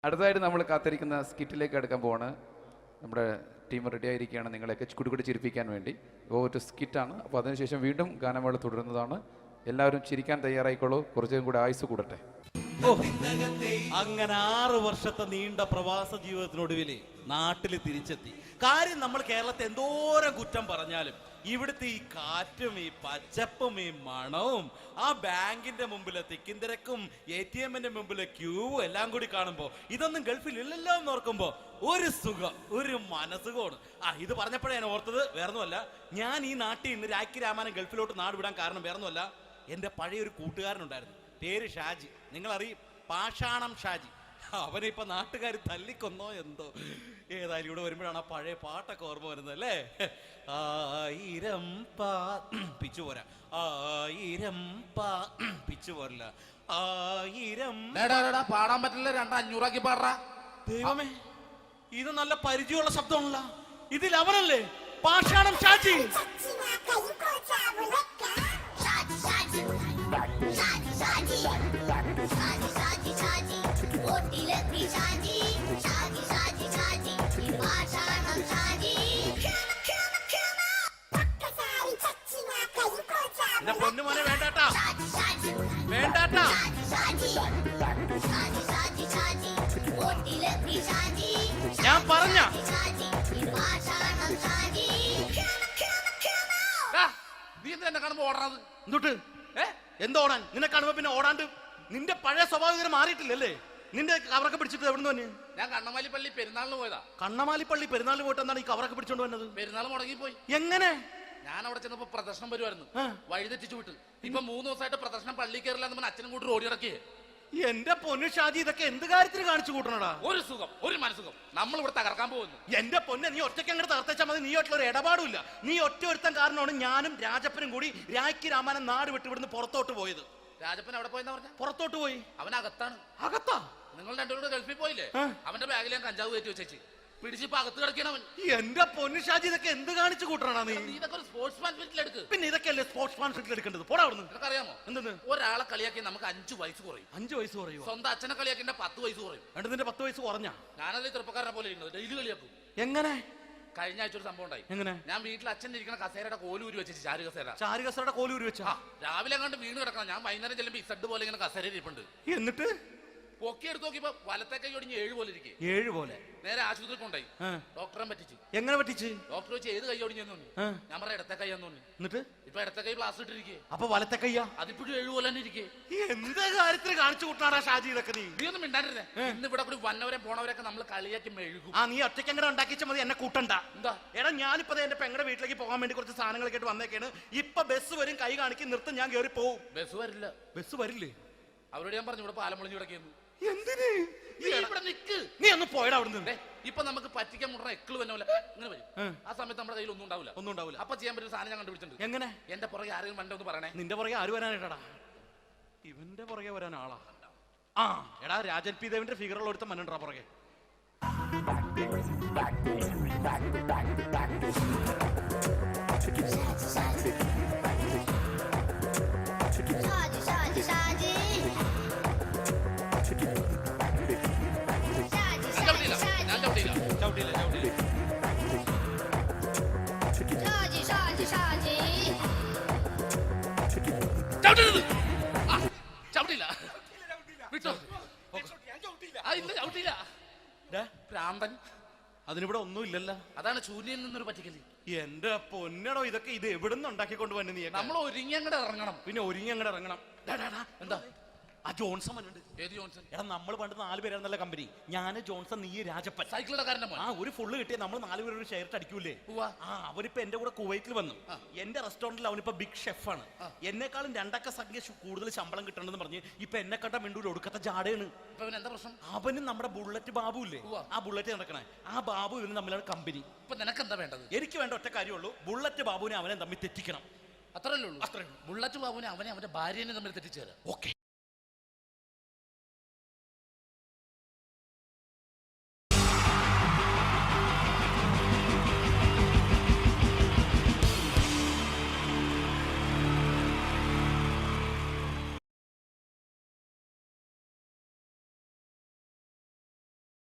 അടുത്തതായിട്ട് നമ്മൾ കാത്തിരിക്കുന്ന സ്കിറ്റിലേക്ക് അടുക്കാൻ പോവാണ്. നമ്മുടെ ടീം റെഡി ആയിരിക്കുകയാണ് നിങ്ങളെയൊക്കെ കുടുകുടി ചിരിപ്പിക്കാൻ വേണ്ടി. ഒരു സ്കിറ്റാണ്. അപ്പോൾ അതിനുശേഷം വീണ്ടും ഗാനമേള തുടരുന്നതാണ്. എല്ലാവരും ചിരിക്കാൻ തയ്യാറായിക്കോളൂ. കുറച്ചും കൂടെ ആയുസ് കൂടട്ടെ. അങ്ങനെ 6 വർഷത്തെ നീണ്ട പ്രവാസ ജീവിതത്തിനൊടുവിൽ നാട്ടിൽ തിരിച്ചെത്തി. കാര്യം നമ്മൾ കേരളത്തെ എന്തോരം കുറ്റം പറഞ്ഞാലും ഇവിടുത്തെ ഈ കാറ്റും ഈ പച്ചപ്പും ഈ മണവും ആ ബാങ്കിന്റെ മുമ്പിലെ തിക്കും തിരക്കും ATM-ന്റെ മുമ്പിലെ ക്യൂവും എല്ലാം കൂടി കാണുമ്പോ ഇതൊന്നും ഗൾഫിൽ ഇല്ലല്ലോ എന്ന് ഓർക്കുമ്പോ ഒരു സുഖം, ഒരു മനസുഖമാണ്. ഇത് പറഞ്ഞപ്പോഴേ ഞാൻ ഓർത്തത് വേറൊന്നുമല്ല, ഞാൻ ഈ നാട്ടിൽ നിന്ന് രാഖി രാമാനം ഗൾഫിലോട്ട് നാട് വിടാൻ കാരണം വേറൊന്നുമല്ല, എൻ്റെ പഴയൊരു കൂട്ടുകാരനുണ്ടായിരുന്നു, പേര് ഷാജി. നിങ്ങൾ അറിയും, പാഷാണം ഷാജി. അവനെ ഇപ്പൊ നാട്ടുകാർ തല്ലിക്കൊന്നോ എന്തോ. ഏതായാലും ഇവിടെ വരുമ്പോഴാണ് ആ പഴയ പാട്ടൊക്കെ ഓർമ്മ വരുന്നത് അല്ലേ. 1000 പിച്ചു പോരാ, 1000 പിച്ചു പോരില്ല, 1000 പാടാൻ പറ്റില്ല. 500 പാടാ. ദൈവമേ, ഇത് നല്ല പരിചയമുള്ള ശബ്ദമാണല്ലോ. ഇതിൽ അവനല്ലേ പാഷാണം ഷാജി? പൊന്നുമോനെ വേണ്ടാട്ടാ, വേണ്ടാട്ടാ. ഞാൻ പറഞ്ഞ നീ എന്താ കാണുമ്പോ ഓടാത്? എന്തൊട്ട് എന്തോടാൻ? നിന്നെ കാണുമ്പോ പിന്നെ ഓടാണ്ട് നിന്റെ പഴയ സ്വഭാവം മാറിയിട്ടില്ലല്ലേ? നിന്റെ കവറൊക്കെ പിടിച്ചിട്ട് എവിടെ നിന്ന്? ഞാൻ കണ്ണമാലിപ്പള്ളി പെരുന്നാളിന് പോയതാ. കണ്ണമാലിപ്പള്ളി പെരുന്നാളിന് പോയിട്ട് എന്താണ് ഈ കവറൊക്കെ പിടിച്ചോണ്ട് വന്നത്? പെരുന്നാൾ മുടങ്ങിപ്പോയി. എങ്ങനെ? ഞാൻ അവിടെ ചെന്നപ്പോ പ്രദർശനം വരുമായിരുന്നു, വഴി തെറ്റിച്ചു വിട്ട്. ഇപ്പൊ 3 ദിവസമായിട്ട് പ്രദർശനം പള്ളി കയറില്ല എന്ന് അച്ഛനും കൂട്ടി ഓടി ഇറക്കിയേ. എന്റെ പൊന്നു ഷാജി, ഇതൊക്കെ എന്ത് കാര്യത്തിന് കാണിച്ചു കൂട്ടണടാ? ഒരു സുഖം, ഒരു മനസുഖം. നമ്മൾ ഇവിടെ തകർക്കാൻ പോകുന്നു. എന്റെ പൊന്നെ, നീ ഒറ്റയ്ക്ക് അങ്ങോട്ട് തകർത്തേച്ചാൽ മതി. നീ ഒറ്റൊരു ഇടപാടുമില്ല. നീ ഒറ്റ ഒരുത്തൻ കാരണമാണ് ഞാനും രാജപ്പനും കൂടി രാഖി രാമാനം നാട് വിട്ട് ഇവിടുന്ന് പുറത്തോട്ട് പോയത്. രാജപ്പൻ എവിടെ പോയെന്നാ പറഞ്ഞ? പുറത്തോട്ട് പോയി. അവനകത്താണ്. അകത്താ? നിങ്ങൾ രണ്ടുപേരും ഗൾഫിൽ പോയില്ലേ? അവന്റെ ബാഗിൽ ഞാൻ കഞ്ചാവ് കയറ്റി വെച്ചേച്ച് പിടിച്ചിപ്പോ അകത്ത് കിടക്കണം. എന്റെ പൊന്നു ഷാജി, ഇതൊക്കെ എന്ത് കാണിച്ചു കൂട്ടണ നീ? ഇതൊക്കെ ഒരു സ്പോർട്സ്മാൻ സ്പിരിറ്റിൽ എടുക്ക്. പിന്നെ ഇതൊക്കെയല്ലേ സ്പോർട്സ്മാൻ സ്പിരിറ്റിൽ എടുക്കേണ്ടത്? പോടാ അവിടുന്ന്. നിനക്ക് അറിയാമോ എന്തെന്ന്? ഒരാളെ കളിയാക്കി നമുക്ക് 5 വയസ്സ് കുറയും. 5 വയസ്സ് കുറയും? സ്വന്തം അച്ഛനെ കളിയാക്കി 10 വയസ്സ് കുറയും. എന്നിട്ട് നിന്റെ 10 വയസ്സ് കുറഞ്ഞ? ഞാനത് ചെറുപ്പക്കാരനെ പോലെ ഇരുന്നത് ഡെയിലി കളിയാക്കും. എങ്ങനെ? കഴിഞ്ഞ ആഴ്ച ഒരു സംഭവം ഉണ്ടായി. എങ്ങനെ? ഞാൻ വീട്ടിൽ അച്ഛൻ ഇരിക്കുന്ന കസേരയുടെ കോലൂരി വെച്ചു. ചാരു കസേരയുടെ കോലൂരി വെച്ചാ? രാവിലെ കണ്ട് വീണ് കിടക്കണം. ഞാൻ വൈകുന്നേരം ചെല്ലുമ്പോ ഇസഡ് പോലെ ഇങ്ങനെ കസേര ഇരിപ്പുണ്ട്. എന്നിട്ട് പൊക്കി എടുത്ത് നോക്കിയപ്പോ വലത്തെ കൈ ഒടിഞ്ഞ് 7 പോലെ ഇരിക്കും. 7 പോലെ? നേരെ ആശുപത്രി കൊണ്ടായി. ഡോക്ടറെ പറ്റിച്ചു. എങ്ങനെ പറ്റിച്ച്? ഡോക്ടർ വെച്ച് ഏത് കൈ ഒടിഞ്ഞെന്ന് തോന്നി. ഞാൻ പറഞ്ഞ ഇടത്തെ കൈ എന്ന് തോന്നി. എന്നിട്ട് ഇപ്പൊ ഇടത്തെ കൈ പ്ലാസ്റ്റർ ഇട്ടിരിക്കേ. അപ്പൊ വലത്തെ കയ്യാ? അതിപ്പോഴും 7 പോലെ തന്നെ ഇരിക്കേ. എന്ത് കാര്യത്തിന് കാണിച്ചു കൂട്ടാടാ ഷാജി ഇതൊക്കെ? നീ ഒന്നും മിണ്ടാണ്ടിരുന്നേ. ഇന്ന് ഇവിടെ കൂടി വന്നവരെ പോണവരൊക്കെ നമ്മൾ കളിയാക്കി മെഴുകും. നീ ഒറ്റയ്ക്ക് അങ്ങനെ ഉണ്ടാക്കിച്ച മതി, എന്നെ കൂട്ടണ്ട. എന്താ? എടാ, ഞാനിപ്പോ എന്റെ പെങ്ങളുടെ വീട്ടിലേക്ക് പോകാൻ വേണ്ടി കുറച്ച് സാധനങ്ങളൊക്കെ ആയിട്ട് വന്നേക്കാണ്. ഇപ്പൊ ബസ് വരും, കൈ കാണിക്കും, നിർത്തും, ഞാൻ കയറി പോവും. ബസ് വരില്ല. ബസ് വരില്ലേ? അവരോട് ഞാൻ പറഞ്ഞു ഇവിടെ പാലം പൊളിഞ്ഞു കിടക്കുന്നു. എന്തിന്? ഇവിടെ നിക്ക്. നീ ഒന്ന് പോയടാ അവിടുന്ന്. ഇപ്പൊ നമുക്ക് പറ്റിക്കാൻ മുട്ട എക്കള് വന്ന പോലെ ഇങ്ങനെ വരും. ആ സമയത്ത് നമ്മുടെ കയ്യിൽ ഒന്നും ഉണ്ടാവില്ല. അപ്പൊ ചെയ്യാൻ പറ്റുന്ന സാധനം ഞാൻ കണ്ടുപിടിച്ചിട്ടുണ്ട്. എങ്ങനെ? എന്റെ പുറകെ ആരെങ്കിലും വണ്ടി ഒന്ന് പറയണേ. നിന്റെ പുറകെ ആര് വരാനായിട്ടാടാ? ഇവന്റെ പുറകെ വരാൻ ആളാ? എടാ, രാജൻ പി ദേവിന്റെ ഫിഗറുള്ള ഒരുത്ത മനുണ്ടാ പുറകെ. അതിനിവിടെ ഒന്നും ഇല്ലല്ലോ. അതാണ് ശൂന്യയിൽ നിന്നൊരു പറ്റിക്കല്. എന്റെ പൊന്നടോ, ഇതൊക്കെ ഇത് എവിടുന്ന് ഉണ്ടാക്കിക്കൊണ്ട് വന്നു? നീ നമ്മൾ ഒരുങ്ങി അങ്ങോട്ട് ഇറങ്ങണം. പിന്നെ ഒരുങ്ങി അങ്ങോട്ട് ഇറങ്ങണം. എന്താ? ആ ജോൺസൺ ഉണ്ട്. ഏത് ജോൺസൺ? എടാ, നമ്മൾ പണ്ട് 4 പേരായിരുന്നല്ല കമ്പനി. ഞാൻ, ജോൺസൺ, നീ, രാജപ്പൻ. സൈക്കിളുടെ കാരന്റെ മോൻ. ഒരു ഫുള്ള് കിട്ടിയ നമ്മൾ 4 പേര് ഒരു ഷെയർ അടിക്കൂലേ? അവരിപ്പോ എന്റെ കൂടെ കുവൈറ്റിൽ വന്നു. എന്റെ റെസ്റ്റോറന്റിൽ അവനിപ്പോ ബിഗ് ഷെഫാണ്. എന്നെക്കാളും 2 അക്ക സംഖ്യ കൂടുതൽ ശമ്പളം കിട്ടണമെന്ന് പറഞ്ഞ് ഇപ്പൊ എന്നെ കണ്ട മിണ്ടൂര് ഒടുക്കത്തെ ജാടയാണ്. എന്താ പ്രശ്നം? അവന് നമ്മുടെ ബുള്ളറ്റ് ബാബു ഇല്ലേ, ആ ബുള്ളറ്റ് നടക്കണേ, ആ ബാബു ഇവന് തമ്മിലാണ് കമ്പനി. ഇപ്പൊ നിനക്ക് എന്താ വേണ്ടത്? എനിക്ക് വേണ്ട ഒറ്റ കാര്യമുള്ളൂ, ബുള്ളറ്റ് ബാബുവിനെ അവനെ തമ്മിൽ തെറ്റിക്കണം. അത്രയല്ലേ ഉള്ളൂ? ബുള്ളറ്റ് ബാബുവിനെ അവന്റെ ഭാര്യനെ തമ്മിൽ തെറ്റിച്ചേരാം. Okay.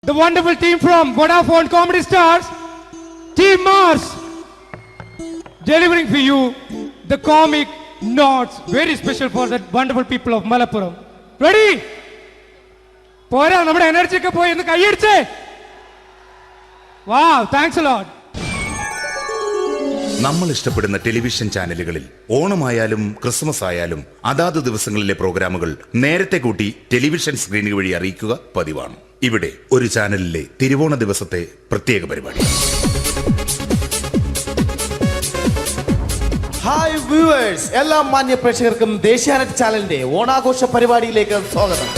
the wonderful team from Vodafone Comedy Stars, Team Mars, delivering for you the comic notes, very special for the wonderful people of Malappuram. Ready? പോരാ, നമ്മുടെ എനർജി ഒക്കെ പോയി ഒന്ന് കൈയടിച്ചേ. Wow, thanks a lot. നമ്മൾ ഇഷ്ടപ്പെടുന്ന ടെലിവിഷൻ ചാനലുകളിൽ ഓണമായാലും Christmas ആയാലും അതാത് ദിവസങ്ങളിലെ പ്രോഗ്രാമുകൾ നേരത്തെ കൂട്ടി ടെലിവിഷൻ സ്ക്രീനുകൾ വഴി അറിയിക്കുക പതിവാണ്. ഇവിടെ ഒരു ചാനലിലെ തിരുവോണ ദിവസത്തെ പ്രത്യേക പരിപാടി. ഹായ് വ്യൂവേഴ്സ്, എല്ലാ മാന്യ പ്രേക്ഷകർക്കും ദേശീയാനെറ്റ് ചാനലിന്റെ ഓണാഘോഷ പരിപാടിയിലേക്ക് സ്വാഗതം.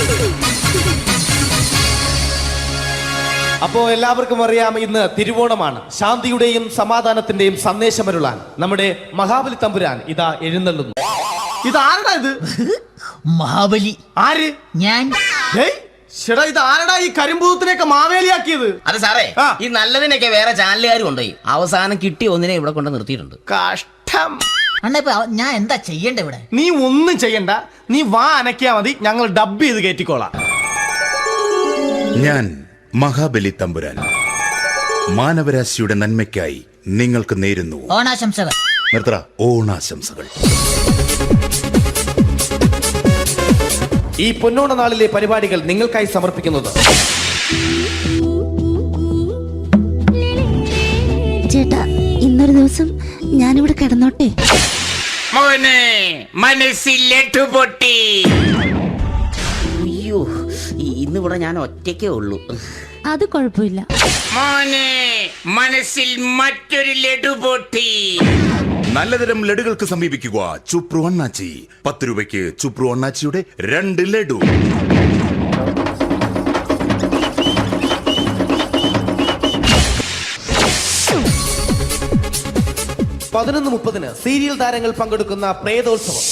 അപ്പോൾ എല്ലാവർക്കും അറിയാം, ഇന്ന് തിരുവോണമാണ്. ശാന്തിയുടെയും സമാധാനത്തിന്റെയും സന്ദേശമരുളാൻ നമ്മുടെ മഹാബലി തമ്പുരാൻ ഇതാ എഴുന്നള്ളുന്നു. ഇതാരടാ ഇത്? മഹാബലി. ആര്? ഞാൻ. ചേട്ടാ, ഇത് ആരടാ ഈ കരിമ്പൂത്തിനെയൊക്കെ മാവേലിയാക്കിയത്? അത് സാറേ, ഈ നല്ലതിനൊക്കെ വേറെ ചാനലുകാർ കൊണ്ടുപോയി അവസാനം കിട്ടി ഒന്നിനെ ഇവിടെ കൊണ്ട് നിർത്തിയിട്ടുണ്ട്. കഷ്ടം. അണ്ണ ഇപ്പൊ ഞാൻ എന്താ ചെയ്യണ്ടേ ഇവിടെ? നീ ഒന്നും ചെയ്യണ്ട, നീ വാ അനക്കിയാ മതി, ഞങ്ങൾ ഡബ് ചെയ്ത് കയറ്റിക്കോളാം. ഞാൻ മഹാബലി തമ്പുരാൻ മാനവരാശിയുടെ നന്മയ്ക്കായി നിങ്ങൾക്ക് നേരുന്നു ഓണാശംസകൾ. നിർത്തറ ഓണാശംസകൾ. ഈ പൊന്നോണ നാളിലെ പരിപാടികൾ നിങ്ങൾക്കായി സമർപ്പിക്കുന്നത് ചേട്ടാ, ഇന്നൊരു ദിവസം ഞാനിവിടെ കിടന്നോട്ടെ. പൊട്ടി. അയ്യോ, ഇന്നിവിടെ ഞാൻ ഒറ്റയ്ക്കേ ഉള്ളൂ. അത് കുഴപ്പമില്ല. മനസ്സിൽ മറ്റൊരു ലഡു പൊട്ടി. നല്ലതരം ലഡുകൾക്ക് സമീപിക്കുക ചുപ്രു അണ്ണാച്ചി. 10 രൂപയ്ക്ക് ചുപ്രു അണ്ണാച്ചിയുടെ 2 ലഡു. (11:30) സീരിയൽ താരങ്ങൾ പങ്കെടുക്കുന്ന പ്രേതോത്സവം.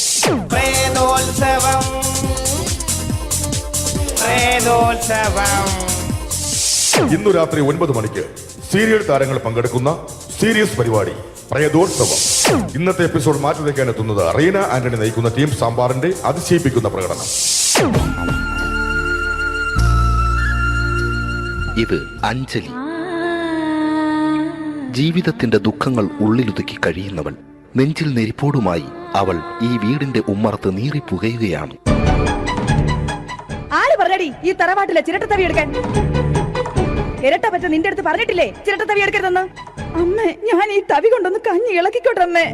ഇന്നു രാത്രി 9 മണിക്ക് സീരിയൽ താരങ്ങൾ പങ്കെടുക്കുന്ന സീരിയസ് പരിപാടി പ്രേതോത്സവം. ഇന്നത്തെ എപ്പിസോഡ് മാറ്റി വയ്ക്കാൻ എത്തുന്നത് റീന ആന്റണി നയിക്കുന്ന ടീം സാമ്പാറിന്റെ അതിശയിപ്പിക്കുന്ന പ്രകടനം. ഇത് അഞ്ജലി. ജീവിതത്തിന്റെ ദുഃഖങ്ങൾ ഉള്ളിലൊതുക്കി കഴിയുന്നവൾ. നെഞ്ചിൽ നെരിപ്പോടുമായി അവൾ ഈ വീടിന്റെ ഉമ്മറത്ത് നീറി പുകയുകയാണ്. ആര് പറഞ്ഞടി ഈ തറവാട്ടിലെ ചിരട്ട തവി എടുക്കാൻ? ഇരട്ട പറ്റ നിന്റെ അടുത്ത് പറഞ്ഞിട്ടില്ലേ ചിരട്ട തവി എടുക്കരുതെന്ന്? അമ്മേ, ഞാൻ ഈ തവി കൊണ്ടൊന്ന് കഞ്ഞി ഇളക്കിക്കോട്ടെ അമ്മേ.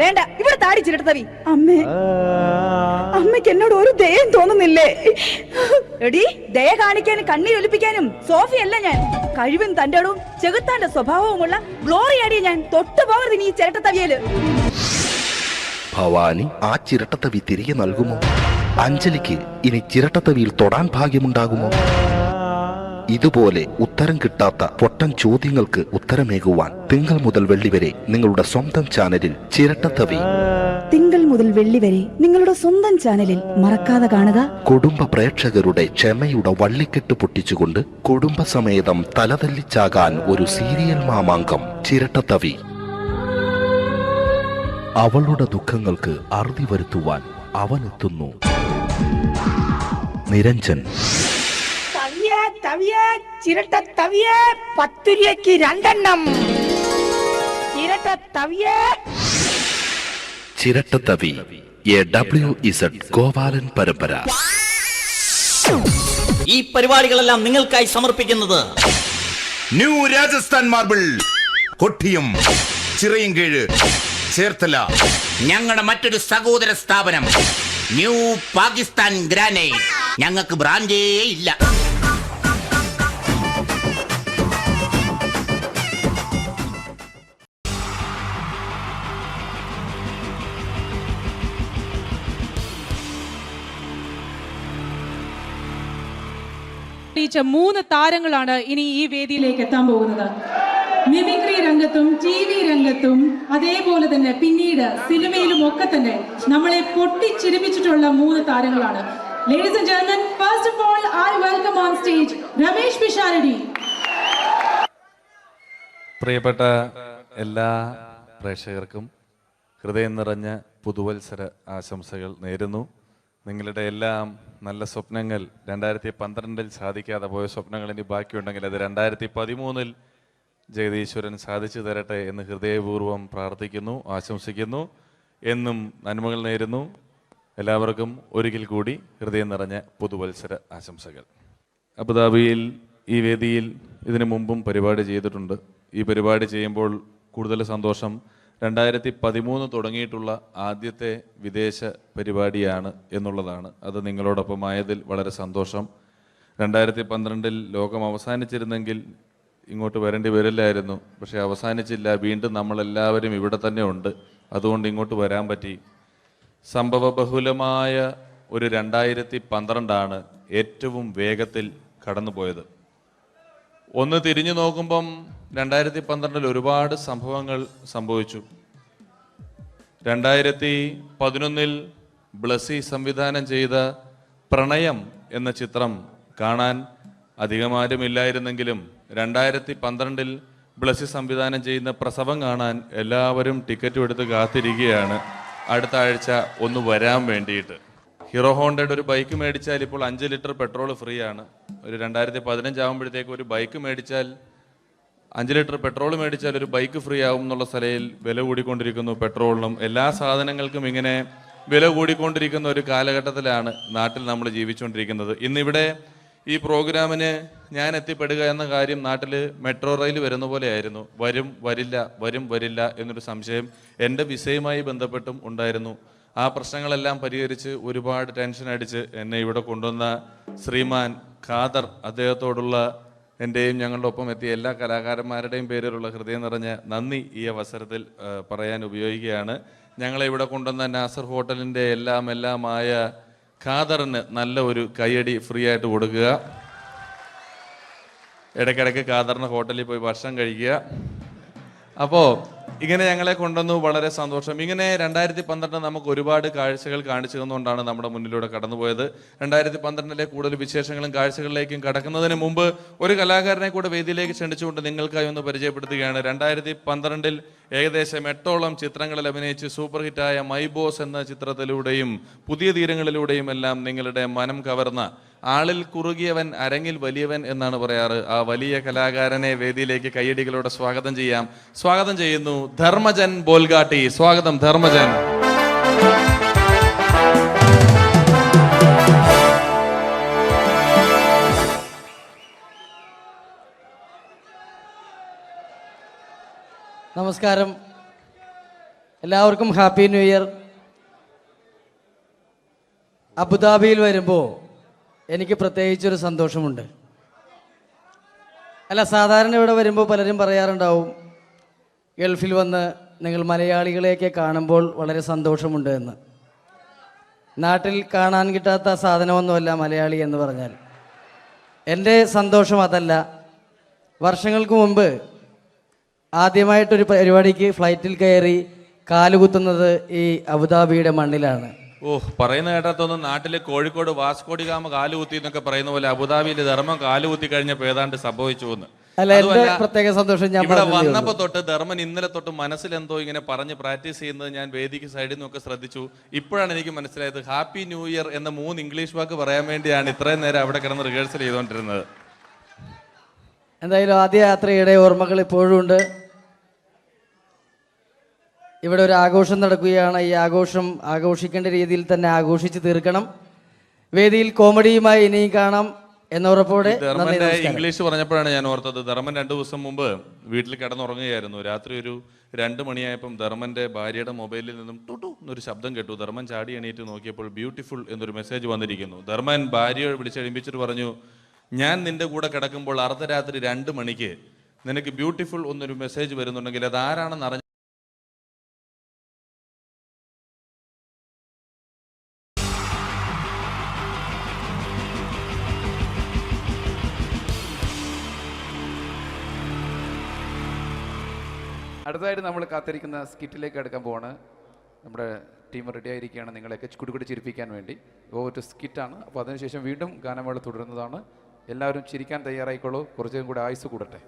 വേണ്ട, ഇവിടെ താടി ചിരട്ട തവി. അമ്മേ, അമ്മയ്ക്ക് എന്നോട് ഒരു ദയം തോന്നുന്നില്ലേ? എടി, ദയ കാണിക്കാനും കണ്ണീരൊലിപ്പിക്കാനും സോഫിയല്ല ഞാൻ. കഴിവും തന്റെടും ചെകുത്താന്റെ സ്വഭാവവുമുള്ള ഗ്ലോറിയാടിയ ഞാൻ. തൊട്ടു പോകരുത് നീ ചിരട്ട തവിയല്. ഭവാനി ആ ചിരട്ടത്തവി തിരികെ നൽകുമോ? അഞ്ജലിക്ക് ഇനി ചിരട്ടത്തവിയിൽ തൊടാൻ ഭാഗ്യമുണ്ടാകുമോ? ഇതുപോലെ ഉത്തരം കിട്ടാത്ത പൊട്ടൻ ചോദ്യങ്ങൾക്ക് ഉത്തരമേകുവാൻ തിങ്കൾ മുതൽ വെള്ളി വരെ നിങ്ങളുടെ സ്വന്തം ചാനലിൽ ചിരട്ടത്തവി. തിങ്കൾ മുതൽ വെള്ളി വരെ നിങ്ങളുടെ സ്വന്തം ചാനലിൽ മറക്കാതെ കാണുക. കുടുംബ പ്രേക്ഷകരുടെ ക്ഷമയുടെ വള്ളിക്കെട്ട് പൊട്ടിച്ചുകൊണ്ട് കുടുംബസമേതം തലതല്ലിച്ചാകാൻ ഒരു സീരിയൽ മാമാങ്കം ചിരട്ടത്തവി. അവളുടെ ദുഃഖങ്ങൾക്ക് അറുതി വരുത്തുവാൻ അവനെത്തുന്നു. നിരഞ്ജൻ. ചിരട്ട തവിയെ 10 രൂപയ്ക്ക് 2 എണ്ണം. ചിരട്ട തവിയെ. ചിരട്ടത്തവി, WZ ഗോപാലൻ പരമ്പര. ഈ പരിപാടികളെല്ലാം നിങ്ങൾക്കായി സമർപ്പിക്കുന്നത് ന്യൂ രാജസ്ഥാൻ മാർബിൾ, കൊട്ടിയം, ചിറയൻകീഴ്, ചേർത്തല. ഞങ്ങളുടെ മറ്റൊരു സഹോദര സ്ഥാപനം ന്യൂ പാകിസ്ഥാൻ ഗ്രാനൈറ്റ്. ഞങ്ങൾക്ക് ബ്രാൻഡേ ഇല്ല. ടീച്ചർ 3 താരങ്ങളാണ് ഇനി ഈ വേദിയിലേക്ക് എത്താൻ പോകുന്നത്. മിമിക്രി രംഗത്തും TV രംഗത്തും അതേപോലെ തന്നെ പിന്നീട് സിനിമയിലും ഒക്കെ തന്നെ നമ്മളെ പൊട്ടിച്ചിരിപ്പിച്ചിട്ടുള്ള 3 താരങ്ങളാണ്. Ladies and gentlemen, first of all, I welcome on stage Ramesh Pisharadi. പ്രിയപ്പെട്ട എല്ലാ പ്രേക്ഷകർക്കും ഹൃദയം നിറഞ്ഞ പുതുവത്സര ആശംസകൾ നേരുന്നു. നിങ്ങളുടെ എല്ലാം നല്ല സ്വപ്നങ്ങൾ 2012 സാധിക്കാതെ പോയ സ്വപ്നങ്ങൾ ഇനി ബാക്കിയുണ്ടെങ്കിൽ അത് 2013 ജഗദീശ്വരൻ സാധിച്ചു തരട്ടെ എന്ന് ഹൃദയപൂർവ്വം പ്രാർത്ഥിക്കുന്നു, ആശംസിക്കുന്നു. എന്നും നന്മകൾ നേരുന്നു. എല്ലാവർക്കും ഒരിക്കൽ കൂടി ഹൃദയം നിറഞ്ഞ പുതുവത്സര ആശംസകൾ. അബുദാബിയിൽ ഈ വേദിയിൽ ഇതിനു മുമ്പും പരിപാടി ചെയ്തിട്ടുണ്ട്. ഈ പരിപാടി ചെയ്യുമ്പോൾ കൂടുതൽ സന്തോഷം 2013 തുടങ്ങിയിട്ടുള്ള ആദ്യത്തെ വിദേശ പരിപാടിയാണ് എന്നുള്ളതാണ്. അത് നിങ്ങളോടൊപ്പമായതിൽ വളരെ സന്തോഷം. 2012 ലോകം അവസാനിച്ചിരുന്നെങ്കിൽ ഇങ്ങോട്ട് വരേണ്ടി വരില്ലായിരുന്നു. പക്ഷേ അവസാനിച്ചില്ല. വീണ്ടും നമ്മളെല്ലാവരും ഇവിടെ തന്നെ ഉണ്ട്. അതുകൊണ്ട് ഇങ്ങോട്ട് വരാൻ പറ്റി. സംഭവബഹുലമായ ഒരു 2012 ഏറ്റവും വേഗത്തിൽ കടന്നുപോയത്. ഒന്ന് തിരിഞ്ഞു നോക്കുമ്പം 2012 ഒരുപാട് സംഭവങ്ങൾ സംഭവിച്ചു. 2011 ബ്ലസി സംവിധാനം ചെയ്ത പ്രണയം എന്ന ചിത്രം കാണാൻ അധികമാരുമില്ലായിരുന്നെങ്കിലും 2012 ബ്ലസി സംവിധാനം ചെയ്യുന്ന പ്രസവം കാണാൻ എല്ലാവരും ടിക്കറ്റും എടുത്ത് കാത്തിരിക്കുകയാണ് അടുത്ത ആഴ്ച ഒന്ന് വരാൻ വേണ്ടിയിട്ട്. ഹീറോ ഹോണ്ടയുടെ ഒരു ബൈക്ക് മേടിച്ചാൽ ഇപ്പോൾ 5 ലിറ്റർ പെട്രോൾ ഫ്രീ ആണ്. ഒരു 2015 ആകുമ്പോഴത്തേക്ക് ഒരു ബൈക്ക് മേടിച്ചാൽ 5 ലിറ്റർ പെട്രോൾ മേടിച്ചാൽ ഒരു ബൈക്ക് ഫ്രീ ആവും എന്നുള്ള സ്ഥലയിൽ വില കൂടിക്കൊണ്ടിരിക്കുന്നു. പെട്രോളിനും എല്ലാ സാധനങ്ങൾക്കും ഇങ്ങനെ വില കൂടിക്കൊണ്ടിരിക്കുന്ന ഒരു കാലഘട്ടത്തിലാണ് നാട്ടിൽ നമ്മൾ ജീവിച്ചുകൊണ്ടിരിക്കുന്നത്. ഇന്നിവിടെ ഈ പ്രോഗ്രാമിന് ഞാൻ എത്തിപ്പെടുക എന്ന കാര്യം നാട്ടിൽ മെട്രോ റെയിൽ വരുന്ന പോലെയായിരുന്നു. വരും വരില്ല എന്നൊരു സംശയം എൻ്റെ വിസയുമായി ബന്ധപ്പെട്ടും ഉണ്ടായിരുന്നു. ആ പ്രശ്നങ്ങളെല്ലാം പരിഹരിച്ച് ഒരുപാട് ടെൻഷൻ അടിച്ച് എന്നെ ഇവിടെ കൊണ്ടുവന്ന ശ്രീമാൻ ഖാദർ, അദ്ദേഹത്തോടുള്ള എൻ്റെയും ഞങ്ങളുടെ ഒപ്പം എത്തിയ എല്ലാ കലാകാരന്മാരുടെയും പേരിലുള്ള ഹൃദയം നിറഞ്ഞ നന്ദി ഈ അവസരത്തിൽ പറയാൻ ഉപയോഗിക്കുകയാണ്. ഞങ്ങളെ ഇവിടെ കൊണ്ടുവന്ന നാസർ ഹോട്ടലിൻ്റെ എല്ലാമായ ഖാദറിന് നല്ല ഒരു കൈയടി ഫ്രീ ആയിട്ട് കൊടുക്കുക. ഇടയ്ക്കിടയ്ക്ക് ഖാദറിന് ഹോട്ടലിൽ പോയി ഭക്ഷണം കഴിക്കുക. അപ്പോൾ ഇങ്ങനെ ഞങ്ങളെ കൊണ്ടുവന്നു, വളരെ സന്തോഷം. ഇങ്ങനെ 2012 നമുക്ക് ഒരുപാട് കാഴ്ചകൾ കാണിച്ചു തന്നുകൊണ്ടാണ് നമ്മുടെ മുന്നിലൂടെ കടന്നുപോയത്. 2012 കൂടുതൽ വിശേഷങ്ങളും കാഴ്ചകളിലേക്കും കടക്കുന്നതിന് മുമ്പ് ഒരു കലാകാരനെ കൂടെ വേദിയിലേക്ക് ക്ഷണിച്ചുകൊണ്ട് നിങ്ങൾക്കായി ഒന്ന് പരിചയപ്പെടുത്തുകയാണ്. 2012 ഏകദേശം 8ഓളം ചിത്രങ്ങളിൽ അഭിനയിച്ച് സൂപ്പർ ഹിറ്റായ മൈ ബോസ് എന്ന ചിത്രത്തിലൂടെയും പുതിയ തീരങ്ങളിലൂടെയും എല്ലാം നിങ്ങളുടെ മനം കവർന്ന, ആളിൽ കുറുകിയവൻ അരങ്ങിൽ വലിയവൻ എന്നാണ് പറയാറ്, ആ വലിയ കലാകാരനെ വേദിയിലേക്ക് കയ്യടികളോടെ സ്വാഗതം ചെയ്യാം. സ്വാഗതം ചെയ്യുന്നു ധർമ്മജൻ ബോൽഗാട്ടി. സ്വാഗതം ധർമ്മജൻ. നമസ്കാരം, എല്ലാവർക്കും ഹാപ്പി ന്യൂ ഇയർ. അബുദാബിയിൽ വരുമ്പോൾ എനിക്ക് പ്രത്യേകിച്ചൊരു സന്തോഷമുണ്ട്. അല്ല, സാധാരണ ഇവിടെ വരുമ്പോൾ പലരും പറയാറുണ്ടാവും, ഗൾഫിൽ വന്ന് നിങ്ങൾ മലയാളികളെയൊക്കെ കാണുമ്പോൾ വളരെ സന്തോഷമുണ്ട് എന്ന്. നാട്ടിൽ കാണാൻ കിട്ടാത്ത സാധനമൊന്നുമല്ല മലയാളി എന്ന് പറഞ്ഞാൽ. എൻ്റെ സന്തോഷം അതല്ല. വർഷങ്ങൾക്ക് മുമ്പ് ആദ്യമായിട്ടൊരു പരിപാടിക്ക് ഫ്ലൈറ്റിൽ കയറി കാലുകുത്തുന്നത് ഈ അബുദാബിയുടെ മണ്ണിലാണ്. പറയുന്ന കേട്ടാത്തൊന്നും നാട്ടിലെ കോഴിക്കോട് വാസ്കോടി ഗാമ കാലുകുത്തി എന്നൊക്കെ പറയുന്ന പോലെ അബുദാബിയിൽ ധർമ്മം കാലുകുത്തി കഴിഞ്ഞപ്പോൾ ഏതാണ്ട് സംഭവിച്ചു എന്ന്. അല്ല, എന്റെ പ്രത്യേക സന്തോഷം ഞാൻ ഇവിടെ വന്നപ്പോ തൊട്ട് ധർമ്മൻ ഇന്നലെ തൊട്ട് മനസ്സിലെന്തോ ഇങ്ങനെ പറഞ്ഞ് പ്രാക്ടീസ് ചെയ്യുന്നത് ഞാൻ വേദിക്ക് സൈഡിൽ നിന്നൊക്കെ ശ്രദ്ധിച്ചു. ഇപ്പോഴാണ് എനിക്ക് മനസ്സിലായത് ഹാപ്പി ന്യൂ ഇയർ എന്ന 3 ഇംഗ്ലീഷ് വാക്ക് പറയാൻ വേണ്ടിയാണ് ഇത്രയും നേരം അവിടെ കിടന്ന് റിഹേഴ്സൽ ചെയ്തുകൊണ്ടിരുന്നത്. എന്തായാലും ആദ്യ യാത്രയുടെ ഓർമ്മകൾ ഇപ്പോഴും ഉണ്ട്. ഇവിടെ ഒരു ആഘോഷം നടക്കുകയാണ്. ഈ ആഘോഷം ആഘോഷിക്കേണ്ട രീതിയിൽ തന്നെ ആഘോഷിച്ച് തീർക്കണം. വേദിയിൽ കോമഡിയുമായി ഇനിയും കാണാം എന്നുറപ്പോടെ. ധർമ്മന്റെ ഇംഗ്ലീഷ് പറഞ്ഞപ്പോഴാണ് ഞാൻ ഓർത്തത്, ധർമ്മൻ 2 ദിവസം മുമ്പ് വീട്ടിൽ കിടന്നുറങ്ങുകയായിരുന്നു. രാത്രി ഒരു 2 മണിയായപ്പം ധർമ്മന്റെ ഭാര്യയുടെ മൊബൈലിൽ നിന്നും ടുട്ടു എന്നൊരു ശബ്ദം കേട്ടു. ധർമ്മൻ ചാടി എണീറ്റ് നോക്കിയപ്പോൾ ബ്യൂട്ടിഫുൾ എന്നൊരു മെസ്സേജ് വന്നിരിക്കുന്നു. ധർമ്മൻ ഭാര്യയെ വിളിച്ചെഴുപ്പിച്ചിട്ട് പറഞ്ഞു, ഞാൻ നിന്റെ കൂടെ കിടക്കുമ്പോൾ അർദ്ധരാത്രി 2 മണിക്ക് നിനക്ക് ബ്യൂട്ടിഫുൾ എന്നൊരു മെസ്സേജ് വരുന്നുണ്ടെങ്കിൽ അത് ആരാണെന്ന് അറിഞ്ഞ അടുത്തതായിട്ട് നമ്മൾ കാത്തിരിക്കുന്ന സ്കിറ്റിലേക്ക് അടുക്കാൻ പോവാണ്. നമ്മുടെ ടീം റെഡി ആയിരിക്കുകയാണ് നിങ്ങളെയൊക്കെ കുടുകുടി ചിരിപ്പിക്കാൻ വേണ്ടി. ഒരു സ്കിറ്റാണ്. അപ്പോൾ അതിനുശേഷം വീണ്ടും ഗാനമേള തുടരുന്നതാണ്. എല്ലാവരും ചിരിക്കാൻ തയ്യാറായിക്കോളൂ. കുറച്ചും കൂടെ ആയുസ് കൂടട്ടെ.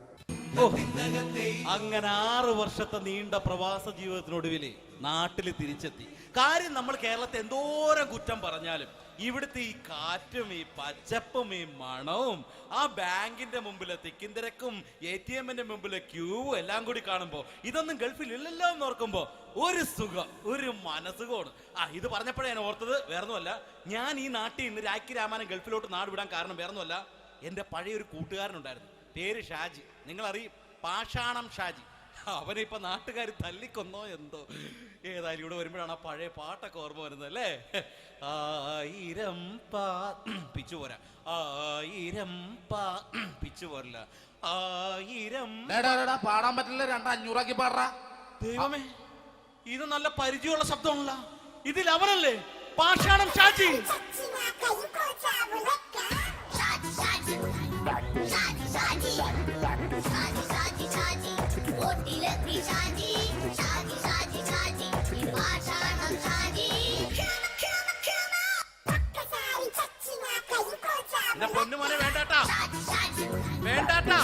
അങ്ങനെ 6 വർഷത്തെ നീണ്ട പ്രവാസ ജീവിതത്തിനൊടുവിൽ നാട്ടിൽ തിരിച്ചെത്തി. കാര്യം നമ്മൾ കേരളത്തെ എന്തോരം കുറ്റം പറഞ്ഞാലും ഇവിടുത്തെ ഈ കാറ്റും ഈ പച്ചപ്പും ഈ മണവും ആ ബാങ്കിന്റെ മുമ്പിലെ തിക്കും തിരക്കും ATM-ന്റെ മുമ്പിലെ ക്യൂവും എല്ലാം കൂടി കാണുമ്പോ ഇതൊന്നും ഗൾഫിൽ ഇല്ലല്ലോ എന്ന് ഓർക്കുമ്പോ ഒരു സുഖം, ഒരു മനസുഖമാണ്. ഇത് പറഞ്ഞപ്പോഴേ ഞാൻ ഓർത്തത് വേറൊന്നുമല്ല, ഞാൻ ഈ നാട്ടിൽ നിന്ന് രാഖി രാമായണം ഗൾഫിലോട്ട് നാട് വിടാൻ കാരണം വേറൊന്നുമല്ല, എൻ്റെ പഴയ ഒരു കൂട്ടുകാരനുണ്ടായിരുന്നു, പേര് ഷാജി. നിങ്ങളറിയും, പാഷാണം ഷാജി. അവനെ ഇപ്പൊ നാട്ടുകാർ തല്ലിക്കൊന്നോ എന്തോ. ഏതായാലും ഇവിടെ വരുമ്പോഴാണ് ആ പഴയ പാട്ടൊക്കെ ഓർമ്മ വരുന്നത് അല്ലേ. 1000 പിച്ചു പോരാ, 1000 പിച്ചു പോരില്ല, 1000 പാടാൻ പറ്റില്ല, 200 പാടാ. ദൈവമേ, ഇത് നല്ല പരിചയമുള്ള ശബ്ദമാണല്ലോ. ഇതിൽ അവനല്ലേ പാഷാണം ഷാജി? പൊന്നുമോനെ വേണ്ടാട്ടാ, വേണ്ടാട്ടാ.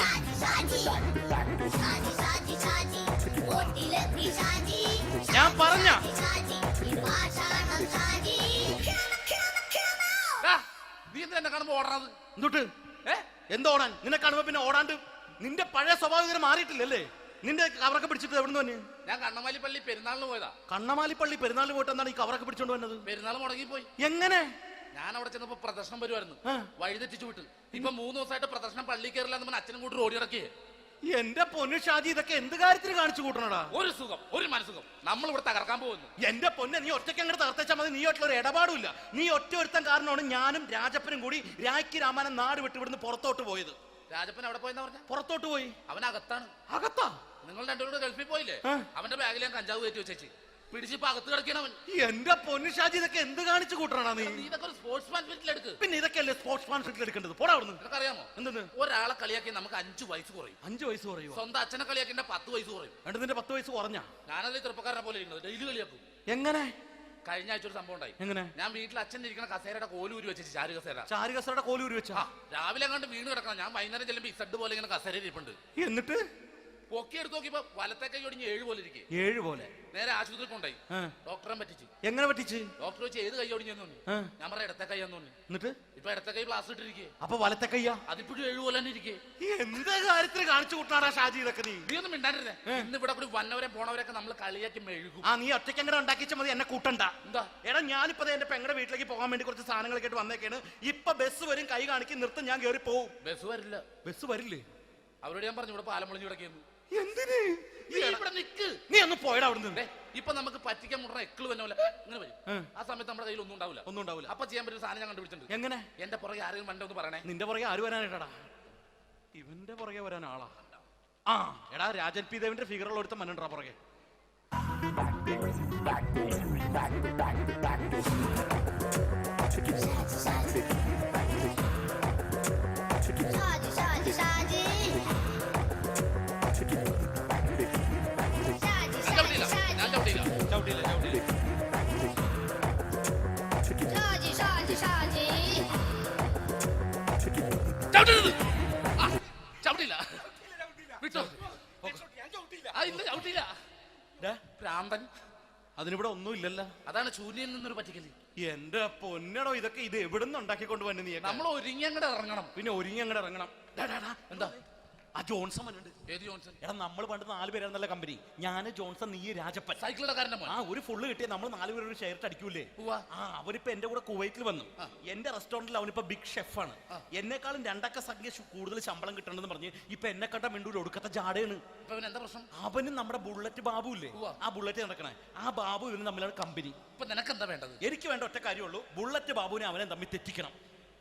ഞാൻ പറഞ്ഞ നീ എന്നെ കാണുമ്പോ ഓടണത് എന്തുട്ട്? എന്തോടാൻ? നിന്നെ കാണുമ്പോ പിന്നെ ഓടാണ്ട് നിന്റെ പഴയ സ്വഭാവം മാറിയിട്ടില്ലല്ലേ? നിന്റെ കവറൊക്കെ പിടിച്ചിട്ട് എവിടെ നിന്ന് തന്നെ? ഞാൻ കണ്ണമാലി പള്ളി പെരുന്നാളിന് പോയതാ. കണ്ണമാലി പള്ളി പെരുന്നാളിന് പോയിട്ട് എന്താണ് ഈ കവറൊക്കെ പിടിച്ചോണ്ട് വന്നത്? പെരുന്നാൾ മുടങ്ങിപ്പോയി. എങ്ങനെ? ഞാൻ അവിടെ ചെന്നപ്പോ പ്രദർശനം വരുമായിരുന്നു, വഴിതെറ്റിച്ചു വിട്ടു. ഇപ്പൊ 3 ദിവസമായിട്ട് പ്രദർശനം പള്ളി കയറില്ല എന്ന് അച്ഛനും കൂട്ടി ഓടി ഇറക്കിയേ. എന്റെ പൊന്നു ഷാജി, ഇതൊക്കെ എന്ത് കാര്യത്തിന് കാണിച്ചു കൂട്ടണടാ? ഒരു സുഖം, ഒരു മനസുഖം. നമ്മൾ ഇവിടെ തകർക്കാൻ പോകുന്നു. എന്റെ പൊന്നെ, നീ ഒറ്റയ്ക്ക് അങ്ങോട്ട് തകർത്തേച്ചാൽ മതി. നീ ഒറ്റ ഒരു ഇടപാടുമില്ല. നീ ഒറ്റ ഒരുത്തൻ കാരണമാണ് ഞാനും രാജപ്പനും കൂടി രാഖി രാമായണം നാട് വിട്ട് ഇവിടുന്ന് പുറത്തോട്ട് പോയത്. രാജപ്പൻ എവിടെ പോയെന്ന് പറഞ്ഞ? പുറത്തോട്ട് പോയി. അവനകത്താണ്. അകത്താ? നിങ്ങൾ രണ്ടുപേരും ഗൾഫിൽ പോയില്ലേ? അവന്റെ ബാഗിൽ ഞാൻ കഞ്ചാവ് കയറ്റി വെച്ചേച്ച് പിടിച്ചിപ്പോ അകത്ത് കിടക്കണവൻ. എന്റെ പൊന്നു ഷാജി, ഇതൊക്കെ എന്ത് കാണിച്ചു കൂട്ടണ നീ? ഇതൊക്കെ ഒരു സ്പോർട്സ്മാൻ ഫീൽഡിൽ എടുക്ക്. പിന്നെ ഇതൊക്കെയല്ലേ സ്പോർട്സ്മാൻ ഫീൽഡിൽ എടുക്കേണ്ടത്? പോടാ അവിടുന്ന്. നിനക്ക് അറിയാമോ എന്തെന്ന്? ഒരാളെ കളിയാക്കി നമുക്ക് 5 വയസ്സ് കുറയും. 5 വയസ്സ് കുറയും? സ്വന്തം അച്ഛനെ കളിയാക്കി 10 വയസ്സ് കുറയും. എന്നിട്ട് നിന്റെ 10 വയസ്സ് കുറഞ്ഞ? ഞാനല്ലേ ചെറുപ്പക്കാരനെ പോലെ ഇരുന്നത്, ഡെയിലി കളിയാക്കും. എങ്ങനെ? കഴിഞ്ഞ ആഴ്ച ഒരു സംഭവം ഉണ്ടായി. എങ്ങനെ? ഞാൻ വീട്ടിൽ അച്ഛൻ ഇരിക്കുന്ന കസേരയുടെ കോലൂരി വെച്ചു. ചാരു കസേരയുടെ കോലൂരി വെച്ചാ? രാവിലെ അങ്ങോട്ട് വീണ് കിടക്കണം. ഞാൻ വൈകുന്നേരം ചെല്ലുമ്പോ ഇസഡ് പോലെ ഇങ്ങനെ കസേര ഇരിപ്പുണ്ട്. എന്നിട്ട് പൊക്കി എടുത്ത് നോക്കിയപ്പോ വലത്തെ കൈ ഒടിഞ്ഞ് 7 പോലെ ഇരിക്കും. 7 പോലെ? നേരെ ആശുപത്രി കൊണ്ടായി. ഡോക്ടറെ പറ്റിച്ചു. എങ്ങനെ പറ്റിച്ച്? ഡോക്ടർ വെച്ച് ഏത് കൈ ഒടിഞ്ഞെന്ന് തോന്നി. ഞാൻ പറഞ്ഞ ഇടത്തെ കൈ എന്ന് തോന്നി. എന്നിട്ട് ഇപ്പൊ ഇടത്തെ കൈ പ്ലാസ്റ്റർ ഇട്ടിരിക്കേ. അപ്പൊ വലത്തെ കയ്യാ? അതിപ്പോഴും 7 പോലെ തന്നെ ഇരിക്കേ. എന്താ കാര്യത്തിന് കാണിച്ചു കൂട്ടാറാ ഷാജി ഇതൊക്കെ? നീ ഒന്നും മിണ്ടാണ്ടിരുന്നേ. ഇന്ന് ഇവിടെ കൂടി വന്നവരെ പോണവരൊക്കെ നമ്മൾ കളിയാക്കി മെഴുകും. നീ ഒറ്റയ്ക്ക് അങ്ങനെ ഉണ്ടാക്കിച്ചാൽ മതി, എന്നെ കൂട്ടണ്ട. എന്താ? എടാ, ഞാനിപ്പോ എന്റെ പെങ്ങളുടെ വീട്ടിലേക്ക് പോകാൻ വേണ്ടി കുറച്ച് സാധനങ്ങളൊക്കെ ആയിട്ട് വന്നേക്കാണ്. ഇപ്പൊ ബസ് വരും, കൈ കാണിക്കി നിർത്തും, ഞാൻ കയറി പോവും. ബസ് വരില്ല. ബസ് വരില്ലേ? അവരോട് ഞാൻ പറഞ്ഞു ഇവിടെ പാലം പൊളിഞ്ഞു കിടക്കുന്നു. എന്തിന്? ഇവിടെ നിക്ക്. നീ ഒന്ന് പോയടാ അവിടുന്ന്. ഇപ്പൊ നമുക്ക് പറ്റിക്കാൻ മുട എക്കള് വന്ന പോലെ ഇങ്ങനെ വരും. ആ സമയത്ത് നമ്മുടെ കയ്യിൽ ഒന്നും ഉണ്ടാവില്ല. അപ്പൊ ചെയ്യാൻ പറ്റുന്ന സാധനം ഞാൻ കണ്ടുപിടിച്ചിട്ടുണ്ട്. എങ്ങനെ? എന്റെ പുറകെ ആരെങ്കിലും വണ്ടി ഒന്ന് പറയണേ. നിന്റെ പുറകെ ആര് വരാനായിട്ടാടാ? ഇവന്റെ പുറകെ വരാൻ ആളാ? എടാ, രാജൻ പി ദേവിന്റെ ഫിഗറുള്ള ഒരുത്ത മനുണ്ടാ പുറകെ. അതിനിവിടെ ഒന്നും ഇല്ലല്ലോ. അതാണ് ശൂന്യൻ നിന്നൊരു പറ്റിക്കല്. എന്റെ പൊന്നടോ, ഇതൊക്കെ ഇത് എവിടുന്ന് ഉണ്ടാക്കിക്കൊണ്ട് വന്നു നീ? നമ്മൾ ഒരുങ്ങി അങ്ങോട്ട് ഇറങ്ങണം. പിന്നെ ഒരുങ്ങി അങ്ങോട്ട് ഇറങ്ങണം. എന്താ? ആ ജോൺസൺ വന്നിട്ടുണ്ട്. ഏത് ജോൺസൺ? എടാ, നമ്മൾ പണ്ട് 4 പേരായിരുന്നല്ല കമ്പനി. ഞാന്, ജോൺസൺ, നീ, രാജപ്പൻ. സൈക്കിളുടെ കാരന്റെ മോൻ. ഒരു ഫുള്ള് കിട്ടിയ നമ്മൾ 4 പേര് ഒരു ഷെയർ അടിക്കൂലേ? അവനിപ്പോ എന്റെ കൂടെ കുവൈറ്റിൽ വന്നു. എന്റെ റെസ്റ്റോറന്റിൽ അവനിപ്പോ ബിഗ് ഷെഫാണ്. എന്നെക്കാളും 2 അക്ക സംഖ്യ കൂടുതൽ ശമ്പളം കിട്ടണമെന്ന് പറഞ്ഞ് ഇപ്പൊ എന്നെ കണ്ട മിണ്ടൂര് ഒടുക്കത്തെ ജാടയാണ്. എന്താ പ്രശ്നം? അവനും നമ്മുടെ ബുള്ളറ്റ് ബാബു ഇല്ലേ, ആ ബുള്ളറ്റ് നടക്കണേ, ആ ബാബു ഇവന് തമ്മിലാണ് കമ്പനി. ഇപ്പൊ നിനക്ക് എന്താ വേണ്ടത്? എനിക്ക് വേണ്ട ഒറ്റ കാര്യമുള്ളൂ, ബുള്ളറ്റ് ബാബുവിനെ അവനെ തമ്മിൽ തെറ്റിക്കണം.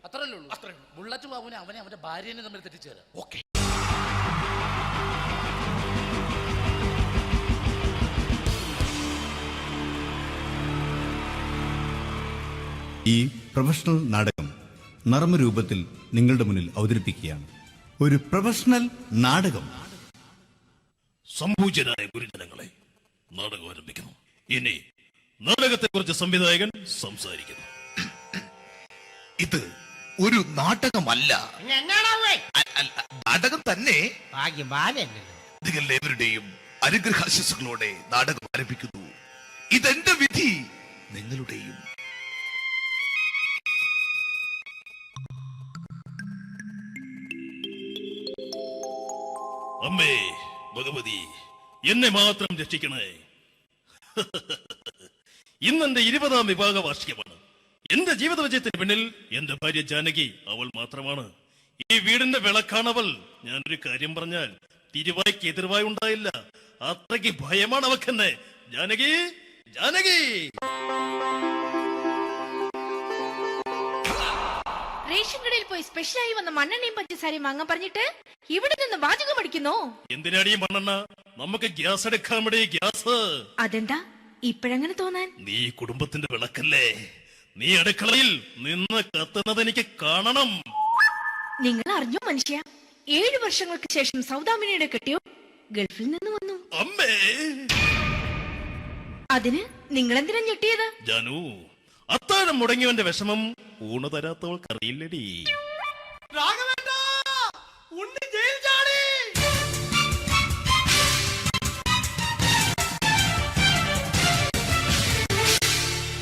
അത്രയല്ലേ ഉള്ളൂ? അത്രേ. ബുള്ളറ്റ് ബാബുവിനെ അവനെ അവന്റെ ഭാര്യനെ തമ്മിൽ തെറ്റിച്ചേരാ. ഓക്കെ. ഈ പ്രൊഫഷണൽ നാടകം നർമ്മരൂപത്തിൽ നിങ്ങളുടെ മുന്നിൽ അവതരിപ്പിക്കുകയാണ്. ഒരു പ്രൊഫഷണൽ നാടകം. സംപൂജ്യരായ ഗുരുജനങ്ങളെ, നാടകം ആരംഭിക്കുന്നു. ഇനി നാടകത്തെ കുറിച്ച് സംവിധായകൻ സംസാരിക്കുന്നു. ഇത് ഒരു നാടകമല്ല, നാടകം തന്നെ. നിങ്ങളെവരുടെയും അനുഗ്രഹാശിസുകളോടെ നാടകം ആരംഭിക്കുന്നു. ഇതെന്റെ വിധി, നിങ്ങളുടെയും. അമ്മേ ഭഗവതി, എന്നെ മാത്രം രക്ഷിക്കണേ. ഇന്നെന്റെ 20ാം വിവാഹ വാർഷികമാണ്. എന്റെ ജീവിത വിജയത്തിന് പിന്നിൽ എന്റെ ഭാര്യ ജാനകി അവൾ മാത്രമാണ്. ഈ വീടിന്റെ വിളക്കാണവൾ. ഞാനൊരു കാര്യം പറഞ്ഞാൽ തിരുവായ്ക്ക് എതിർവായി ഉണ്ടായില്ല. അത്രയ്ക്ക് ഭയമാണ് അവക്കെന്നെ. ജാനകി, ജാനകി. റേഷൻ കടയിൽ പോയി സ്പെഷ്യലായി വന്ന മണ്ണെണ്ണയും പഞ്ചസാരയും വാങ്ങാൻ പറഞ്ഞിട്ട് ഇവിടെ നിന്ന് വാചകം അടിക്കുന്നു. എന്തിനാടി മണ്ണെണ്ണ? നമുക്ക് ഗ്യാസ് എടുക്കാൻ വേണ്ടി ഗ്യാസ്. അതെന്താ ഇപ്പഴങ്ങനെ തോന്നാൻ? നീ കുടുംബത്തിന്റെ വിളക്കല്ലേ. നീ അടുക്കളയിൽ നിന്ന് കത്തുന്നത് എനിക്ക് കാണണം. നിങ്ങൾ അറിഞ്ഞോ മനുഷ്യ, 7 വർഷങ്ങൾക്ക് ശേഷം സൗദാമിനിയുടെ കെട്ടിയോ ഗൾഫിൽ നിന്ന് വന്നു. അമ്മേ, അതിന് നിങ്ങൾ എന്തിനാ ഞെട്ടിയത്? ജാനു, അത്താഴം മുടങ്ങിയവന്റെ വിഷമം ഊണ് തരാത്തവൾക്കറിയില്ലടി.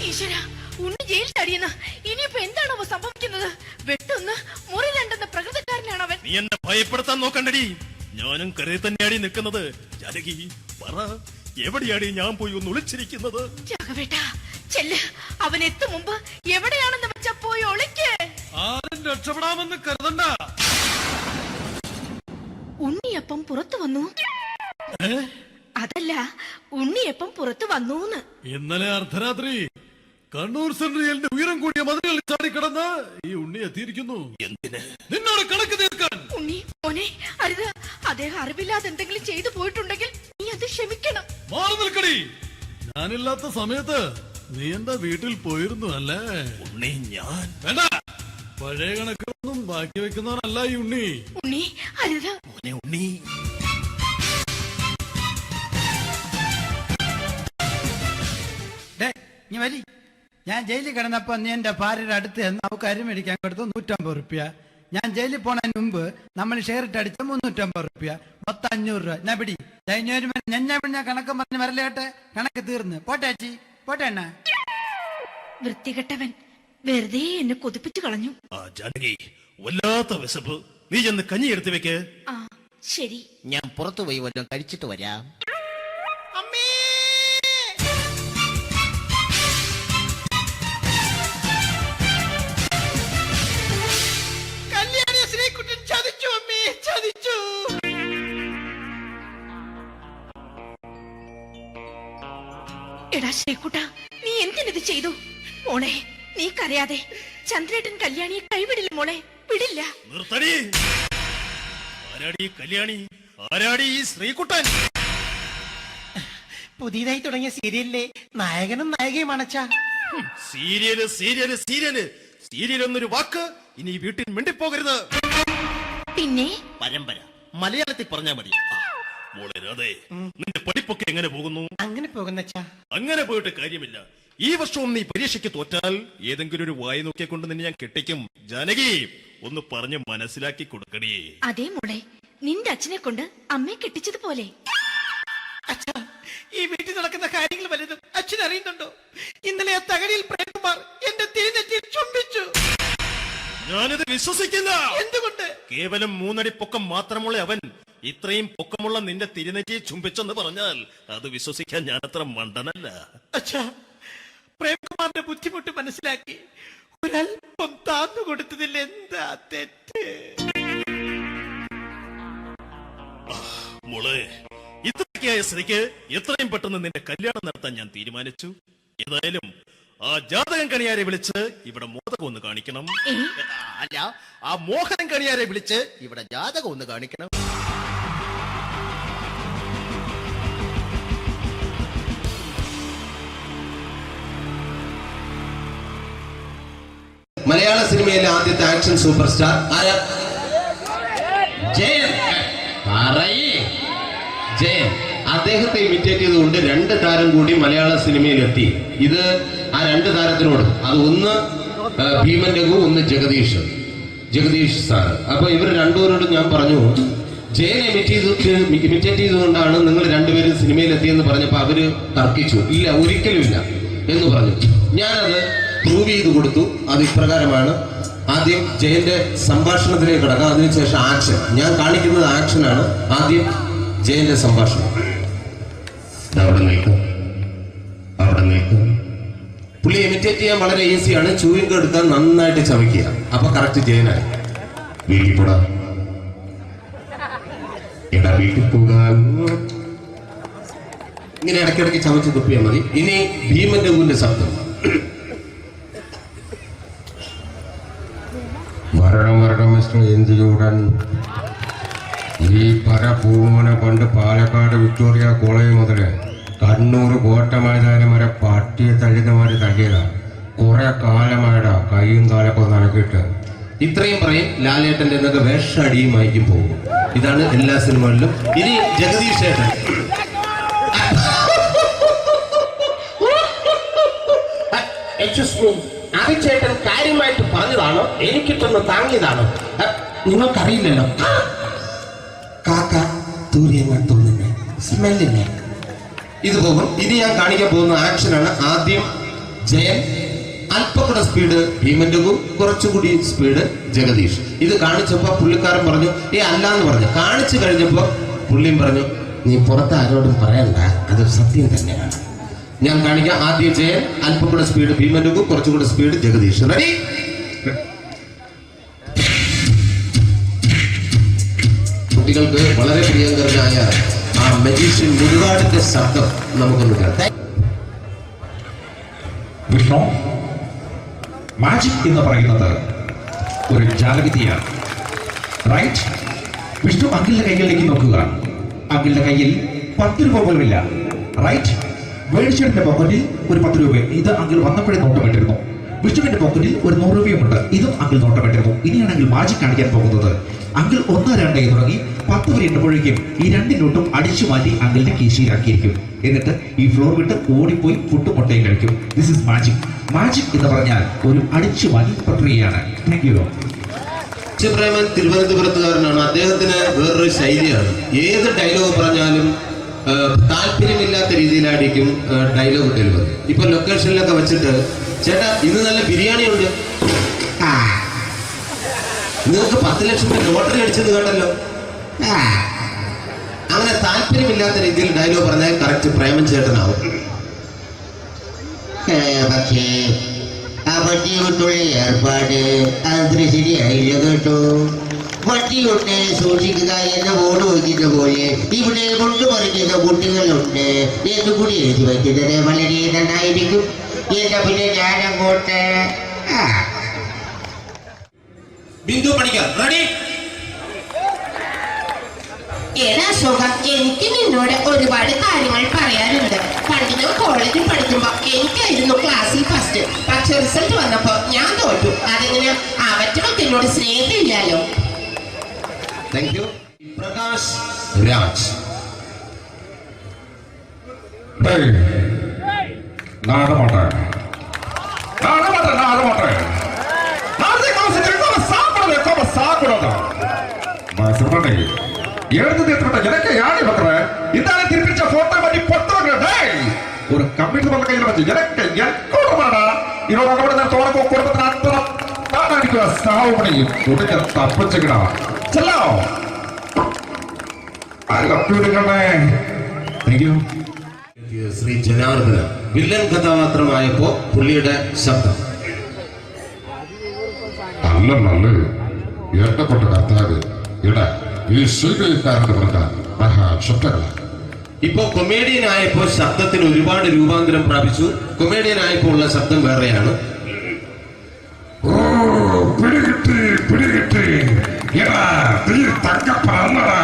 ഈശ്വരാ, ഉണ്ണി ജയിൽ ചാടിയെന്ന്. ഇനിയിപ്പോ എന്താണോ സംഭവിക്കുന്നത്? വെട്ടൊന്ന് മുറി രണ്ടെന്ന പ്രകൃതക്കാരനാണ് അവൻ. നീ എന്നെ ഭയപ്പെടുത്താൻ നോക്കണ്ടടി. ഞാനും കരയിൽ തന്നെയാടി നിൽക്കുന്നത്. ജാനകി, പറ, എവിടെയാടി ഞാൻ പോയി ഒന്ന് ഒളിച്ചിരിക്കുന്നത്? രാഘവേട്ടാ, ചെല്ല്. അവൻ എത്തും മുമ്പ് എവിടെയാണെന്ന് വെച്ചാ പോയി ഒളിക്ക്. ആരും രക്ഷപ്പെടാമെന്ന് കരുതണ്ട. ഉണ്ണിയപ്പം പുറത്തു വന്നു. അതല്ല, ഉണ്ണിയപ്പം പുറത്തു വന്നൂന്ന്. ഇന്നലെ അർദ്ധരാത്രി കണ്ണൂർ സെൻട്രലിന്റെ ഉയരം കൂടിയ മതിലുകളിൽ ചാടിക്കിടന്ന് ഈ ഉണ്ണി എത്തിയിരിക്കുന്നു. എന്തിന്? നിന്നോട് കണക്ക് തീർക്കാൻ. ഉണ്ണി മോനെ, അരുത്. അദ്ദേഹം അറിവില്ലാതെ എന്തെങ്കിലും ചെയ്തു പോയിട്ടുണ്ടെങ്കിൽ നീ അത് ക്ഷമിക്കണം. മാറി നിൽക്കടി. ഞാനില്ലാത്ത സമയത്ത് നീ എന്റെ വീട്ടിൽ പോയിരുന്നു അല്ലേ? ഉണ്ണി, ഞാൻ വേണ്ട. പഴയ കണക്കൊന്നും ബാക്കി വെക്കുന്നവനല്ല ഈ ഉണ്ണി. ഉണ്ണി, അരുത്. ഉണ്ണി, ഞാൻ ജയിലിൽ കിടന്നപ്പോ നീ എന്റെ ഭാര്യയുടെ അടുത്ത് നമുക്ക് അരി മേടിക്കാൻ കൊടുത്തു 150 റുപ്യ. ഞാൻ ജയിലിൽ പോണതിന് മുമ്പ് നമ്മൾ ഷെയർ ഇട്ട് അടിച്ച 350 റുപ്യ, മൊത്തം 500 രൂപ. ഞാൻ പിടി ഞാൻ കണക്ക് പറഞ്ഞ് വരലേട്ടെ. കണക്ക് തീർന്ന് പോട്ടെ ചേച്ചി, പോട്ടെ എണ്ണ. വൃത്തികെട്ടവൻ വെറുതെ എന്നെ കൊതിപ്പിച്ചു കളഞ്ഞു. ജാനകി, വല്ലാത്ത വിശപ്പ്. നീ ചെന്ന് കഞ്ഞി എടുത്ത് വെക്ക്. ആ ശരി. ഞാൻ പുറത്തു പോയി വല്ലതും കഴിച്ചിട്ട് വരാം. എടാ ശ്രീകുട്ട, നീ എന്തിനിത് ചെയ്തു? മോളെ, നീ കരയാതെ. ചന്ദ്രേട്ടൻ കല്യാണിയെ കൈവിടില്ല മോളെ, വിടില്ല. നിർത്തടി. ആരാടി കല്യാണി? ആരാടി ഈ ശ്രീകുട്ടൻ? പുതിയതായി തുടങ്ങിയ സീരിയലിലെ നായകനും നായികയും അണച്ചാ. സീരിയല് സീരിയല് സീരിയല് സീരിയൽ എന്നൊരു വാക്ക് ഇനി വീട്ടിൽ മിണ്ടിപ്പോകരുത്. പിന്നെ പരമ്പര മലയാളത്തിൽ പറഞ്ഞാ മതി. മോളെ രാധേ, നിന്റെ പഠിപ്പൊക്കെ എങ്ങനെ പോകുന്നു? അങ്ങനെ പോകുന്നച്ചാ. അങ്ങനെ പോയിട്ട് കാര്യമില്ല. ഈ വർഷവും നീ പരീക്ഷയ്ക്ക് തോറ്റാൽ ഏതെങ്കിലും ഒരു വായി നോക്കിക്കൊണ്ട് നിന്നെ ഞാൻ കെട്ടിക്കും. ജാനകി, ഒന്ന് പറഞ്ഞ് മനസ്സിലാക്കി കൊടുക്കണേ. അതേ മോളെ, നിന്റെ അച്ഛനെ കൊണ്ട് അമ്മയെ കെട്ടിച്ചതുപോലെ. ഈ വീട്ടിൽ നടക്കുന്ന കാര്യങ്ങൾ വലുതും അച്ഛൻ അറിയുന്നുണ്ടോ? ഇന്നലെ ആ തകഴിയിൽ പ്രേംകുമാർ എന്റെ തിരിനെറ്റിയിൽ ചുംബിച്ചു. ഞാനിത് വിശ്വസിക്കില്ല. എന്തുകൊണ്ട്? കേവലം 3 അടി പൊക്കം മാത്രമുള്ള അവൻ ഇത്രയും പൊക്കമുള്ള നിന്റെ തിരുനെറ്റിയെ ചുംബിച്ചെന്ന് പറഞ്ഞാൽ അത് വിശ്വസിക്കാൻ ഞാൻ അത്ര മണ്ടനല്ല. അച്ഛാ, പ്രേംകുമാറിന്റെ ബുദ്ധിമുട്ട് മനസ്സിലാക്കി ഒരല്പം താന്നു കൊടുത്തതിൽ എന്താ തെറ്റ്? മോളെ, ഇത്രയ്ക്കായ സ്ഥിതിക്ക് എത്രയും പെട്ടെന്ന് നിന്റെ കല്യാണം നടത്താൻ ഞാൻ തീരുമാനിച്ചു. ഏതായാലും ആ ജാതകം കണിയാരെ വിളിച്ച് ഇവിടെ മോദകം ഒന്ന് കാണിക്കണം. അല്ല, ആ മോഹനം കണിയാരെ വിളിച്ച് ഇവിടെ ജാതകം ഒന്ന് കാണിക്കണം. മലയാള സിനിമയിലെ ആദ്യത്തെ ആക്ഷൻ സൂപ്പർ സ്റ്റാർ ആരാ? ജയൻ. ജയൻ. അദ്ദേഹത്തെ ഇമിറ്റേറ്റ് ചെയ്തുകൊണ്ട് 2 താരം കൂടി മലയാള സിനിമയിൽ എത്തി. ഇത് ആ 2 താരത്തിനോട്, അത് ഒന്ന് ഭീമൻ രഘു, ഒന്ന് ജഗദീഷ് സാർ. അപ്പൊ ഇവർ രണ്ടുപേരോടും ഞാൻ പറഞ്ഞു, ജയനെ ഇമിറ്റേറ്റ് ചെയ്തുകൊണ്ടാണ് നിങ്ങൾ 2 പേരും സിനിമയിൽ എത്തിയെന്ന് പറഞ്ഞപ്പോ അവര് തർക്കിച്ചു. ഇല്ല, ഒരിക്കലും ഇല്ല എന്ന് പറഞ്ഞു. ഞാനത് പ്രൂവ് ചെയ്ത് കൊടുത്തു. അത് ഇപ്രകാരമാണ്. ആദ്യം ജയന്റെ സംഭാഷണത്തിലേക്ക് കിടക്കാം, അതിനുശേഷം ആക്ഷൻ. ഞാൻ കാണിക്കുന്നത് ആക്ഷനാണ്. ആദ്യം ജയന്റെ സംഭാഷണം. അവിടെ നിൽക്കും, അവിടെ നിൽക്കും. പുള്ളി ഇമിറ്റേറ്റ് ചെയ്യാൻ വളരെ ഈസിയാണ്. ചൂയിങ് എടുക്കാൻ നന്നായിട്ട് ചവയ്ക്കുക, അപ്പൊ കറക്റ്റ് ജയനായി. വീട്ടിൽ പോടാ, എടാ വീട്ടിൽ പോകാൻ. ഇങ്ങനെ ഇടയ്ക്കിടയ്ക്ക് ചവച്ച് തുപ്പിയാൽ മതി. ഇനി ഭീമന്റെ ഊരിന്റെ ശബ്ദം. വരണം മിസ്റ്റർ എൻജിയൂടൻ. ഈ പരഭൂമനെ പണ്ട് പാലക്കാട് വിക്ടോറിയ കോളേജ് മുതൽ കണ്ണൂർ കോട്ട മൈതാനം വരെ പട്ടിയെ തള്ളിയമാര് തള്ളിയതാണ്. കുറെ കാലമായിടാ കൈയും കാലൊക്കെ നടക്കിയിട്ട്. ഇത്രയും പറയും. ലാലേട്ടന്റെ എന്നൊക്കെ വേഷടിയുമായിരിക്കും പോകും. ഇതാണ് എല്ലാ സിനിമകളിലും. ഇനി ജഗദീഷ് ചേട്ടൻ. ചേട്ടൻ കാര്യമായിട്ട് പറഞ്ഞതാണോ എനിക്കിട്ടൊന്ന് താങ്ങിയതാണോ? നിങ്ങൾക്കറിയില്ലല്ലോ. കാക്ക തൂരിയെന്നാ തോന്നുന്നേ, സ്മെല്ലിനെ. ഇത് പോകും. ഇനി ഞാൻ കാണിക്കാൻ പോകുന്ന ആക്ഷനാണ്. ആദ്യം ജയൻ, അല്പക്കൂടെ സ്പീഡ് ഭീമന്റെ, കുറച്ചുകൂടി സ്പീഡ് ജഗദീഷ്. ഇത് കാണിച്ചപ്പോ പുള്ളിക്കാരൻ പറഞ്ഞു അല്ലാന്ന് പറഞ്ഞു. കാണിച്ചു കഴിഞ്ഞപ്പോ പുള്ളിയും പറഞ്ഞു നീ പുറത്ത് ആരോടും പറയണ്ട, അത് സത്യം തന്നെയാണ്. ഞാൻ കാണിക്കാം. ആദ്യം ജയൻ, അല്പക്കൂടെ സ്പീഡ് ഭീമന്റെ, കുറച്ചുകൂടെ സ്പീഡ് ജഗദീഷ്. റെഡി? കുട്ടികൾക്ക് വളരെ പ്രിയങ്കരനായ ആ മജീഷ്യൻ മുരുകാടിന്റെ ശബ്ദം നമുക്കൊന്ന് കേൾക്കാം. വിഷ്ണു, മാജിക് എന്ന് പറയുന്നത് ഒരു ജാലവിദ്യയാണ്, റൈറ്റ്? വിഷ്ണു അങ്കിളിന്റെ കൈകളിലേക്ക് നോക്കുക. അങ്കിളിന്റെ കയ്യിൽ 10 രൂപ പോലുമില്ല, റൈറ്റ്? വേണിച്ചേട്ടന്റെ പോക്കറ്റിൽ ഒരു 10 രൂപ. ഇത് അങ്കിൾ വന്നപ്പോഴേ നോട്ടമിട്ടിരുന്നു. വിഷ്ണുവിന്റെ പോക്കറ്റിൽ ഒരു 100 രൂപയുമുണ്ട്. ഇതും അങ്കിൾ നോട്ടമിട്ടിരുന്നു. ഇനിയാണെങ്കിൽ മാജിക് കാണിക്കാൻ പോകുന്നത്. അങ്കിൾ 1, 2 തുടങ്ങി 10 വരെ എണ്ണുമ്പോഴേക്കും ഈ 2 നോട്ടും അടിച്ചു മാറ്റി അങ്കിളിന്റെ കീശയിലാക്കിയിരിക്കും. എന്നിട്ട് ഈ ഫ്ലോർ വിട്ട് ഓടിപ്പോയി ഫുഡ് മുട്ടയും കഴിക്കും. This is magic. മാജിക് എന്ന് പറഞ്ഞാൽ ഒരു അടിച്ചു മാറ്റി പ്രക്രിയയാണ്. Thank you. പ്രേമൻ തിരുവനന്തപുരത്തുകാരനാണ്. അദ്ദേഹത്തിന് വേറൊരു ശൈലിയാണ്. ഏത് ഡയലോഗ് പറഞ്ഞാലും താല്പര്യമില്ലാത്ത രീതിയിലായിരിക്കും ഡയലോഗ് ഡെലിവറി. ഇപ്പൊ ലൊക്കേഷനിലൊക്കെ വെച്ചിട്ട് ചേട്ടാ ഇന്ന് നല്ല ബിരിയാണി ഉണ്ട്, നിങ്ങൾക്ക് 10 ലക്ഷം രൂപ ലോട്ടറി അടിച്ചെന്ന് കേട്ടല്ലോ. അങ്ങനെ താല്പര്യമില്ലാത്ത രീതിയിൽ ഡയലോഗ് പറഞ്ഞാൽ കറക്റ്റ് പ്രേമൻ ചേട്ടനാവും. പക്ഷേ ആ വട്ടി കൊണ്ടുള്ള ഏർപ്പാട് അത്ര ശരിയായില്ല കേട്ടോ. വട്ടി കൊണ്ട് സൂക്ഷിക്കുക എന്ന ബോർഡ് വയ്ക്കുന്ന പോലെ ഇവിടെ കൊണ്ടുപറിക്കുന്ന കുട്ടികളുണ്ട് എന്ന് കൂടി എഴുതി വയ്ക്കുന്നത് വളരെ നന്നായിരിക്കും. എന്നാ പിന്നെ ഞാനങ്ങോട്ട് ബിന്ദു പണിക്കർ. റെഡി? ഏതാ അശോക, എനിക്ക് നിന്നോട് ഒരുപാട് കാര്യങ്ങൾ പറയാനുണ്ട്. പണ്ട് ഞാൻ കോളേജിൽ പഠിക്കുമ്പോ എനിക്കായിരുന്നു ക്ലാസ്സിൽ ഫസ്റ്റ്. പക്ഷെ റിസൾട്ട് വന്നപ്പോ ഞാൻ തോറ്റു. അതെങ്ങനെ അവറ്റൊക്കെ എന്നോട് സ്നേഹമില്ലല്ലോ. Thank you. പ്രകാശ് രാജ്. ஒரு கம்ப்யூட்டர் பண்ண கையில வச்சு எனக்கு என்கூடமாடா இதோட நான் தோற குடும்பத்துல அத்தனை தாடிக்கு சாவு பண்ணி உடக்க தப்பிச்சுக்கடா செல்லோ. I love you കണ്ണേ. Thank you. Shri Janardhana villain കഥാപാത്രമായപ്പോ പുള്ളിയുടെ ശബ്ദം. നല്ല നല്ല ഏർപ്പെട്ട കർത്താവ് ഇടാ ഈ സ്വീകരിക്കാരുടെ പറഞ്ഞാൽ മഹാശബ്ദങ്ങളാണ്. ഇപ്പോ കൊമേഡിയൻ ആയപ്പോ ശബ്ദത്തിന് ഒരുപാട് രൂപാന്തരം പ്രാപിച്ചു. കൊമേഡിയൻ ആയപ്പോ ഉള്ള ശബ്ദം വേറെയാണ്. ഓ പിടികിട്ടി പിടികിട്ടി എടാ നീ തങ്കപ്പറന്നടാ.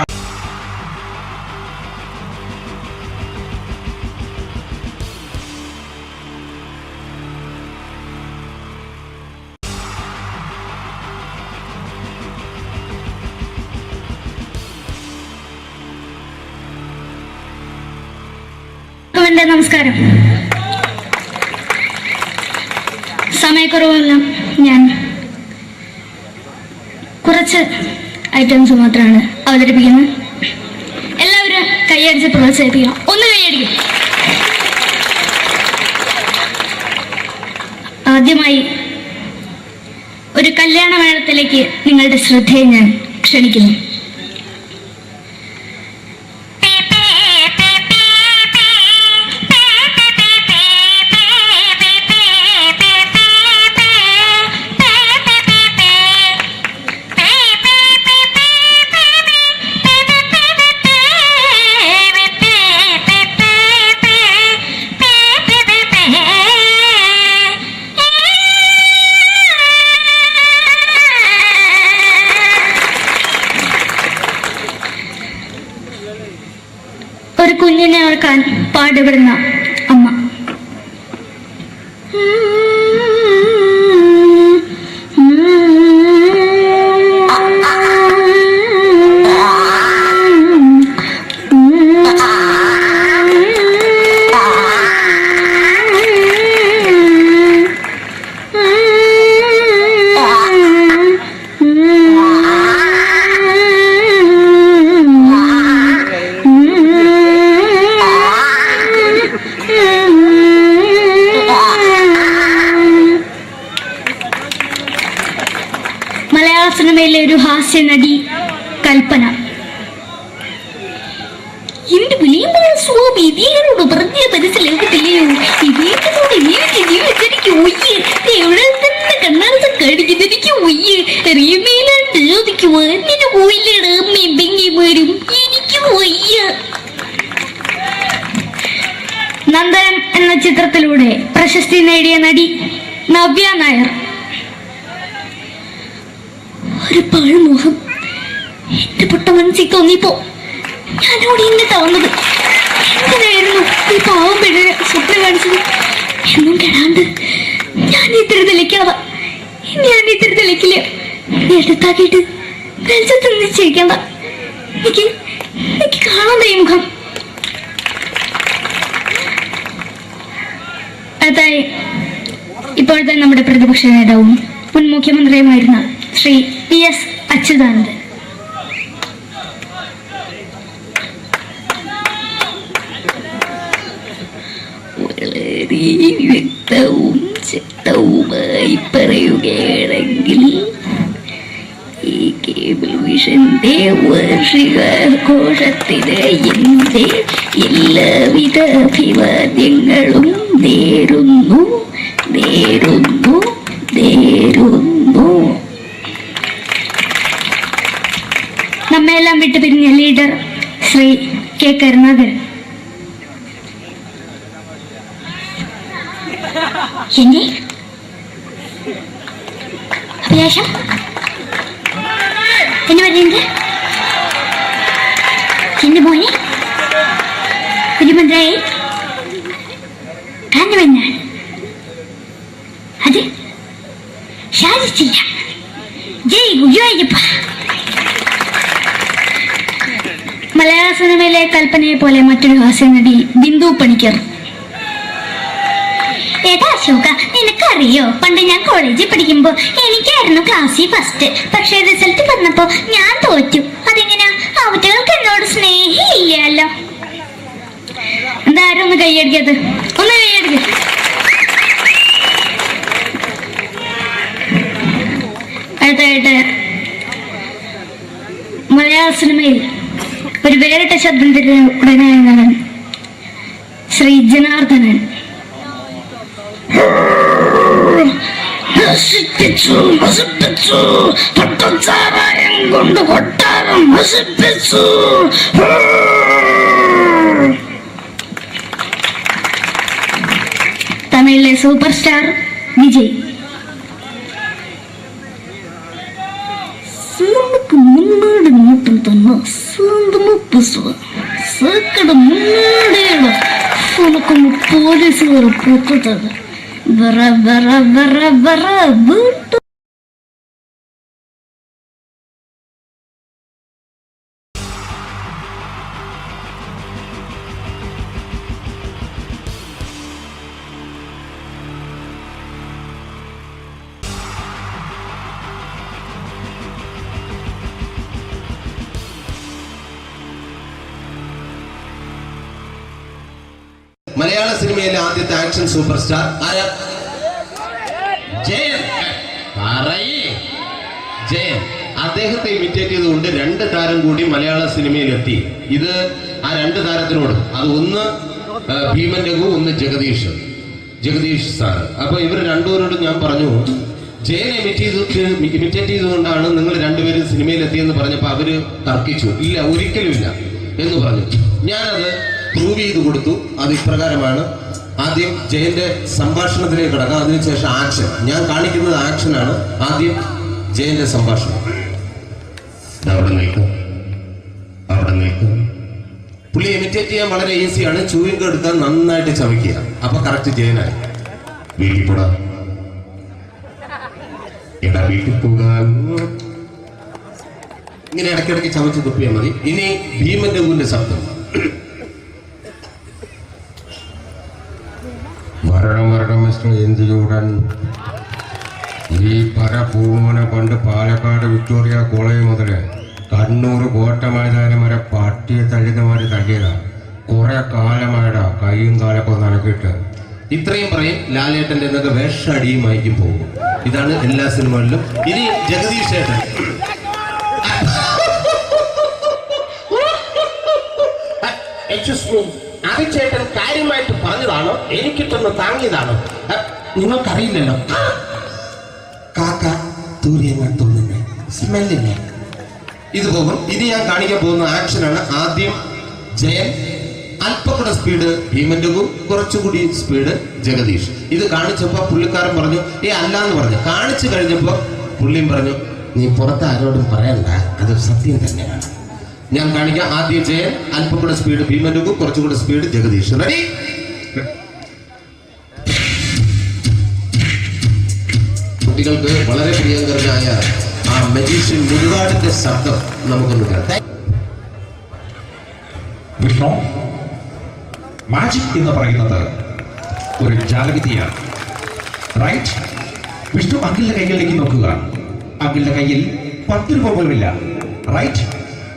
നമസ്കാരം. സമയക്കുറവല്ല, ഞാൻ കുറച്ച് ഐറ്റംസ് മാത്രമാണ് അവതരിപ്പിക്കുന്നത്. എല്ലാവരും കൈയടിച്ച് പ്രോത്സാഹിപ്പിക്കണം. ഒന്ന് കൈയടിക്കും. ആദ്യമായി ഒരു കല്യാണമേളത്തിലേക്ക് നിങ്ങളുടെ ശ്രദ്ധയെ ഞാൻ ക്ഷണിക്കുന്നു. ഒരു കുഞ്ഞിനെ ഓർക്കാൻ പാടുപെടുന്ന അമ്മ. മലയാള സിനിമയിലെ ഒരു ഹാസ്യ നടി കൽപ്പന. എന്റെ വിളിയമ്പഴ സ്വാമി ഇതിനോട് പറഞ്ഞ മനസ്സിലാക്കത്തില്ലയോ? ഇതേക്കോട് ജീവിച്ചിരിക്കും ഒയ്യ് എവിടെ തന്നെ കണ്ണാടത്ത് കാണിക്കുന്ന എനിക്ക് ഒയ്യ് അറിയമേലാണ്ട് എനിക്ക് വന്നിന് പോയില്ലേടാ മെമ്പെങ്കിമാരും എനിക്ക് ഒയ്യ. നന്ദനം എന്ന ചിത്രത്തിലൂടെ പ്രശസ്തി നേടിയ നടി നവ്യ നായർ. ഒരു പാഴ്മോഹം എന്റെ പൊട്ട മനസ്സിൽ തോന്നിയപ്പോ ഞാനോട് ഇന്നിട്ടാ വന്നത്. എന്തിനായിരുന്നു ഈ പാവം പെണ്ണിനെ സ്വപ്നം കാണിച്ചത്? എന്നും കെടാണ്ട് ഞാൻ ഇത്തിരി തെളിക്കാതെ എടുത്താക്കിയിട്ട് വെളിച്ചത്ത് നിശ്ചയിക്കണ്ട. എനിക്ക് കാണാൻ ഈ മുഖം. അതായി ഇപ്പോഴത്തെ നമ്മുടെ പ്രതിപക്ഷ നേതാവും മുൻ മുഖ്യമന്ത്രിയുമായിരുന്ന ശ്രീ PS അച്യുതാനന്ദൻ. വളരെ വ്യക്തവും ശക്തവുമായി പറയുകയാണെങ്കിൽ ഈ കേബിൾ വിഷന്റെ വാർഷികാഘോഷത്തിന് എന്റെ എല്ലാവിധ അഭിവാദ്യങ്ങളും നേരുന്നു. നമ്മെല്ലാം വിട്ടുപിരിഞ്ഞ ലീഡർ ശ്രീ K. കരുണാകരൻ. എന്റെ അഭിലാഷം എന്ന് പറയുന്നത് എന്റെ മോനെ കുരുമന്ത്രായി കാണുമെന്നാണ്. അത് സാധിച്ചില്ല. ജയ് ഗുരുവായൂരപ്പ. മലയാള സിനിമയിലെ കൽപ്പനയെ പോലെ മറ്റൊരു ഹാസ്യ നടി ബിന്ദു പണിക്കർ. ഏതാ അശോക, നിനക്കറിയോ പണ്ട് ഞാൻ കോളേജിൽ പഠിക്കുമ്പോ എനിക്കായിരുന്നു ക്ലാസ്സിൽ ഫസ്റ്റ്. പക്ഷെ റിസൾട്ട് വന്നപ്പോ ഞാൻ തോറ്റു. അതെങ്ങനെയാ? അവറ്റകൾക്ക് എന്നോട് സ്നേഹമില്ലല്ലോ. എന്തായാലും ഒന്ന് കൈയടിക്കത്, ഒന്ന് കൈയടിക്ക. അടുത്തായിട്ട് മലയാള സിനിമയിൽ ഒരു വേറിട്ട ശബ്ദത്തിന്റെ ഉടനെയാണ് ശ്രീ ജനാർദ്ദനൻ. കൊണ്ട് കൊട്ടാരം നശിപ്പിച്ചു. തമിഴിലെ സൂപ്പർ സ്റ്റാർ വിജയ്. നമുക്ക് മുന്നോട്ട് നോട്ടം തന്നെ മുന്നോടിയാണ് പോലീസുകാർ പൊത്തത് വറ വറ വറ വറ വീട്ടു. മലയാള സിനിമയിലെ ആദ്യത്തെ ആക്ഷൻ സൂപ്പർ സ്റ്റാർ ആരാ? പറയേ ജയൻ അദ്ദേഹത്തെ ഇമിറ്റേറ്റ് ചെയ്തുകൊണ്ട് 2 താരം കൂടി മലയാള സിനിമയിലെത്തി. ഇത് ആ 2 താരത്തിനോട്, അത് ഒന്ന് ഭീമൻ രഘു, ഒന്ന് ജഗദീഷ് സാറ്. അപ്പൊ ഇവർ രണ്ടുപേരോടും ഞാൻ പറഞ്ഞു, ജയനെ ഇമിറ്റേറ്റ് ചെയ്തുകൊണ്ടാണ് നിങ്ങൾ രണ്ടുപേരും സിനിമയിലെത്തിയെന്ന് പറഞ്ഞപ്പോൾ അവര് തർക്കിച്ചു. ഇല്ല, ഒരിക്കലും ഇല്ല എന്ന് പറഞ്ഞു. ഞാനത് പ്രൂവ് ചെയ്ത് കൊടുത്തു. അത് ഇപ്രകാരമാണ്. ആദ്യം ജയന്റെ സംഭാഷണത്തിലേക്ക് കിടക്കാം, അതിനുശേഷം ആക്ഷൻ. ഞാൻ കാണിക്കുന്നത് ആക്ഷനാണ്. ആദ്യം ജയന്റെ സംഭാഷണം. അവിടെ നിൽക്കും. പുള്ളി ഇമിറ്റേറ്റ് ചെയ്യാൻ വളരെ ഈസിയാണ്. ചൂയിങ് എടുക്കാൻ നന്നായിട്ട് ചവയ്ക്കുക. അപ്പൊ കറക്റ്റ് ജയനായി. വീട്ടിൽ പോടാ, എടാ വീട്ടിൽ പോകാൻ. ഇങ്ങനെ ഇടയ്ക്കിടയ്ക്ക് ചവച്ച് തുപ്പിയാൽ മതി. ഇനി ഭീമൻ രഘുവിന്റെ ശബ്ദം. വരണം മിസ്റ്റർ ഇന്ത്യയൂടൻ. ഈ പരപൂമനെ പണ്ട് പാലക്കാട് വിക്ടോറിയ കോളേജ് മുതല് കണ്ണൂർ കോട്ട മൈതാനം വരെ പട്ടിയെ തള്ളിയമാര് തള്ളിയതാ. കുറെ കാലമായടാ കൈയും കാലൊക്കെ നനക്കിട്ട്. ഇത്രയും പറയും. ലാലേട്ടന്റെ എന്നൊക്കെ വേഷടിയുമായിരിക്കും പോകും. ഇതാണ് എല്ലാ സിനിമകളിലും. ഇനി ജഗദീഷ് ഏട്ടൻ. ചേട്ടൻ കാര്യമായിട്ട് പറഞ്ഞതാണോ എനിക്കിട്ടൊന്ന് താങ്ങിയതാണോ? നിങ്ങൾക്കറിയില്ലല്ലോ. കാക്ക തൂരിയങ്ങാൻ തോന്നുന്നേ, സ്മെല്ലില്ലേ? ഇത് പോകും. ഇത് ഞാൻ കാണിക്കാൻ പോകുന്ന ആക്ഷനാണ്. ആദ്യം ജയൻ, അല്പം കൂടെ സ്പീഡ് ഭീമൻ രഘു, കുറച്ചുകൂടി സ്പീഡ് ജഗദീഷ്. ഇത് കാണിച്ചപ്പോ പുള്ളിക്കാരൻ പറഞ്ഞു അല്ലാന്ന് പറഞ്ഞു. കാണിച്ചു കഴിഞ്ഞപ്പോ പുള്ളിയും പറഞ്ഞു നീ പുറത്ത് ആരോടും പറയണ്ട, അത് സത്യം തന്നെയാണ്. ഞാൻ കാണിക്കാം. ആദ്യം ജയൻ, അല്പം കൂടെ സ്പീഡ് ഭീമൻ രഘു, കുറച്ചുകൂടെ സ്പീഡ് ജഗദീഷ്. റെഡി? കുട്ടികൾക്ക് വളരെ പ്രിയങ്കരനായ ആ മജീഷ്യൻ മുരുകാടിന്റെ ശബ്ദം നമുക്കൊന്ന് കേൾക്കാം. വിഷ്ണു, മാജിക് എന്ന് പറയുന്നത് ഒരു ജാലവിദ്യയാണ്. റൈറ്റ്? വിഷ്ണു അങ്കിളിന്റെ കൈകളിലേക്ക് നോക്കുക. അങ്കിളിന്റെ കയ്യിൽ 10 രൂപ പോലുമില്ല. റൈറ്റ്?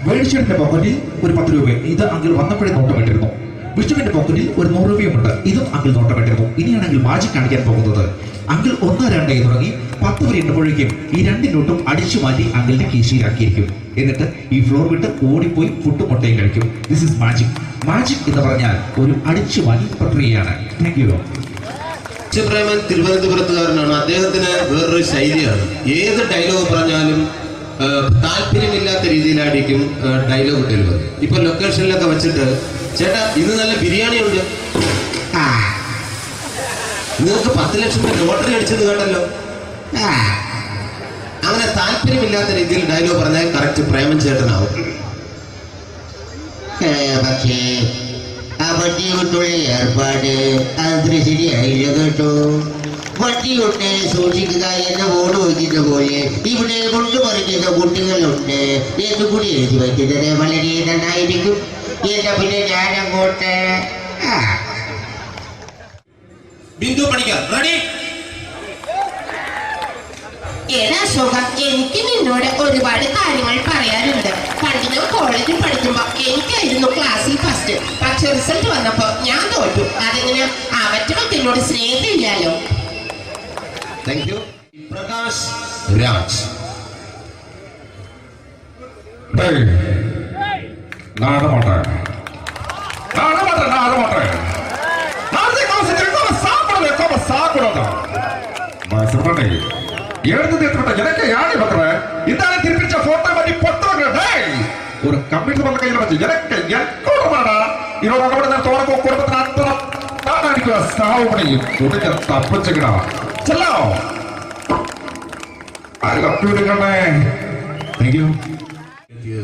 വേടിച്ചേട്ടന്റെ പോക്കറ്റിൽ ഒരു 10 രൂപ. ഇത് അങ്കിൾ വന്നപ്പോഴേ നോട്ടമിട്ടിരുന്നു. വിഷ്ണുവിന്റെ പോക്കറ്റിൽ ഒരു 100 രൂപയുമുണ്ട്. ഇതും അങ്കിൾ നോട്ടമിട്ടിരുന്നു. ഇനിയാണെങ്കിൽ മാജിക് കാണിക്കാൻ പോകുന്നത്. അങ്കിൾ 1, 2 തുടങ്ങി 10 വരെ ഇടുമ്പോഴേക്കും ഈ 2 നോട്ടും അടിച്ചു മാറ്റി അങ്കിളിന്റെ കീശയിലാക്കിയിരിക്കും. എന്നിട്ട് ഈ ഫ്ലോർ വിട്ട് ഓടിപ്പോയി പുട്ടും മുട്ടയും കഴിക്കും. This is magic. മാജിക് എന്ന് പറഞ്ഞാൽ ഒരു അടിച്ചു മാറ്റി പ്രക്രിയയാണ്. Thank you. പ്രേമൻ തിരുവനന്തപുരത്തുകാരനാണ്. അദ്ദേഹത്തിന് വേറൊരു ശൈലിയാണ്. ഏത് ഡയലോഗ് പറഞ്ഞാലും താല്പര്യമില്ലാത്ത രീതിയിലായിരിക്കും ഡയലോഗ് ഡെലിവറി. ഇപ്പൊ ലൊക്കേഷനിലൊക്കെ വെച്ചിട്ട് ചേട്ടാ ഇന്ന് നല്ല ബിരിയാണി ഉണ്ട്, നിങ്ങൾക്ക് 10 ലക്ഷം ലോട്ടറി അടിച്ചെന്ന് കേട്ടല്ലോ. അങ്ങനെ താല്പര്യമില്ലാത്ത രീതിയിൽ ഡയലോഗ് പറഞ്ഞാൽ കറക്റ്റ് പ്രേമൻ ചേട്ടനാവും. പക്ഷേ ആ വട്ടിയോട്ടുള്ള ഏർപ്പാട് അത്ര ശരിയായില്ല കേട്ടോ. വട്ടിയോട്ട് സൂക്ഷിക്കുക എന്ന ബോർഡ് വയ്ക്കുന്ന പോലെ ഇവിടെ കൊണ്ടുമറിക്കുന്ന കുട്ടികളുണ്ട് എന്ന് കൂടി എഴുതി വയ്ക്കുന്നത് വളരെ നന്നായിരിക്കും. എന്നാ പിന്നെ ഞാൻ അങ്ങോട്ട് ബിന്ദു പണിക്കർ. റെഡി? എടാ അശോക, എനിക്ക് നിന്നോട് ഒരുപാട് കാര്യങ്ങൾ പറയാനുണ്ട്. പണ്ട് ഞാൻ കോളേജിൽ പഠിക്കുമ്പോ എനിക്കായിരുന്നു ക്ലാസ്സിൽ ഫസ്റ്റ്. പക്ഷെ റിസൾട്ട് വന്നപ്പോ ഞാൻ തോറ്റു. അതെങ്ങനെ മറ്റൊക്കെ എന്നോട് സ്നേഹമില്ലല്ലോ. Thank you. പ്രകാശ് രാജ്. ஒரு கம்ப்யூட்டர் பண்ண கையில் வச்சு எனக்கு எக்கோடமாடா இதோட கூட தோறப்போ குடும்பത്തിന് അത്ര താനായിരിക്കും സാവ് പണിയും തുടങ്ങി തപ്പിച്ചുകിടാ ചെല്ലോ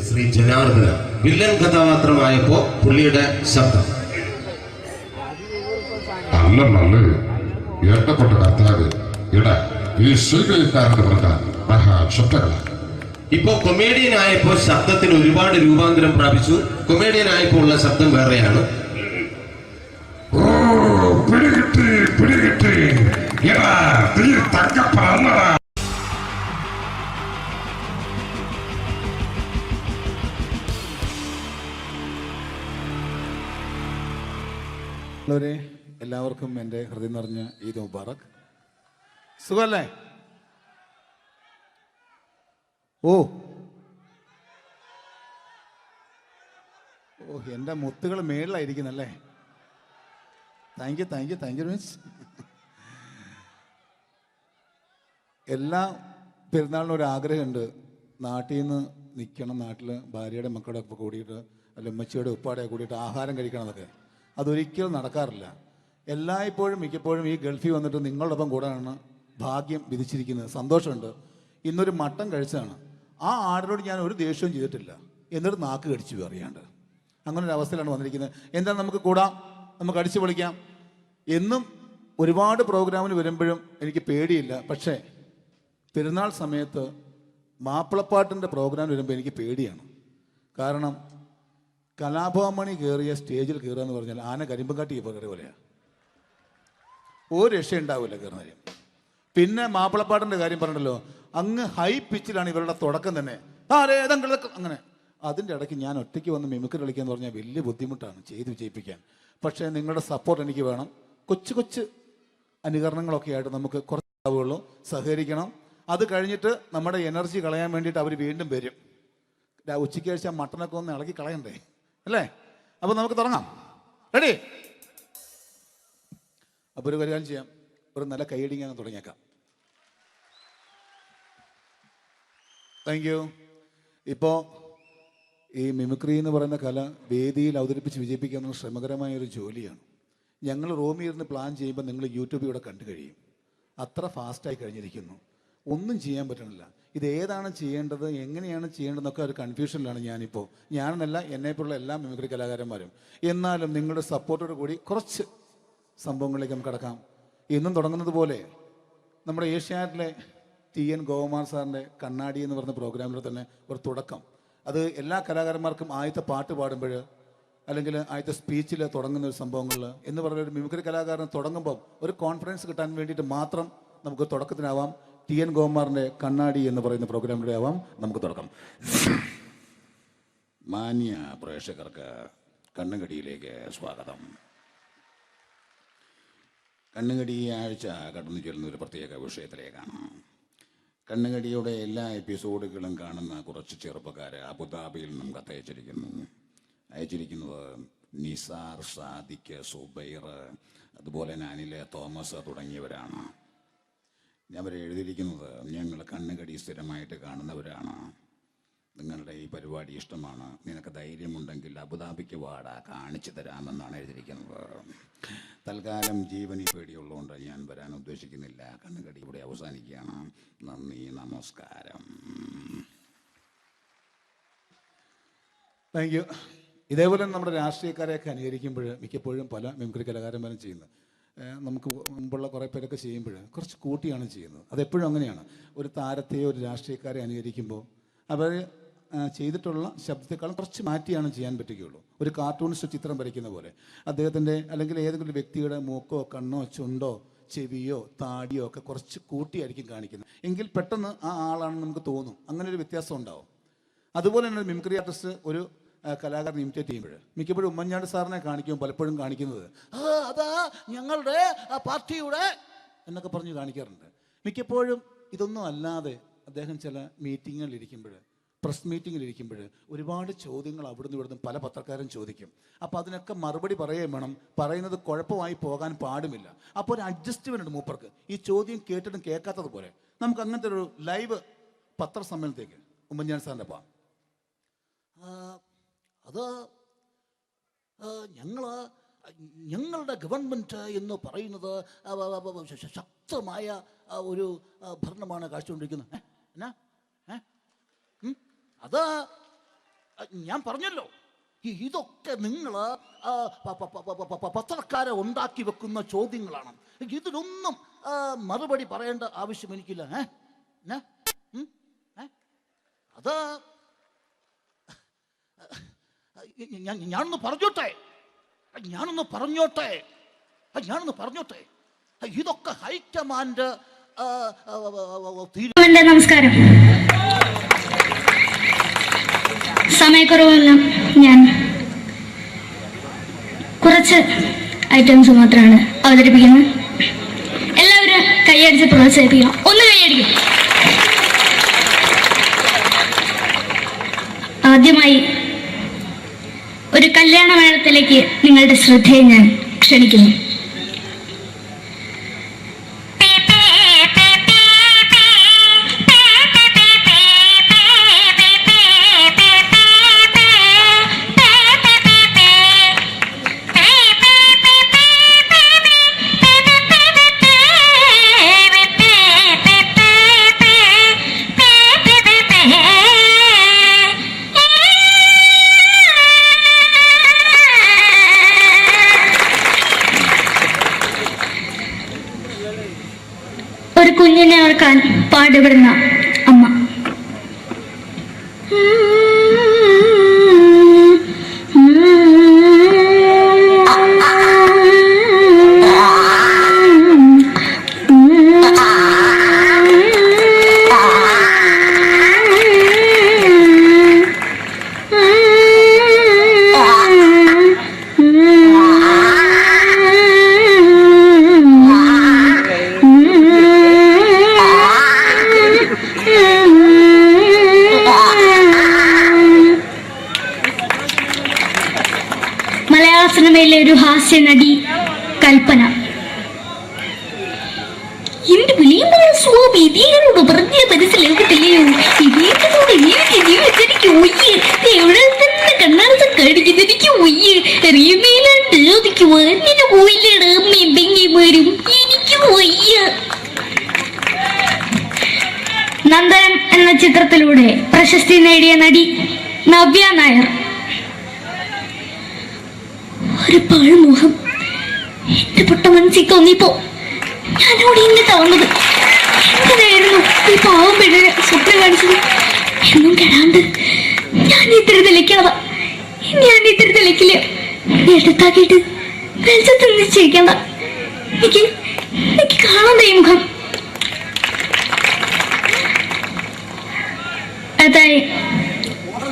ശ്രീ ജനാർദ്ദന വില്ലൻ കഥാപാത്രമായപ്പോ പുള്ളിയുടെ ശബ്ദം. നല്ല നല്ല ഏട്ടപ്പെട്ട കർത്താവ് ഇട ഈ സ്വീകരിക്കാരെന്ന് പറഞ്ഞാൽ മഹാശബ്ദങ്ങളാണ്. ഇപ്പോ കൊമേഡിയൻ ആയപ്പോ ശബ്ദത്തിന് ഒരുപാട് രൂപാന്തരം പ്രാപിച്ചു. കൊമേഡിയൻ ആയപ്പോ ഉള്ള ശബ്ദം വേറെയാണ്. ഓ പിടികിട്ടി പിടികിട്ടി എടാ തീ തക്കപ്പറന്നടാ. എല്ലാവർക്കും എൻ്റെ ഹൃദയം നിറഞ്ഞ ഈദ് മുബാറക്. സുഖല്ലേ? ഓ ഓ എൻ്റെ മുത്തുകൾ മേളിലായിരിക്കുന്നല്ലേ. താങ്ക് യു മീൻസ് എല്ലാ പെരുന്നാളിനും ഒരു ആഗ്രഹമുണ്ട്, നാട്ടിൽ നിന്ന് നിൽക്കണം, നാട്ടിൽ ഭാര്യയുടെ മക്കളുടെ ഒക്കെ കൂടിയിട്ട് അല്ല ഉമ്മച്ചിയുടെ ഉപ്പാടെ കൂടിയിട്ട് ആഹാരം കഴിക്കണം എന്നൊക്കെ. അതൊരിക്കലും നടക്കാറില്ല. എല്ലായ്പ്പോഴും മിക്കപ്പോഴും ഈ ഗൾഫിൽ വന്നിട്ട് നിങ്ങളോടൊപ്പം കൂടാനാണ് ഭാഗ്യം വിധിച്ചിരിക്കുന്നത്. സന്തോഷമുണ്ട്. ഇന്നൊരു മട്ടൻ കഴിച്ചതാണ്. ആ ആടിനോട് ഞാൻ ഒരു ദേഷ്യവും ചെയ്തിട്ടില്ല, എന്നിട്ട് നാക്ക് കടിച്ചു അറിയാണ്ട്. അങ്ങനെ ഒരു അവസ്ഥയിലാണ് വന്നിരിക്കുന്നത്. എന്താണ്, നമുക്ക് കൂടാം, നമുക്ക് അടിച്ചു പൊളിക്കാം. എന്നും ഒരുപാട് പ്രോഗ്രാമിന് വരുമ്പോഴും എനിക്ക് പേടിയില്ല. പക്ഷേ പെരുന്നാൾ സമയത്ത് മാപ്പിളപ്പാട്ടിൻ്റെ പ്രോഗ്രാം വരുമ്പോൾ എനിക്ക് പേടിയാണ്. കാരണം കലാഭവമണി കയറിയ സ്റ്റേജിൽ കയറുക എന്ന് പറഞ്ഞാൽ ആന കരിമ്പങ്കാട്ടി ഇപ്പോൾ കയറിയ പോലെയാണ്. ഒരു രക്ഷയുണ്ടാവില്ല കയറുന്ന കാര്യം. പിന്നെ മാപ്പിളപ്പാട്ടിൻ്റെ കാര്യം പറഞ്ഞല്ലോ, അങ്ങ് ഹൈ പിച്ചിലാണ് ഇവരുടെ തുടക്കം തന്നെ. അങ്ങനെ അതിൻ്റെ ഇടയ്ക്ക് ഞാൻ ഒറ്റയ്ക്ക് വന്ന് മിമിക്രി കളിക്കുക എന്ന് പറഞ്ഞാൽ വലിയ ബുദ്ധിമുട്ടാണ് ചെയ്ത് വിജയിപ്പിക്കാൻ. പക്ഷേ നിങ്ങളുടെ സപ്പോർട്ട് എനിക്ക് വേണം. കൊച്ചു കൊച്ചു അനുകരണങ്ങളൊക്കെ ആയിട്ട് നമുക്ക് കുറച്ചാവുള്ളൂ, സഹകരിക്കണം. അത് കഴിഞ്ഞിട്ട് നമ്മുടെ എനർജി കളയാൻ വേണ്ടിയിട്ട് അവർ വീണ്ടും വരും. ഉച്ചയ്ക്ക് കഴിച്ചാൽ മട്ടനൊക്കെ ഒന്ന് ഇളക്കി കളയണ്ടേ അല്ലേ? അപ്പോൾ നമുക്ക് തുടങ്ങാം. റെഡി? അപ്പോൾ ഒരു കാര്യം ചെയ്യാം, ഒരു നല്ല കൈയടിങ്ങ് അങ്ങ് തുടങ്ങിയേക്കാം. Thank you. ഇപ്പോൾ ഈ മിമിക്രി എന്ന് പറയുന്ന കല വേദിയിൽ അവതരിപ്പിച്ച് വിജയിപ്പിക്കുക എന്നുള്ള ശ്രമകരമായൊരു ജോലിയാണ്. ഞങ്ങൾ റൂമിൽ ഇരുന്ന് പ്ലാൻ ചെയ്യുമ്പോൾ നിങ്ങൾ യൂട്യൂബിൽ ഇവിടെ കണ്ടു കഴിയും. അത്ര ഫാസ്റ്റായി കഴിഞ്ഞിരിക്കുന്നു, ഒന്നും ചെയ്യാൻ പറ്റണില്ല. ഇത് ഏതാണ് ചെയ്യേണ്ടത്, എങ്ങനെയാണ് ചെയ്യേണ്ടതെന്നൊക്കെ ഒരു കൺഫ്യൂഷനിലാണ് ഞാനിപ്പോൾ. ഞാനെന്നല്ല, എന്നെപ്പോലുള്ള എല്ലാ മിമിക്രി കലാകാരന്മാരും. എന്നാലും നിങ്ങളുടെ സപ്പോർട്ടോട് കൂടി കുറച്ച് സംഭവങ്ങളിലേക്ക് നമുക്ക് കടക്കാം. ഇന്നും തുടങ്ങുന്നത് പോലെ നമ്മുടെ ഏഷ്യാനെറ്റിലെ TN ഗോകുമാർ സാറിൻ്റെ കണ്ണാടി എന്ന് പറഞ്ഞ പ്രോഗ്രാമിൽ തന്നെ ഒരു തുടക്കം. അത് എല്ലാ കലാകാരന്മാർക്കും ആദ്യത്തെ പാട്ട് പാടുമ്പോൾ അല്ലെങ്കിൽ ആദ്യത്തെ സ്പീച്ചിൽ തുടങ്ങുന്ന ഒരു സംഭവങ്ങളിൽ എന്ന് പറഞ്ഞ ഒരു മിമിക്രി കലാകാരൻ തുടങ്ങുമ്പം ഒരു കോൺഫിഡൻസ് കിട്ടാൻ വേണ്ടിയിട്ട് മാത്രം നമുക്ക് തുടക്കത്തിനാവാം. TN ഗോകുമാറിൻ്റെ കണ്ണാടി എന്ന് പറയുന്ന പ്രോഗ്രാമിലൂടെ ആവാം നമുക്ക് തുടക്കം. മാന്യ പ്രേക്ഷകർക്ക് കണ്ണുകടിയിലേക്ക് സ്വാഗതം. കണ്ണുകടി ഈ ആഴ്ച കടന്നു ചെല്ലുന്ന ഒരു പ്രത്യേക വിഷയത്തിലേക്കാണ്. കണ്ണുകടിയുടെ എല്ലാ എപ്പിസോഡുകളും കാണുന്ന കുറച്ച് ചെറുപ്പക്കാർ അബുദാബിയിൽ നിന്നും അയച്ചിരിക്കുന്നത് നിസാർ, സാദിഖ്, സുബൈർ, അതുപോലെ അനിലെ, തോമസ് തുടങ്ങിയവരാണ്. അവർ എഴുതിയിരിക്കുന്നത്, ഞങ്ങൾ കണ്ണുകടി സ്ഥിരമായിട്ട് കാണുന്നവരാണ്, നിങ്ങളുടെ ഈ പരിപാടി ഇഷ്ടമാണ്, നിനക്ക് ധൈര്യമുണ്ടെങ്കിൽ അബുദാബിക്ക് വാടാ, കാണിച്ചു തരാമെന്നാണ് എഴുതിയിരിക്കുന്നത്. തൽക്കാലം ജീവനി പേടിയുള്ളതുകൊണ്ട് ഞാൻ വരാൻ ഉദ്ദേശിക്കുന്നില്ല. കണ്ണുകടി ഇവിടെ അവസാനിക്കുകയാണ്. നന്ദി, നമസ്കാരം. Thank you. ഇതേപോലെ നമ്മുടെ രാഷ്ട്രീയക്കാരെയൊക്കെ അനുകരിക്കുമ്പോൾ മിക്കപ്പോഴും പല മിമിക്രി കലാകാരന്മാരും ചെയ്യുന്നത്, നമുക്ക് മുമ്പുള്ള കുറേ പേരൊക്കെ ചെയ്യുമ്പോൾ കുറച്ച് കൂട്ടിയാണ് ചെയ്യുന്നത്. അതെപ്പോഴും അങ്ങനെയാണ്. ഒരു താരത്തെയോ ഒരു രാഷ്ട്രീയക്കാരെ അനുകരിക്കുമ്പോൾ അവർ ചെയ്തിട്ടുള്ള ശബ്ദത്തെക്കാളും കുറച്ച് മാറ്റിയാണ് ചെയ്യാൻ പറ്റുകയുള്ളൂ. ഒരു കാർട്ടൂണിസ്റ്റ് ചിത്രം വരയ്ക്കുന്ന പോലെ അദ്ദേഹത്തിൻ്റെ അല്ലെങ്കിൽ ഏതെങ്കിലും വ്യക്തിയുടെ മൂക്കോ കണ്ണോ ചുണ്ടോ ചെവിയോ താടിയോ ഒക്കെ കുറച്ച് കൂട്ടിയായിരിക്കും കാണിക്കുന്നത്. എങ്കിൽ പെട്ടെന്ന് ആ ആളാണെന്ന് നമുക്ക് തോന്നും. അങ്ങനെ ഒരു വ്യത്യാസം ഉണ്ടാവും. അതുപോലെ തന്നെ മിമിക്രി ആർട്ടിസ്റ്റ് ഒരു കലാകാരൻ ഇമിറ്റേറ്റ് ചെയ്യുമ്പോൾ മിക്കപ്പോഴും ഉമ്മൻചാണ്ടി സാറിനെ കാണിക്കുമ്പോൾ പലപ്പോഴും കാണിക്കുന്നത് അതാ ഞങ്ങളുടെ പാർട്ടിയുടെ എന്നൊക്കെ പറഞ്ഞ് കാണിക്കാറുണ്ട്. മിക്കപ്പോഴും ഇതൊന്നും അല്ലാതെ അദ്ദേഹം ചില മീറ്റിങ്ങുകളിലിരിക്കുമ്പോൾ, പ്രസ് മീറ്റിങ്ങിലിരിക്കുമ്പോൾ ഒരുപാട് ചോദ്യങ്ങൾ അവിടുന്ന് ഇവിടുന്ന് പല പത്രക്കാരും ചോദിക്കും. അപ്പോൾ അതിനൊക്കെ മറുപടി പറയുകയും വേണം. പറയുന്നത് കുഴപ്പമായി പോകാൻ പാടുമില്ല. അപ്പോൾ ഒരു അഡ്ജസ്റ്റ്മെൻറ്റ് മൂപ്പർക്ക്. ഈ ചോദ്യം കേട്ടിട്ടും കേൾക്കാത്തതുപോലെ നമുക്ക് അങ്ങനത്തെ ഒരു ലൈവ് പത്രസമ്മേളനത്തേക്ക് ഉമ്മൻചാണ്ടി സാറിൻ്റെ പോകാം. അത് ഞങ്ങളുടെ ഗവൺമെൻറ് എന്ന് പറയുന്നത് ശക്തമായ ഒരു ഭരണമാണ് കാഴ്ചകൊണ്ടിരിക്കുന്നത്. അത് ഞാൻ പറഞ്ഞല്ലോ, ഇതൊക്കെ നിങ്ങൾ പത്രക്കാരെ ഉണ്ടാക്കി വെക്കുന്ന ചോദ്യങ്ങളാണ്. ഇതിനൊന്നും മറുപടി പറയേണ്ട ആവശ്യം എനിക്കില്ല. അത് ഞാനൊന്ന് പറഞ്ഞോട്ടെ. ഇതൊക്കെ ഹൈക്കമാൻഡ്. നമസ്കാരം. സമയക്കുറവെല്ലാം ഞാൻ കുറച്ച് ഐറ്റംസ് മാത്രമാണ് അവതരിപ്പിക്കുന്നത്. എല്ലാവരും കൈയടിച്ച് പ്രോത്സാഹിപ്പിക്കണം. ഒന്ന് കൈയടിക്കും. ആദ്യമായി ഒരു കല്യാണമേളത്തിലേക്ക് നിങ്ങളുടെ ശ്രദ്ധയെ ഞാൻ ക്ഷണിക്കുന്നു. ഒരു കുഞ്ഞിനെ ഓർക്കാൻ പാടുപെടുന്ന അമ്മ. മലയാള സിനിമയിലെ ഒരു ഹാസ്യ നടി കൽപ്പന. എന്റെ വിളിയമ്പല സ്വാമി ഇതിനോട് പറഞ്ഞ മനസ്സിലാക്കത്തില്ലയോ? ഇതിനോട് ജീവിച്ചെനിക്ക് ഒയ്യ്, എവിടെ തന്നെ കണ്ണാടത്ത് കടിക്കുന്നത് എനിക്ക് ഒയ്യ്, അറിയുമേലാണ്ട് എനിക്ക് വന്നിട്ട് പോയില്ലേടാ അമ്മയും പെങ്ങന്മാരും, എനിക്ക് ഒയ്യ. നന്ദനം എന്ന ചിത്രത്തിലൂടെ പ്രശസ്തി നേടിയ നടി നവ്യ നായർ. ഒരു പാഴ്മോഹം എന്റെ പൊട്ട മനസ്സിൽ തോന്നിയപ്പോ ഞാനോട് ഇങ്ങോട്ടാ വന്നത്. എന്തിനായിരുന്നു ഈ പാവം പെണ്ണിനെ സ്വപ്നം കാണിച്ചത്? എന്നും കെടാണ്ട് ഞാൻ ഇത്തിരി തെളിക്കാതെ ഞാൻ ഇത്തിരി തെളിക്കില്ല. എടുത്താക്കിയിട്ട് വെളിച്ചത്ത് നിശ്ചയിക്കണ്ട. എനിക്ക് കാണാൻ ഈ മുഖം. അതായി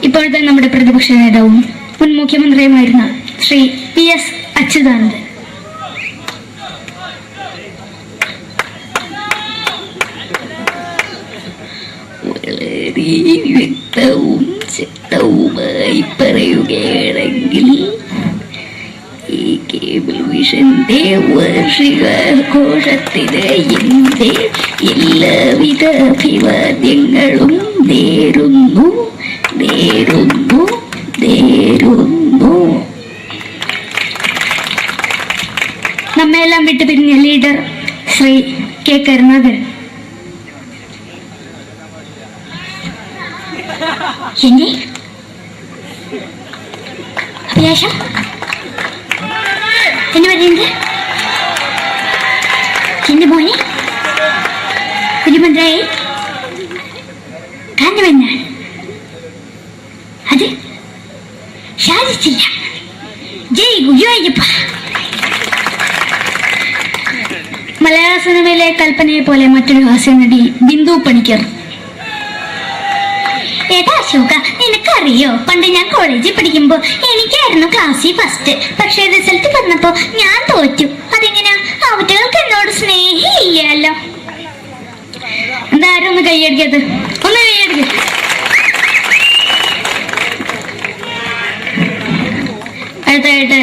ഇപ്പോഴത്തെ നമ്മുടെ പ്രതിപക്ഷ നേതാവും മുൻ മുഖ്യമന്ത്രിയുമായിരുന്ന ശ്രീ PS അച്യുതാനന്ദൻ. വളരെ വ്യക്തവും ശക്തവുമായി പറയുകയാണെങ്കിൽ ഈ കേബിൾ വിഷന്റെ വാർഷികാഘോഷത്തിന് എന്റെ എല്ലാവിധ അഭിവാദ്യങ്ങളും നേരുന്നു. നമ്മയെല്ലാം വിട്ടുപിരിഞ്ഞ ലീഡർ ശ്രീ K. കരുണാകരൻ. എന്നെ അഭിലാഷം എന്ന് പറയുന്നത് എന്റെ മോനെ കുഞ്ഞുമന്ത്രായി കാഞ്ഞവന്നാണ്. അത് സാധിച്ചില്ല. ജയ് ഗുരുവായൂരപ്പ. മലയാള സിനിമയിലെ കൽപ്പനയെ പോലെ മറ്റൊരു ഹാസ്യ നടി ബിന്ദു പണിക്കർ. ഏട്ടാ അശോക, നിനക്കറിയോ, പണ്ട് ഞാൻ കോളേജിൽ പഠിക്കുമ്പോ എനിക്കായിരുന്നു ക്ലാസ്സിൽ ഫസ്റ്റ്. പക്ഷെ റിസൾട്ട് വന്നപ്പോ ഞാൻ തോറ്റു. അതെങ്ങനെയാ? അവറ്റകൾക്ക് എന്നോട് സ്നേഹമില്ലല്ലോ. എന്താരും ഒന്ന് കൈയടിക്കത്, ഒന്ന് കൈയടിക്ക. അടുത്തായിട്ട്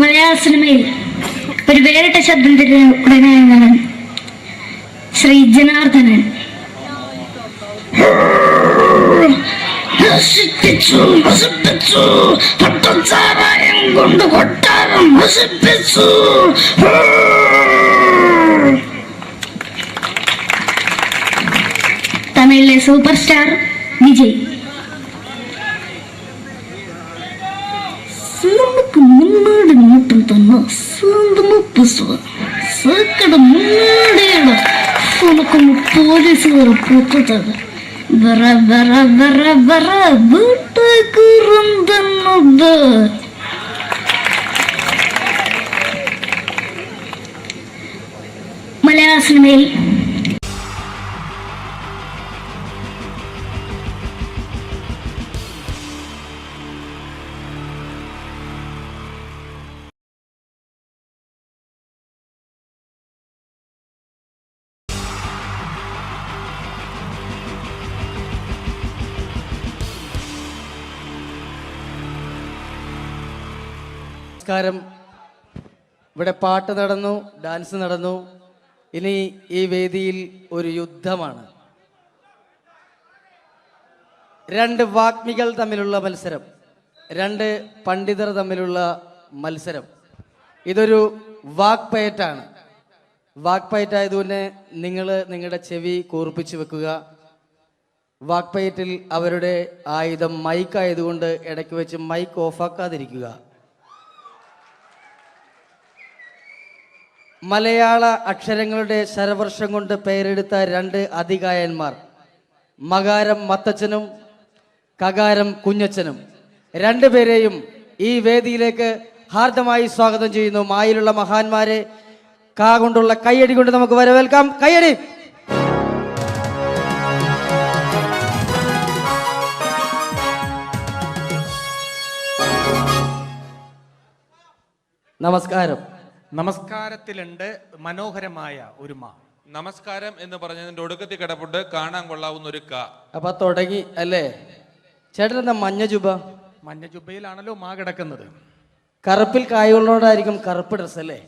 മലയാള സിനിമയിൽ ഒരു വേറിട്ട ശബ്ദത്തിന്റെ ഉടനെയാണ് ശ്രീ ജനാർദ്ദനൻ. കൊണ്ട് കൊട്ടാരം നശിപ്പിച്ചു. തമിഴിലെ സൂപ്പർ സ്റ്റാർ വിജയ്. നമുക്ക് മുന്നോടി നോട്ടം തന്നെ സ്വന്തമോ പുസ്തക സക്കട മുന്നോടിയാണ് നമുക്ക് പോലീസുകാർ പൊത്തത്. വറ വറ വറ വറ വീട്ടുകുറുന്നത്. മലയാള സിനിമയിൽ നമസ്കാരം. ഇവിടെ പാട്ട് നടന്നു, ഡാൻസ് നടന്നു. ഇനി ഈ വേദിയിൽ ഒരു യുദ്ധമാണ്. രണ്ട് വാഗ്മികൾ തമ്മിലുള്ള മത്സരം, രണ്ട് പണ്ഡിതർ തമ്മിലുള്ള മത്സരം. ഇതൊരു വാക്പയറ്റാണ്. വാക്പയറ്റായതുകൊണ്ട് നിങ്ങൾ നിങ്ങളുടെ ചെവി കൂർപ്പിച്ച് വെക്കുക. വാക്പയറ്റിൽ അവരുടെ ആയുധം മൈക്കായതുകൊണ്ട് ഇടയ്ക്ക് വെച്ച് മൈക്ക് ഓഫാക്കാതിരിക്കുക. മലയാള അക്ഷരങ്ങളുടെ ശരവർഷം കൊണ്ട് പേരെടുത്ത രണ്ട് അതികായന്മാർ, മകാരം മത്തച്ഛനും കകാരം കുഞ്ഞച്ഛനും, രണ്ടുപേരെയും ഈ വേദിയിലേക്ക് ഹാർദമായി സ്വാഗതം ചെയ്യുന്നു. മായിലുള്ള മഹാന്മാരെ കാ കൊണ്ടുള്ള കയ്യടി കൊണ്ട് നമുക്ക് വരവേൽക്കാം. കയ്യടി. നമസ്കാരം. നമസ്കാരത്തിലുണ്ട് മനോഹരമായ ഒരു മാ. നമസ്കാരം എന്ന് പറഞ്ഞതിന്റെ ഒടുക്കത്തിൽ കിടപ്പുണ്ട് കാണാൻ കൊള്ളാവുന്ന ഒരു കാ. അപ്പൊ തുടങ്ങി അല്ലേ? ചേട്ടൻ എന്താ മഞ്ഞ ജുബ? മഞ്ഞ ജുബയിലാണല്ലോ മാ കിടക്കുന്നത്. കറുപ്പിൽ കായുള്ളോടായിരിക്കും കറുപ്പ് ഡ്രസ് അല്ലേ?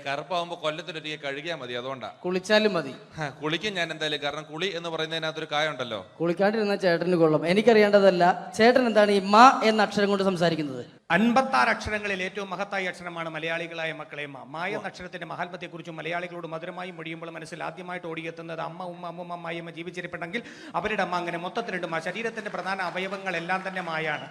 കറുപ്പാവുമ്പോ കൊല്ലത്തിലൊരിക്കൽ കഴുകിയാൽ മതി, അതുകൊണ്ടാ. കുളിച്ചാലും മതി. കുളിക്കും ഞാൻ എന്തായാലും, കാരണം കുളി എന്ന് പറയുന്നതിനകത്തൊരു കായുണ്ടല്ലോ. കുളിക്കാണ്ടിരുന്ന ചേട്ടന് കൊള്ളും. എനിക്കറിയേണ്ടതല്ല, ചേട്ടൻ എന്താണ് ഈ മാ എന്ന അക്ഷരം കൊണ്ട് സംസാരിക്കുന്നത്? 56 അക്ഷരങ്ങളിൽ ഏറ്റവും മഹത്തായ അക്ഷരമാണ് മലയാളികളായ മക്കളെ മാ. മായ എന്ന അക്ഷരത്തിന്റെ മഹാത്മത്തെക്കുറിച്ചും മലയാളികളോട് മധുരമായി മൊഴിയുമ്പോൾ മനസ്സിൽ ആദ്യമായിട്ട് ഓടിയെത്തുന്നത് അമ്മ, ഉമ്മ, അമ്മൂമ്മ, അമ്മായിയമ്മ ജീവിച്ചിരിപ്പുണ്ടെങ്കിൽ അവരുടെ അമ്മ. അങ്ങനെ മൊത്തത്തിലുണ്ട് മാ. ശരീരത്തിന്റെ പ്രധാന അവയവങ്ങളെല്ലാം തന്നെ മായാണ്.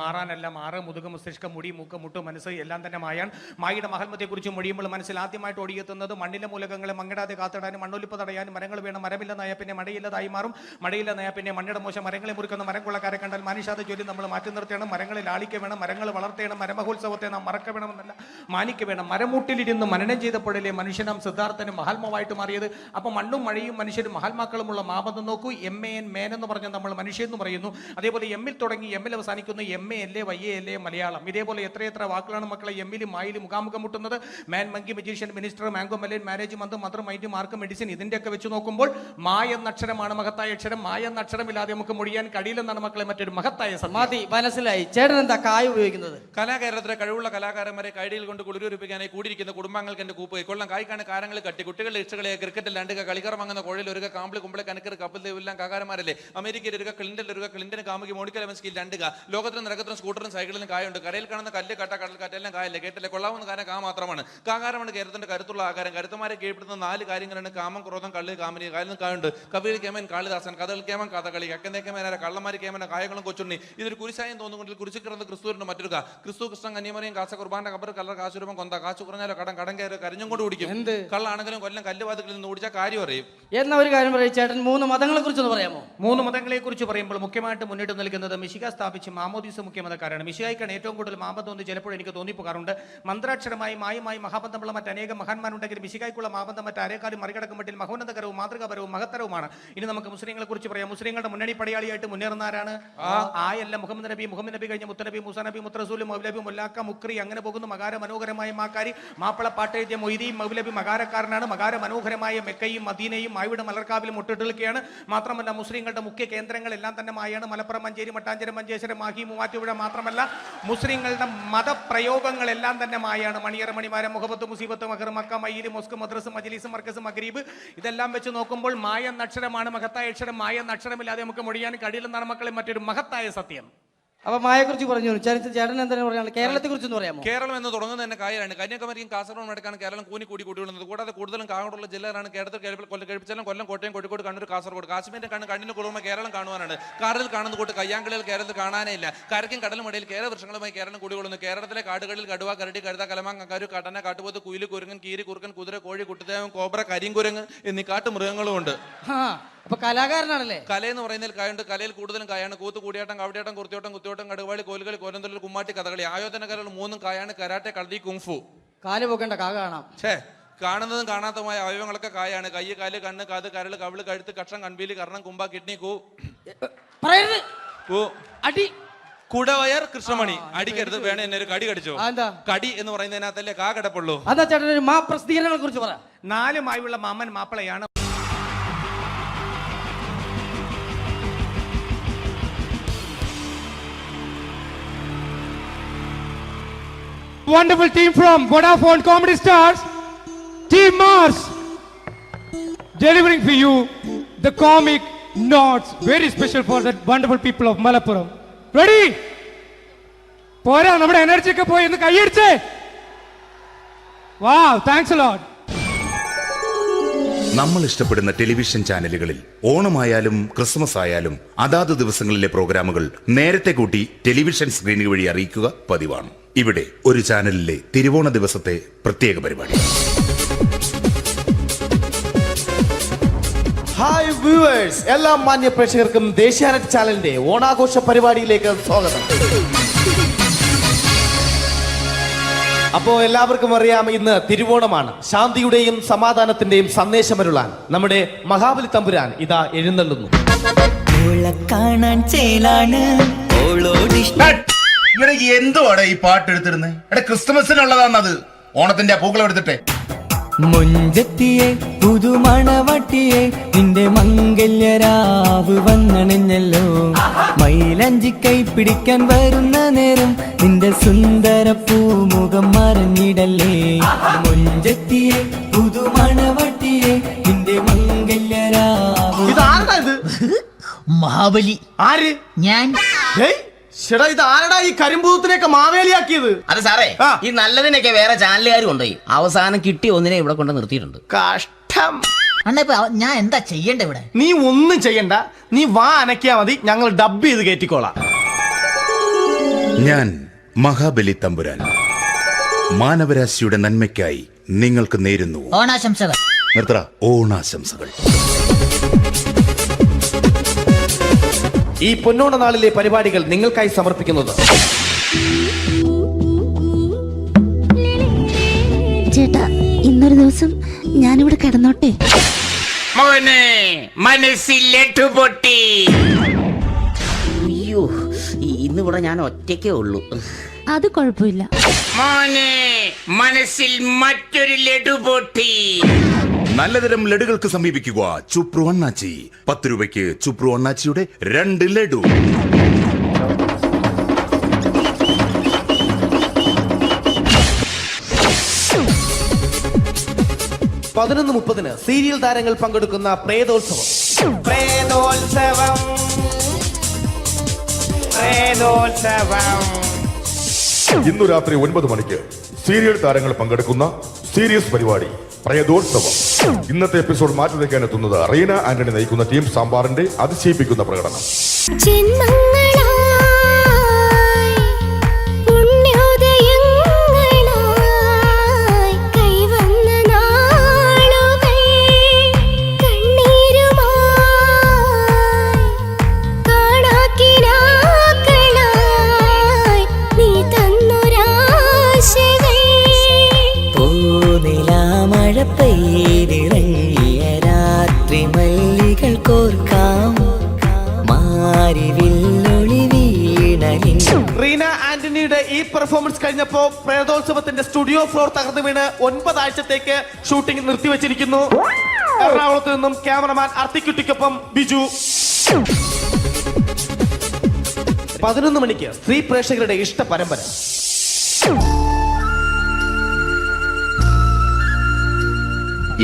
മാറാനല്ല, മാറ്, മുതുക്, മസ്തിഷ്കം, മുടി, മൂക്ക്, മുട്ടു, മനസ്സ് എല്ലാം തന്നെ മായാണ്. മായയുടെ മഹാത്മത്തെക്കുറിച്ച് മൊഴിയുമ്പോൾ മനസ്സിൽ ആദ്യമായിട്ട് ഓടിയെത്തുന്നത് മണ്ണിലെ മൂലകങ്ങളെ മങ്ങിടാതെ കാത്തിടാനും മണ്ണൊലിപ്പ് തടയാനും മരങ്ങൾ വേണം. മരമില്ലെന്നായ പിന്നെ മഴയില്ലതായി മാറും. മഴയില്ലെന്നായ പിന്നെ മണ്ണിയുടെ മോശം. മരങ്ങളെ മുറിക്കുന്ന മരം കൊള്ളക്കാരെ കണ്ടാൽ മനുഷ്യാത ജോലി നമ്മൾ മാറ്റി നിർത്തിയാണ്. മരങ്ങളിൽ ലാളിക്ക വേണം, മരങ്ങൾ വളർത്തേണം. മരമഹോത്സവത്തെ നാം മറക്ക വേണമെന്നല്ല, മാനിക്ക വേണം. മരമൂട്ടിലിരുന്ന് മനനം ചെയ്തപ്പോഴല്ലേ മനുഷ്യനാം സിദ്ധാർത്ഥനും മഹാത്മാവായിട്ട് മാറിയത്. അപ്പൊ മണ്ണും മഴയും മനുഷ്യരും മഹാത്മാക്കളുമുള്ള മാബന്ധം നോക്കൂ. MAN മേൻ എന്ന് പറഞ്ഞാൽ നമ്മൾ മനുഷ്യൻ എന്ന് പറയുന്നു. അതേപോലെ എമ്മിൽ തുടങ്ങി എമ്മിൽ അവസാനിക്കുന്നു. MA അല്ലേ, YA അല്ലേ മലയാളം. ഇതേപോലെ എത്രയെത്ര വാക്കുകളാണ് മക്കളെ എമ്മിലും മായിലും മുഖാമുഖം മുട്ടുന്നത്. Man, monkey, magician, minister, mango, melon, marriage, മന്ത്രം, മന്ത്രം, മൈൻഡ്, മാർക്ക്, മെഡിസിൻ. ഇതിന്റെയൊക്കെ വെച്ച് നോക്കുമ്പോൾ മായ എന്ന അക്ഷരമാണ് മഹത്തായ അക്ഷരം. മായ എന്ന അക്ഷരമില്ലാതെ നമുക്ക് മൊഴിയാൻ കഴിയില്ലെന്നാണ് മക്കളെ മറ്റൊരു മഹത്തായ സമാധി. മനസ്സിലായി. ചേട്ടൻ എന്താ കായ ഉപയോഗിക്കുന്നത്? കലാകാരത്തിലെ കഴിവുള്ള കലാകാരന്മാരെ കൈഡിയിൽ കൊണ്ട് കുളിരൂരിപ്പിക്കാനായി കൂടിയിരിക്കുന്ന കുടുംബാംഗങ്ങൾക്ക് എന്റെ കൂപ്പ് കൊല്ലം കായ്ക്കാണ് കാരങ്ങൾ കട്ടി കുട്ടികളുടെ ഇഷ്ടകളെ ക്രിക്കറ്റിൽ രണ്ടുക കളിക്കർ വാങ്ങുന്ന കോഴിൽ ഒരു കാമ്പിളി കുമ്പളെ കനക്കർ കപ്പിൽ ദേവെല്ലാം കാകാരന്മാരല്ലേ. അമേരിക്കയിൽ ഒരു ക്ലിന്റൽ ഒരു ക്ലിന്റന് കാമുകി മോണിക്ക ലെവൻസ്കിൽ രണ്ടുക. ലോകത്തിലും നരകത്തിലും സ്കൂട്ടറും സൈക്കിളിലും കായുണ്ട്. കരയിൽ കാണുന്ന കല്ല് കട്ട കടൽക്കാറ്റെല്ലാം കായല്ലേ. കേട്ടല്ലേ കൊള്ളാവുന്ന കാര്യം കാ മാത്രമാണ്. കാകാരമാണ് കേരളത്തിന്റെ കരുത്തുള്ള ആകാരം. കരുത്തമാരെ കീഴ്പ്പെടുത്തുന്ന 4 കാര്യങ്ങളാണ് കാമം, ക്രോധം, കള്ള്, കാമനി. കായലിൽ കായുണ്ട്. കവിയിൽ കേമൻ കാളിദാസൻ, കഥകൾ കേമൻ കഥകളി, അക്കന്തേ കേമനാര, കള്ളന്മാരി കേമന, കായങ്ങളും കൊച്ചുണ്ണി. ഇതൊരു കുരിശായം തോന്നുകൊണ്ടിൽ കുരിശു കിടന്ന് ക്രിസ്തുവിന്റെ മറ്റൊരു ക്രിസ്തു, കൃഷ്ണൻ, കന്യമറിയും, കാസ കുർബാന, കബർ, കല്ലർ, കാശുരൂപം, കൊന്ത. കാശു കുറഞ്ഞാലോ കടം കയറി കരിഞ്ഞും കൊണ്ട് കുടിക്കും. എന്ത് കള്ളാണെങ്കിലും കൊല്ലം കല്ലുവാതികളിൽ നിന്ന് ഓടിച്ചാൽ കാര്യം അറിയും. എന്ന ഒരു കാര്യം പറയും ചേട്ടൻ. 3 മതങ്ങളെ കുറിച്ചൊന്ന് പറയാമോ? 3 മതങ്ങളെ കുറിച്ച് പറയുമ്പോൾ മുഖ്യമായിട്ട് മുന്നിട്ട് നിൽക്കുന്നത് മിശിക സ്ഥാപിച്ച് മാമോദീസ മുഖ്യമതക്കാരാണ്. മിശികായിക്കാണ് ഏറ്റവും കൂടുതൽ മാബന്ധം എന്ന് ചിലപ്പോൾ എനിക്ക് തോന്നിപ്പോകാറുണ്ട്. മന്ത്രാക്ഷരമായി മായുമായി മഹാബന്ധമുള്ള മറ്റനേകം മഹാന്മാരുണ്ടെങ്കിൽ മിശികായ്ക്കുള്ള മാബന്ധം മറ്റാരേക്കാളും മറികടക്കും മട്ടിൽ മഹോന്നതകരവും മാതൃകാപരവും മഹത്തരവുമാണ്. ഇനി നമുക്ക് മുസ്ലിങ്ങളെ കുറിച്ച് പറയാം. മുസ്ലിങ്ങളുടെ മുന്നണി പടയാളിയായിട്ട് മുന്നേറുന്ന ആരാണ്? ആയല്ല, മുഹമ്മദ് നബി കഴിഞ്ഞ മുത്തനബി, മൂസ നബി, മുത്തറസൂൽ, മൗലബി, മുല്ലാക്ക, മുക്രി, അങ്ങനെ പോകുന്നു. മകാര മനോഹരമായ മാക്കാരി, മാപ്പിള പാട്ടെഴുതിയ മൊയ്തീൻ മൗലബി മകാരക്കാരനാണ്. മകാര മനോഹരമായ മെക്കയും മദീനയും മായുടെ മലർക്കാവിലും മുട്ടിട്ട് നിൽക്കുകയാണ്. മാത്രമല്ല മുസ്ലിങ്ങളുടെ മുഖ്യ കേന്ദ്രങ്ങളെല്ലാം തന്നെ മായാണ്. മലപ്പുറം, മഞ്ചേരി, മട്ടാഞ്ചേരി, മഞ്ചേശ്വരം, മാഹി, മൂവാറ്റുപുഴ. മാത്രമല്ല മുസ്ലിങ്ങളുടെ മതപ്രയോഗങ്ങളെല്ലാം തന്നെ മായാണ്. മണിയറ, മണിമാരം, മുഹബത്ത്, മുസീബത്ത്, മഹർ, മക്ക, മയ്യില്, മോസ്ക്, മദ്രസ്, മജ്ലിസ്, മർക്കസ്, മഗ്രീബ്. ഇതെല്ലാം വെച്ച് നോക്കുമ്പോൾ മായ എന്ന അക്ഷരമാണ് മഹത്തായ അക്ഷരം. മായ എന്ന അക്ഷരമില്ലാതെ നമുക്ക് മൊഴിയാൻ കഴിയില്ലെന്നാണ് മക്കളെ മറ്റൊരു മഹത്തായ സത്യം. അപ്പൊ മായയെ കുറിച്ച് പറഞ്ഞു. ചേട്ടൻ എന്താണ് പറയുന്നത്? കേരളത്തെ കുറിച്ച് പറയാമോ? കേരളം എന്ന് തുടങ്ങുന്നത് തന്നെ കായാണ്. കന്യാകുമാരിയും കാസർഗോഡ് അടക്കാണ് കേരളം കൂടി കൂടിവിടുന്നത്. കൂടാതെ കൂടുതലും കാസർഗോഡുള്ള ജില്ലകളാണ് കേരളത്തിൽ കഴിപ്പിച്ചാലും കൊല്ലം, കോട്ടയം, കോഴിക്കോട്, കണ്ണൂർ, കാസർഗോഡ്. കാശ്മീരിന്റെ കണ്ണിന് കുളിർമ കേരളം കാണുവാനാണ്. കാറിൽ കാണുന്ന കൂട്ട് കയ്യാങ്കളികൾ കേരളത്തിൽ കാണാനേ ഇല്ല. കരയ്ക്കും കടലും ഇടയിൽ കേരള വൃക്ഷങ്ങളുമായി കേരളം കൂടികൊള്ളുന്നു. കേരളത്തിലെ കാടുകളിൽ കടുവ, കരടി, കഴുത, കലമാങ്ങ, കരു, കട്ടന, കാട്ടുപോത്ത്, കുയില്, കുരങ്ങൻ, കീരി, കുറുക്കൻ, കുതിര, കോഴി, കുട്ടിദേവൻ, കോബ്ര, കരിങ്കുരങ്ങ് എന്നീ കാട്ടുമൃഗങ്ങളും ഉണ്ട്. അപ്പൊ കലാകാരനാണല്ലേ? കലയെന്ന് പറയുന്നതിൽ കായുണ്ട്. കലയിൽ കൂടുതലും കായാണ്. കൂത്ത്, കൂടിയാട്ടം, കവടിയാട്ടം, കുർത്തിയോട്ടം, കുത്തിയോട്ടം, കടുവാളി, കോലുകളി, കോലന്തള്ളൽ, കുമ്മാട്ടി, കഥകളി. ആയോധന കലകൾ 3 കായാണ്. കരാട്ടെ, കളരി, കുങ്ഫു. കാല് പോക്കേണ്ട കാ കാണാം. കാണുന്നതും കാണാത്തതുമായ അവയവങ്ങളൊക്കെ കായാണ്. കയ്യ്, കാല്, കണ്ണ്, കാത്, കരള്, കവിള്, കഴുത്ത്, കക്ഷം, കൺപീലി, കർണം, കുമ്പ, കിഡ്നി, അടി, കുടവയർ, കൃഷ്ണമണി. അടിക്കരുത്, വേണേ എന്നെ ഒരു കടി കടിച്ചോ. കടി എന്ന് പറയുന്നതിനകത്തല്ലേ കാ കിടപ്പുള്ളൂ. അതാ ചേട്ടൻ ഒരു മാ പ്രസിദ്ധീകരണങ്ങളെ കുറിച്ച് പറ. 4 മായുള്ള മാമൻ മാപ്പിളയാണ്. Wonderful team from Vodafone Comedy Stars, Team Mars, delivering for you the comic notes, very special for the wonderful people of Malappuram. Ready? പോരാ, നമ്മുടെ എനർജി ഒക്കെ പോയി ഒന്ന് കൈയടിച്ചേ. Wow, thanks a lot. നമ്മൾ ഇഷ്ടപ്പെടുന്ന ടെലിവിഷൻ ചാനലുകളിൽ ഓണമായാലും ക്രിസ്മസ് ആയാലും അതാത് ദിവസങ്ങളിലെ പ്രോഗ്രാമുകൾ നേരത്തെ കൂട്ടി ടെലിവിഷൻ സ്ക്രീനുകൾ വഴി അറിയിക്കുക പതിവാണ്. ഇവിടെ ഒരു ചാനലിലെ തിരുവോണ ദിവസത്തെ പ്രത്യേക പരിപാടി. ഹായ് വ്യൂവേഴ്സ്, എല്ലാ മാന്യ പ്രേക്ഷകർക്കും ദേശീയാനെറ്റ് ചാനലിന്റെ ഓണാഘോഷ പരിപാടിയിലേക്ക് സ്വാഗതം. അപ്പോ എല്ലാവർക്കും അറിയാം, ഇന്ന് തിരുവോണമാണ്. ശാന്തിയുടെയും സമാധാനത്തിന്റെയും സന്ദേശമരുളാൻ നമ്മുടെ മഹാബലി തമ്പുരാൻ ഇതാ എഴുന്നള്ളുന്നു. എന്തുവാടാ ഈ പാട്ട് എടുത്തിരുന്നത്? എടാ, ക്രിസ്മസിനുള്ളതാണത്. ഓണത്തിന്റെ പൂക്കളം എടുത്തിട്ടെ. മുഞ്ചത്തിയെ പുതുമണവട്ടിയെ നിന്റെ മംഗല്യരാവ് വന്നണിഞ്ഞല്ലോ. മൈലഞ്ചി കൈ പിടിക്കാൻ വരുന്ന നേരം നിന്റെ സുന്ദര പൂമുഖം മറഞ്ഞിടല്ലേ. മുഞ്ചത്തിയെ പുതുമണവട്ടിയെ നിന്റെ മംഗല്യരാവ്. മഹാബലി ആര്? ഞാൻ. ഇത് ആരടാ ഈ കരിമ്പൂത്തിനെയൊക്കെ മാവേലിയാക്കിയത്? അത് സാറേ, ഈ നല്ലതിനൊക്കെ വേറെ ചാനലുകാർ കൊണ്ടുപോയി അവസാനം കിട്ടി ഒന്നിനെ ഇവിടെ കൊണ്ട് നിർത്തിയിട്ടുണ്ട്. കഷ്ടം. ഞാൻ എന്താ ചെയ്യണ്ട ഇവിടെ? നീ ഒന്നും ചെയ്യണ്ട, നീ വാ അനക്കിയാ മതി, ഞങ്ങൾ ഡബ് ചെയ്ത് കയറ്റിക്കോളാം. ഞാൻ മഹാബലി തമ്പുരാൻ മാനവരാശിയുടെ നന്മയ്ക്കായി നിങ്ങൾക്ക് നേരുന്നു ഓണാശംസകൾ. നിർത്തറ, ഓണാശംസകൾ. ഈ പൊന്നോണ നാളിലെ പരിപാടികൾ നിങ്ങൾക്കായി സമർപ്പിക്കുന്നത് ചേട്ടാ, ഇന്നൊരു ദിവസം ഞാനിവിടെ കിടന്നോട്ടെ. മോനെ മനസ്സിലെട്ടു പൊട്ടി. അയ്യോ, ഇന്നിവിടെ ഞാൻ ഒറ്റയ്ക്കേ ഉള്ളൂ. അത് കുഴപ്പമില്ല. മോനെ മനസ്സിൽ മറ്റൊരു ലഡു പൊട്ടി. നല്ലതരം ലഡുകൾക്ക് സമീപിക്കുക ചുപ്രു അണ്ണാച്ചി. 10 രൂപയ്ക്ക് ചുപ്രു അണ്ണാച്ചിയുടെ 2 ലഡു. (11:30) സീരിയൽ താരങ്ങൾ പങ്കെടുക്കുന്ന പ്രേതോത്സവം. ഇന്നു രാത്രി 9 മണിക്ക് സീരിയൽ താരങ്ങൾ പങ്കെടുക്കുന്ന സീരിയസ് പരിപാടി പ്രേതോത്സവം. ഇന്നത്തെ എപ്പിസോഡ് മാറ്റി വയ്ക്കാൻ എത്തുന്നത് റീന ആന്റണി നയിക്കുന്ന ടീം സാമ്പാറിന്റെ അതിശയിപ്പിക്കുന്ന പ്രകടനം. രാത്രി മല്ലികൾ കോർക്കാം റീന ആന്റണിയുടെ ഈ പെർഫോമൻസ് കഴിഞ്ഞപ്പോ പ്രേതോത്സവത്തിന്റെ സ്റ്റുഡിയോ ഫ്ലോർ തകർന്നു വീണ് 9 ആഴ്ചത്തേക്ക് ഷൂട്ടിംഗ് നിർത്തിവെച്ചിരിക്കുന്നു. എറണാകുളത്ത് നിന്നും ക്യാമറമാൻ അർത്തിക്കുട്ടിക്കൊപ്പം ബിജു. 11 മണിക്ക് സ്ത്രീ പ്രേക്ഷകരുടെ ഇഷ്ട പരമ്പര.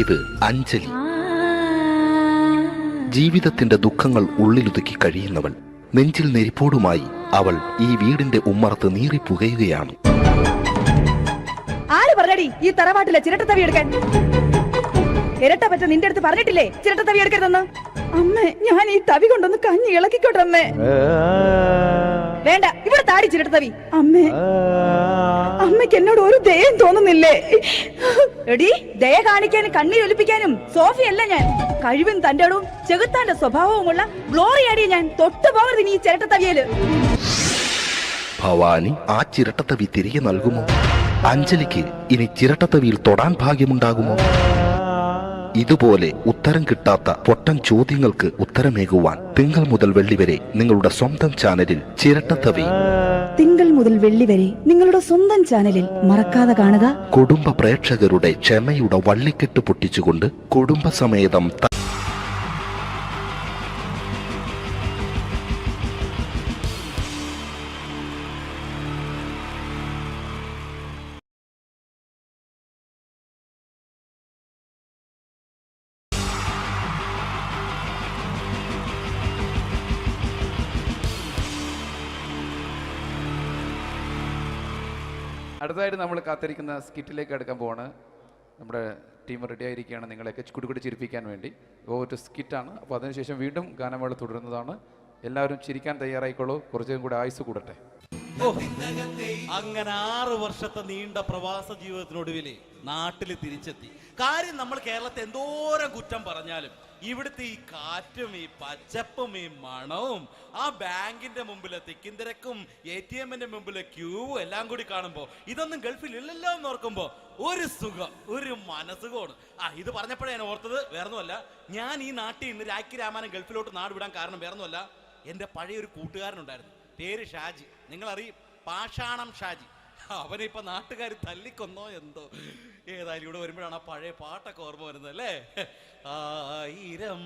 ഇത് അഞ്ജലി. ജീവിതത്തിന്റെ ദുഃഖങ്ങൾ ഉള്ളിലൊതുക്കി കഴിയുന്നവൾ. നെഞ്ചിൽ നെരിപ്പോടുമായി അവൾ ഈ വീടിന്റെ ഉമ്മറത്ത് നീറി പുകയുകയാണ്. ആര് പറഞ്ഞടി ഈ തറവാട്ടിലെ ചിരട്ടത്തവി എടുക്കാൻ? ഇരട്ട പറ്റ നിന്റെ അടുത്ത് പറഞ്ഞിട്ടില്ലേ ചിരട്ടത്തവി എടുക്കരുതെന്ന്? അമ്മേ, ഞാൻ ഈ തവി കൊണ്ടൊന്ന് കഞ്ഞി ഇളക്കിക്കോട്ടെ അമ്മേ. വേണ്ട, ഇവിടെ താടി ചിരട്ടത്തവി. അമ്മേ, അമ്മയ്ക്ക് എന്നോട് ഒരു ദയം തോന്നുന്നില്ലേ? എടി, ദയ കാണിക്കാനും കണ്ണീരൊലിപ്പിക്കാനും സോഫിയല്ല ഞാൻ. കഴിവും തന്റെ ഇടവും ചെകുത്താന്റെ സ്വഭാവവുമുള്ള ഗ്ലോറി ആടിയ ഞാൻ. തൊട്ടു പോകരുത് നീ ചിരട്ടത്തവിയല്. ഭവാനി ആ ചിരട്ടത്തവി തിരികെ നൽകുമോ? അഞ്ജലിക്ക് ഇനി ചിരട്ടത്തവിയിൽ തൊടാൻ ഭാഗ്യമുണ്ടാകുമോ? ഇതുപോലെ ഉത്തരം കിട്ടാത്ത പൊട്ടൻ ചോദ്യങ്ങൾക്ക് ഉത്തരമേകുവാൻ തിങ്കൾ മുതൽ വെള്ളി വരെ നിങ്ങളുടെ സ്വന്തം ചാനലിൽ ചിരട്ടത്തവി. തിങ്കൾ മുതൽ വെള്ളി വരെ നിങ്ങളുടെ സ്വന്തം ചാനലിൽ മറക്കാതെ കാണുക. കുടുംബ പ്രേക്ഷകരുടെ ക്ഷമയുടെ വള്ളിക്കെട്ട് പൊട്ടിച്ചുകൊണ്ട് കുടുംബസമേതം അടുത്തതായിട്ട് നമ്മൾ കാത്തിരിക്കുന്ന സ്കിറ്റിലേക്ക് അടുക്കാൻ പോവാണ്. നമ്മുടെ ടീം റെഡി ആയിരിക്കുകയാണ് നിങ്ങളെയൊക്കെ കുടുകുടി ചിരിപ്പിക്കാൻ വേണ്ടി. ഒരു സ്കിറ്റാണ്. അപ്പോൾ അതിനുശേഷം വീണ്ടും ഗാനമേള തുടരുന്നതാണ്. എല്ലാവരും ചിരിക്കാൻ തയ്യാറായിക്കോളൂ. കുറച്ചും കൂടെ ആയുസ് കൂടട്ടെ. അങ്ങനെ 6 വർഷത്തെ നീണ്ട പ്രവാസ ജീവിതത്തിനൊടുവിൽ നാട്ടിൽ തിരിച്ചെത്തി. കാര്യം നമ്മൾ കേരളത്തെ എന്തോരം കുറ്റം പറഞ്ഞാലും ഇവിടുത്തെ ഈ കാറ്റും ഈ പച്ചപ്പും ഈ മണവും ആ ബാങ്കിന്റെ മുമ്പിലെ തിക്കും തിരക്കും ATM-ന്റെ മുമ്പിലെ ക്യൂവും എല്ലാം കൂടി കാണുമ്പോൾ ഇതൊന്നും ഗൾഫിൽ ഇല്ലല്ലോ എന്ന് ഓർക്കുമ്പോൾ ഒരു സുഖം, ഒരു മനസുഖമാണ്. ഇത് പറഞ്ഞപ്പോഴേ ഞാൻ ഓർത്തത് വേറൊന്നുമല്ല, ഞാൻ ഈ നാട്ടിൽ നിന്ന് രാഖി രാമാനം ഗൾഫിലോട്ട് നാട് വിടാൻ കാരണം വേറൊന്നുമല്ല, എൻ്റെ പഴയ ഒരു കൂട്ടുകാരനുണ്ടായിരുന്നു, പേര് ഷാജി. നിങ്ങളറിയും, പാഷാണം ഷാജി. അവനിപ്പോ നാട്ടുകാർ തല്ലിക്കൊന്നോ എന്തോ. ഏതായാലും ഇവിടെ വരുമ്പോഴാണ് ആ പഴയ പാട്ടൊക്കെ ഓർമ്മ വരുന്നത് അല്ലേ. 1000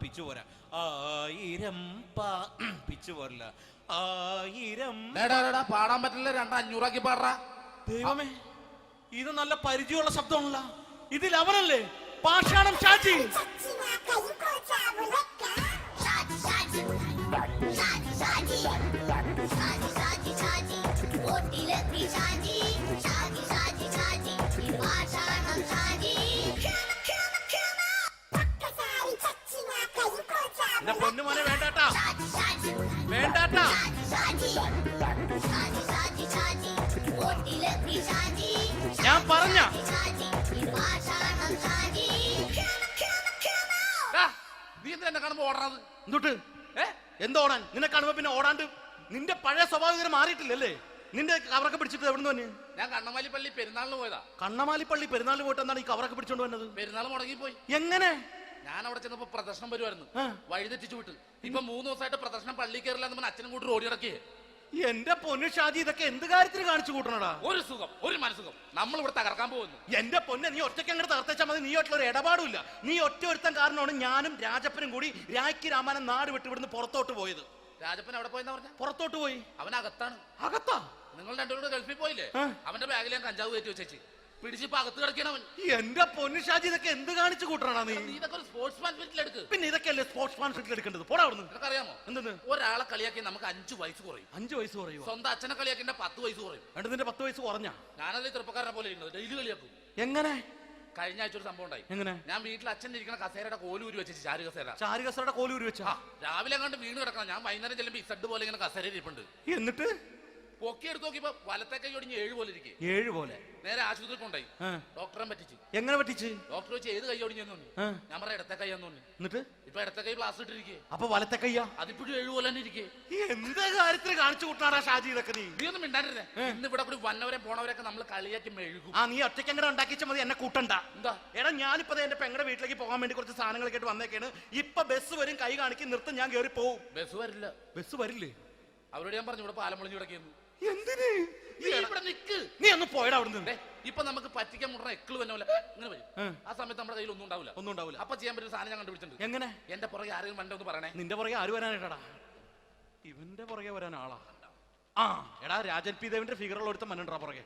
പിച്ചു പോരാ, 1000 പിച്ചു പോരില്ല, 1000 പാടാൻ പറ്റില്ല, 200 പാടാ. ദൈവമേ, ഇത് നല്ല പരിചയമുള്ള ശബ്ദമാണല്ലോ. ഇതിൽ അവനല്ലേ പാഷാണം ഷാജി? പൊന്നുമോനെ വേണ്ടാട്ടാ, വേണ്ടാട്ടാ. ഞാൻ പറഞ്ഞ നീ എന്തിനാ കാണുമ്പോ ഓടാത്? എന്തുട്ട് എന്തോടാൻ? നിന്നെ കാണുമ്പോ പിന്നെ ഓടാണ്ട് നിന്റെ പഴയ സ്വഭാവം മാറിയിട്ടില്ലല്ലേ? നിന്റെ കവറൊക്കെ പിടിച്ചിട്ട് എവിടുന്ന് തന്നെ? ഞാൻ കണ്ണമാലിപ്പള്ളി പെരുന്നാളിന് പോയതാ. കണ്ണമാലിപ്പള്ളി പെരുന്നാളിന് പോയിട്ട് എന്താണ് ഈ കവറൊക്കെ പിടിച്ചോണ്ട് വന്നത്? പെരുന്നാൾ മുടങ്ങിപ്പോയി. എങ്ങനെ? ഞാൻ അവിടെ ചെന്നപ്പോ പ്രദർശനം വരുമായിരുന്നു, വഴിതെറ്റിച്ചു വിട്ട്. ഇപ്പൊ 3 ദിവസമായിട്ട് പ്രദർശനം പള്ളി കയറില്ല എന്ന് അച്ഛനും കൂട്ടി ഓടി ഇറക്കിയേ. എന്റെ പൊന്നു ഷാജി, ഇതൊക്കെ എന്ത് കാര്യത്തിന് കാണിച്ചു കൂട്ടണടാ? ഒരു സുഖം, ഒരു മനസുഖം. നമ്മൾ ഇവിടെ തകർക്കാൻ പോകുന്നു. എന്റെ പൊന്നെ, നീ ഒറ്റയ്ക്ക് അങ്ങോട്ട് തകർത്തേച്ചാൽ മതി. നീ ഒറ്റൊരു ഇടപാടില്ല. നീ ഒറ്റ ഒരുത്തൻ കാരണമാണ് ഞാനും രാജപ്പനും കൂടി രാഖി രാമാനം നാട് വിട്ട് ഇവിടുന്ന് പുറത്തോട്ട് പോയത്. രാജപ്പൻ എവിടെ പോയെന്നാ പറഞ്ഞ? പുറത്തോട്ട് പോയി. അവനകത്താണ്. അകത്താ? നിങ്ങൾ രണ്ടുപേരും ഗൾഫിൽ പോയില്ലേ? അവന്റെ ബാഗിൽ ഞാൻ കഞ്ചാവ് കയറ്റി വെച്ചേച്ച് പിടിച്ചിപ്പോ അകത്ത് കിടക്കണവൻ. എന്റെ പൊന്നു ഷാജി, ഇതൊക്കെ എന്ത് കാണിച്ചു കൂട്ടണ നീ? ഇതൊക്കെ ഒരു സ്പോർട്സ്മാൻ സ്പിരിറ്റിൽ എടുക്ക്. പിന്നെ ഇതൊക്കെയല്ലേ സ്പോർട്സ്മാൻ സ്പിരിറ്റിൽ എടുക്കേണ്ടത്? പോടാ അവിടുന്ന്. നിനക്കറിയാമോ എന്തെന്ന്? ഒരാളെ കളിയാക്കി നമുക്ക് 5 വയസ്സ് കുറയും. 5 വയസ്സ് കുറയും? സ്വന്തം അച്ഛനെ കളിയാക്കി 10 വയസ്സ് കുറയും. എന്നിട്ട് നിന്റെ 10 വയസ്സ് കുറഞ്ഞ? ഞാനത് ചെറുപ്പക്കാരനെ പോലെ ഡെയിലി കളിയാക്കും. എങ്ങനെ? കഴിഞ്ഞ ആഴ്ച ഒരു സംഭവം ഉണ്ടായി. എങ്ങനെ? ഞാൻ വീട്ടിൽ അച്ഛൻ ഇരിക്കുന്ന കസേരയുടെ കോലൂരി വെച്ചു. ചാരു കസേരയുടെ കോലൂരി വെച്ചാ? രാവിലെ അങ്ങോട്ട് വീണ് കിടക്കണം. ഞാൻ വൈകുന്നേരം ചെല്ലുമ്പോ ഇസഡ് പോലെ ഇങ്ങനെ കസേര ഇരിപ്പുണ്ട്. എന്നിട്ട് പൊക്കി എടുത്ത് നോക്കിയപ്പോ വലത്തെ കൈ ഒടിഞ്ഞ് 7 പോലെ ഇരിക്കും. 7 പോലെ? നേരെ ആശുപത്രി കൊണ്ടായി. ഡോക്ടറെ പറ്റിച്ചു. എങ്ങനെ പറ്റിച്ച്? ഡോക്ടർ വെച്ച് ഏത് കൈ ഒടിഞ്ഞെന്ന് തോന്നി. ഞാൻ പറയാം ഇടത്തെ കൈ എന്ന് തോന്നി. എന്നിട്ട് ഇപ്പൊ ഇടത്തെ കൈ പ്ലാസ്റ്റർ ഇട്ടിരിക്കേ. അപ്പൊ വലത്തെ കയ്യാ? അതിപ്പോഴും 7 പോലെ തന്നെ ഇരിക്കേ. എന്താ കാര്യത്തിന് കാണിച്ചു കൂട്ടാറാ ഷാജി ഇതൊക്കെ? നീ ഒന്നും മിണ്ടാണ്ടിരുന്നേ. ഇന്ന് ഇവിടെ കൂടി വന്നവരെ പോണവരൊക്കെ നമ്മൾ കളിയാക്കി മെഴുകും. നീ ഒറ്റയ്ക്ക് അങ്ങനെ ഉണ്ടാക്കിച്ചാൽ മതി, എന്നെ കൂട്ടണ്ട. എന്താ? എടാ, ഞാനിപ്പോ എന്റെ പെങ്ങളുടെ വീട്ടിലേക്ക് പോകാൻ വേണ്ടി കുറച്ച് സാധനങ്ങളൊക്കെ ആയിട്ട് വന്നേക്കാണ്. ഇപ്പൊ ബസ് വരും, കൈ കാണിക്കും, നിർത്തും, ഞാൻ കയറി പോവും. ബസ് വരില്ല. ബസ് വരില്ലേ? അവരോട് ഞാൻ പറഞ്ഞു ഇവിടെ പാലം പൊളിഞ്ഞു കിടക്കുന്നു. എന്തിന്? ഇവിടെ നിക്ക്. നീ ഒന്ന് പോയടാ അവിടുന്ന്. ഇപ്പൊ നമുക്ക് പറ്റിക്കാൻ മുട എക്കിള് വന്ന പോലെ ഇങ്ങനെ വരും. ആ സമയത്ത് നമ്മുടെ കയ്യിൽ ഒന്നും ഉണ്ടാവില്ല. അപ്പൊ ചെയ്യാൻ പറ്റുന്ന സാധനം ഞാൻ കണ്ടുപിടിച്ചിട്ടുണ്ട്. എങ്ങനെ? എന്റെ പുറകെ ആരെങ്കിലും വണ്ടി ഒന്ന് പറയണേ. നിന്റെ പുറകെ ആര് വരാനായിട്ടാടാ? ഇവന്റെ പുറകെ വരാൻ ആളാ? എടാ, രാജൻ പി ദേവിന്റെ ഫിഗറുള്ള ഒരുത്തം മനുണ്ടാ പുറകെ.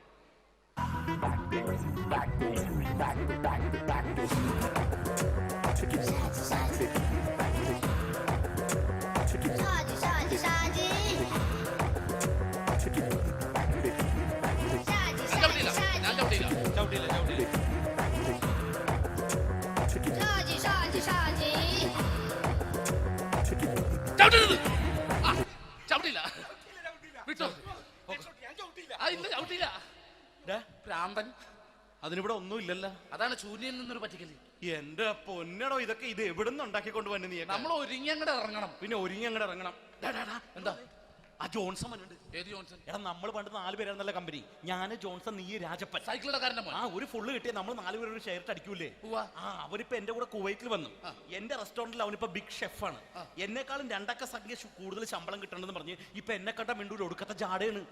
അതിനിവിടെ ഒന്നും ഇല്ലല്ലോ. അതാണ് ശൂന്യയിൽ നിന്നൊരു പറ്റിക്കല്. എന്റെ പൊന്നടോ, ഇതൊക്കെ ഇത് എവിടുന്ന് ഉണ്ടാക്കിക്കൊണ്ട് വന്നു നീ? നമ്മൾ ഒരുങ്ങി അങ്ങോട്ട് ഇറങ്ങണം. പിന്നെ ഒരുങ്ങി അങ്ങോട്ട് ഇറങ്ങണം. എന്താ? ആ ജോൺസൺ വന്നിട്ടുണ്ട്. ഏത് ജോൺസൺ? എടാ, നമ്മൾ പണ്ട് 4 പേരായിരുന്നല്ല കമ്പനി. ഞാന്, ജോൺസൺ, നീ, രാജപ്പൻ. സൈക്കിളുടെ കാരന്റെ മോൻ. ഒരു ഫുള്ള് കിട്ടിയ നമ്മൾ 4 പേര് ഒരു ഷെയർ അടിക്കൂലേ? അവനിപ്പോ എന്റെ കൂടെ കുവൈറ്റിൽ വന്നു. എന്റെ റെസ്റ്റോറന്റിൽ അവനിപ്പോ ബിഗ് ഷെഫാണ്. എന്നെക്കാളും 2 അക്ക സംഖ്യ കൂടുതൽ ശമ്പളം കിട്ടണമെന്ന് പറഞ്ഞ് ഇപ്പൊ എന്നെ കണ്ട മിണ്ടൂര് ഒടുക്കത്തെ ജാടയാണ്.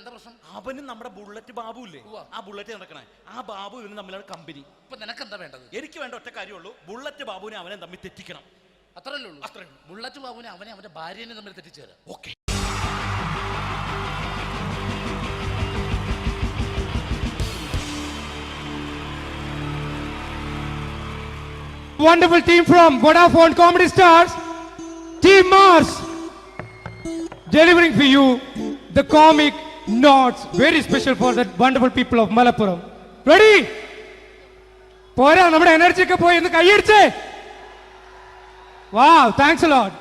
എന്താ പ്രശ്നം? അവന് നമ്മുടെ ബുള്ളറ്റ് ബാബു ഇല്ലേ, ആ ബുള്ളറ്റ് നടക്കണേ, ആ ബാബു ഇവന് തമ്മിലാണ് കമ്പനി. ഇപ്പൊ നിനക്ക് എന്താ വേണ്ടത്? എനിക്ക് വേണ്ട ഒറ്റ കാര്യമുള്ളൂ, ബുള്ളറ്റ് ബാബുവിനെ അവനെ തമ്മിൽ തെറ്റിക്കണം. അത്രയല്ലേ ഉള്ളൂ? അത്രേ. ബുള്ളറ്റ് ബാബുവിനെ അവനെ അവന്റെ ഭാര്യനെ തമ്മിൽ തെറ്റിച്ചേരാം. Okay. Wonderful team from Vodafone Comedy Stars, Team Mars, delivering for you the comic notes very special for that wonderful people of Malappuram. Ready? പോരാ, നമ്മുടെ എനർജി ഒക്കെ പോയി ഒന്ന് കൈയടിച്ചേ. Wow, thanks a lot.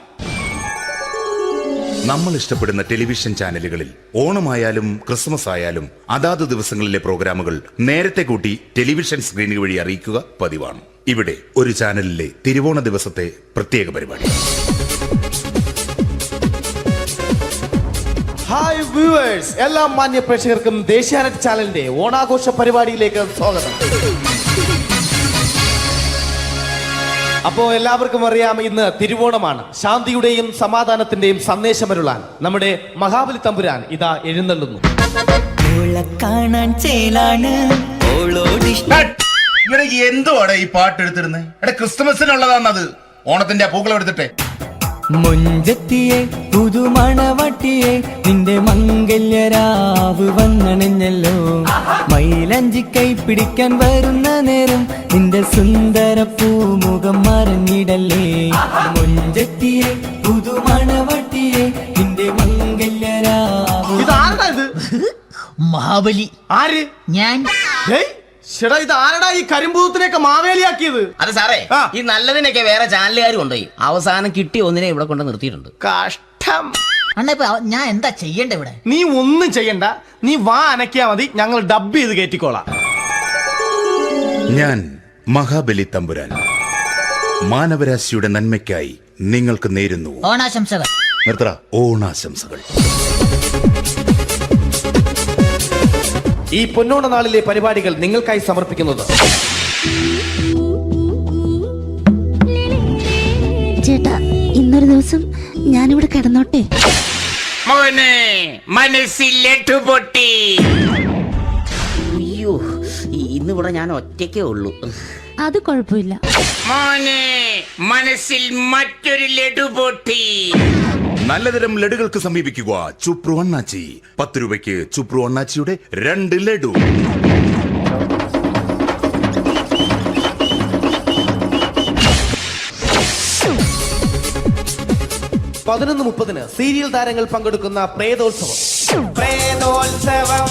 നമ്മൾ ഇഷ്ടപ്പെടുന്ന ടെലിവിഷൻ ചാനലുകളിൽ ഓണമായാലും ക്രിസ്മസ് ആയാലും അതാത് ദിവസങ്ങളിലെ പ്രോഗ്രാമുകൾ നേരത്തെ കൂട്ടി ടെലിവിഷൻ സ്ക്രീനുകൾ വഴി അറിയിക്കുക പതിവാണ്. ഇവിടെ ഒരു ചാനലിലെ തിരുവോണ ദിവസത്തെ പ്രത്യേക പരിപാടി. ഹായ് വ്യൂവേഴ്സ്, എല്ലാ മാന്യ പ്രേക്ഷകർക്കും ദേശീയാനെറ്റ് ചാനലിന്റെ ഓണാഘോഷ പരിപാടിയിലേക്ക് സ്വാഗതം. അപ്പോ എല്ലാവർക്കും അറിയാം, ഇന്ന് തിരുവോണമാണ്. ശാന്തിയുടെയും സമാധാനത്തിന്റെയും സന്ദേശമരുളാൻ നമ്മുടെ മഹാബലി തമ്പുരാൻ ഇതാ എഴുന്നള്ളുന്നു. കാണാൻ ചേലാണ് എന്തുവാടാ ഈ പാട്ട് എടുത്തിരുന്നത്? എടാ, ക്രിസ്മസിനുള്ളതാണത്. ഓണത്തിന്റെ പൂക്കളം എടുത്തിട്ടെ. മുഞ്ചത്തിയെ പുതുമണവട്ടിയെ നിന്റെ മംഗല്യരാവ് വന്നണഞ്ഞല്ലോ. മൈലഞ്ചി കൈ പിടിക്കാൻ വരുന്ന നേരം നിന്റെ സുന്ദര പൂമുഖം മറഞ്ഞിടല്ലേ. മുഞ്ചത്തിയെ പുതുമണവട്ടിയെ നിന്റെ മംഗല്യരാവ്. മഹാബലി. ആര്? ഞാൻ. ചേട്ടാ, ഇത് ആരടാ ഈ കരിമ്പൂത്തിനെയൊക്കെ മാവേലിയാക്കിയത്? അത് സാറേ, ഈ നല്ലതിനൊക്കെ വേറെ ചാനലുകാർ കൊണ്ടുപോയി അവസാനം കിട്ടി ഒന്നിനെ ഇവിടെ കൊണ്ട് നിർത്തിയിട്ടുണ്ട്. കഷ്ടം. അണ്ണ ഇപ്പൊ ഞാൻ എന്താ ചെയ്യണ്ട ഇവിടെ? നീ ഒന്നും ചെയ്യണ്ട, നീ വാ അനക്കിയാ മതി, ഞങ്ങൾ ഡബ് ചെയ്ത് കയറ്റിക്കോളാം. ഞാൻ മഹാബലി തമ്പുരാൻ മാനവരാശിയുടെ നന്മയ്ക്കായി നിങ്ങൾക്ക് നേരുന്നു ഓണാശംസകൾ. നിർത്തറ. ഓണാശംസകൾ. ഈ പൊന്നോണ നാളിലെ പരിപാടികൾ നിങ്ങൾക്കായി സമർപ്പിക്കുന്നത് ചേട്ടാ, ഇന്നൊരു ദിവസം ഞാനിവിടെ കിടന്നോട്ടെ. അയ്യോ, ഇന്നിവിടെ ഞാൻ ഒറ്റയ്ക്കേ ഉള്ളൂ. അത് കുഴപ്പമില്ല. മനസ്സിൽ മറ്റൊരു ലഡു പൊട്ടി. നല്ലതരം ലഡുകൾക്ക് സമീപിക്കുക ചുപ്രു അണ്ണാച്ചി. 10 രൂപയ്ക്ക് ചുപ്രു അണ്ണാച്ചിയുടെ 2 ലഡു. പതിനൊന്ന് 30 സീരിയൽ താരങ്ങൾ പങ്കെടുക്കുന്ന പ്രേതോത്സവം. പ്രേതോത്സവം,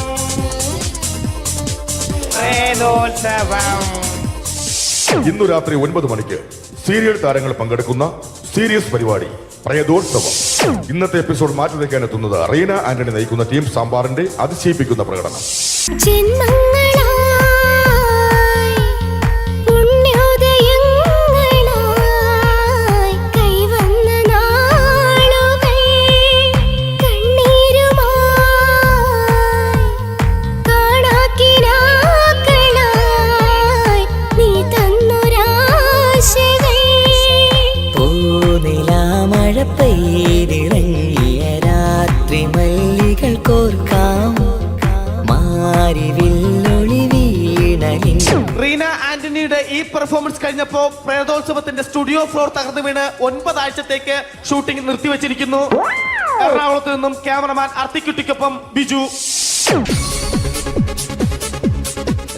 പ്രേതോത്സവം. ഇന്നു രാത്രി 9 മണിക്ക് സീരിയൽ താരങ്ങൾ പങ്കെടുക്കുന്ന സീരിയസ് പരിപാടി പ്രേതോത്സവം. ഇന്നത്തെ എപ്പിസോഡ് മാറ്റി വയ്ക്കാൻ എത്തുന്നത് റീന ആന്റണി നയിക്കുന്ന ടീം സാമ്പാറിന്റെ അതിശയിപ്പിക്കുന്ന പ്രകടനം. രാത്രി മല്ലികൾ കോർക്കാം മാരിവില്ലൊളി വീണലിൻ. റീന ആന്റണിയുടെ ഈ പെർഫോമൻസ് കഴിഞ്ഞപ്പോ പ്രേതോത്സവത്തിന്റെ സ്റ്റുഡിയോ ഫ്ലോർ തകർന്നു വീണ് 9 ആഴ്ചത്തേക്ക് ഷൂട്ടിംഗ് നിർത്തിവെച്ചിരിക്കുന്നു. എറണാകുളത്ത് നിന്നും ക്യാമറമാൻ അർത്തിക്കുട്ടിക്കൊപ്പം ബിജു.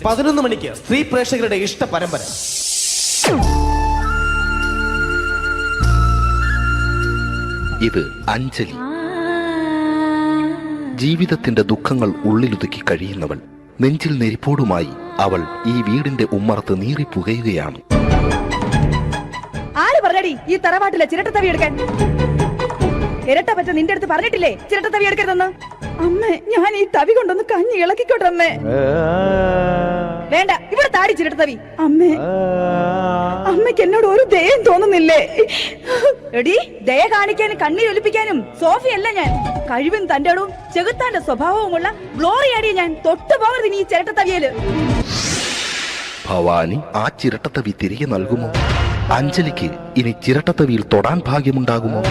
11 മണിക്ക് സ്ത്രീ പ്രേക്ഷകരുടെ ഇഷ്ട പരമ്പര. ഇത് അഞ്ജലി. ജീവിതത്തിന്റെ ദുഃഖങ്ങൾ ഉള്ളിലൊതുക്കി കഴിയുന്നവൾ. നെഞ്ചിൽ നെരിപ്പോടുമായി അവൾ ഈ വീടിന്റെ ഉമ്മറത്ത് നീറിപ്പുകയുകയാണ്. ആര് പറഞ്ഞടി ഈ തറവാട്ടിലെ ചിരട്ടത്തവി എടുക്കാൻ? ഇരട്ട പറ്റ നിന്റെ അടുത്ത് പറഞ്ഞിട്ടില്ലേ ചിരട്ടത്തവി എടുക്കരുതെന്ന്? അമ്മേ, ഞാൻ ഈ തവി കൊണ്ടൊന്ന് കഞ്ഞി ഇളക്കിക്കോട്ടെ അമ്മേ. വേണ്ട, ഇവിടെ താടി ചിരട്ടത്തവി. അമ്മേ, അമ്മയ്ക്ക് എന്നോട് ഒരു ദയം തോന്നുന്നില്ലേ? എടി, ദയ കാണിക്കാനും കണ്ണീരൊലിപ്പിക്കാനും സോഫിയല്ല ഞാൻ. കഴിവും തന്റെ ഇടവും ചെകുത്താന്റെ സ്വഭാവവുമുള്ള ഗ്ലോറിയാടി ഞാൻ. തൊട്ടുപോകരുത് നീ ചിരട്ടത്തവിയല്. ഭവാനി ആ ചിരട്ടത്തവി തിരികെ നൽകുമോ? അഞ്ജലിക്ക് ഇനി ചിരട്ടത്തവിയിൽ തൊടാൻ ഭാഗ്യമുണ്ടാകുമോ?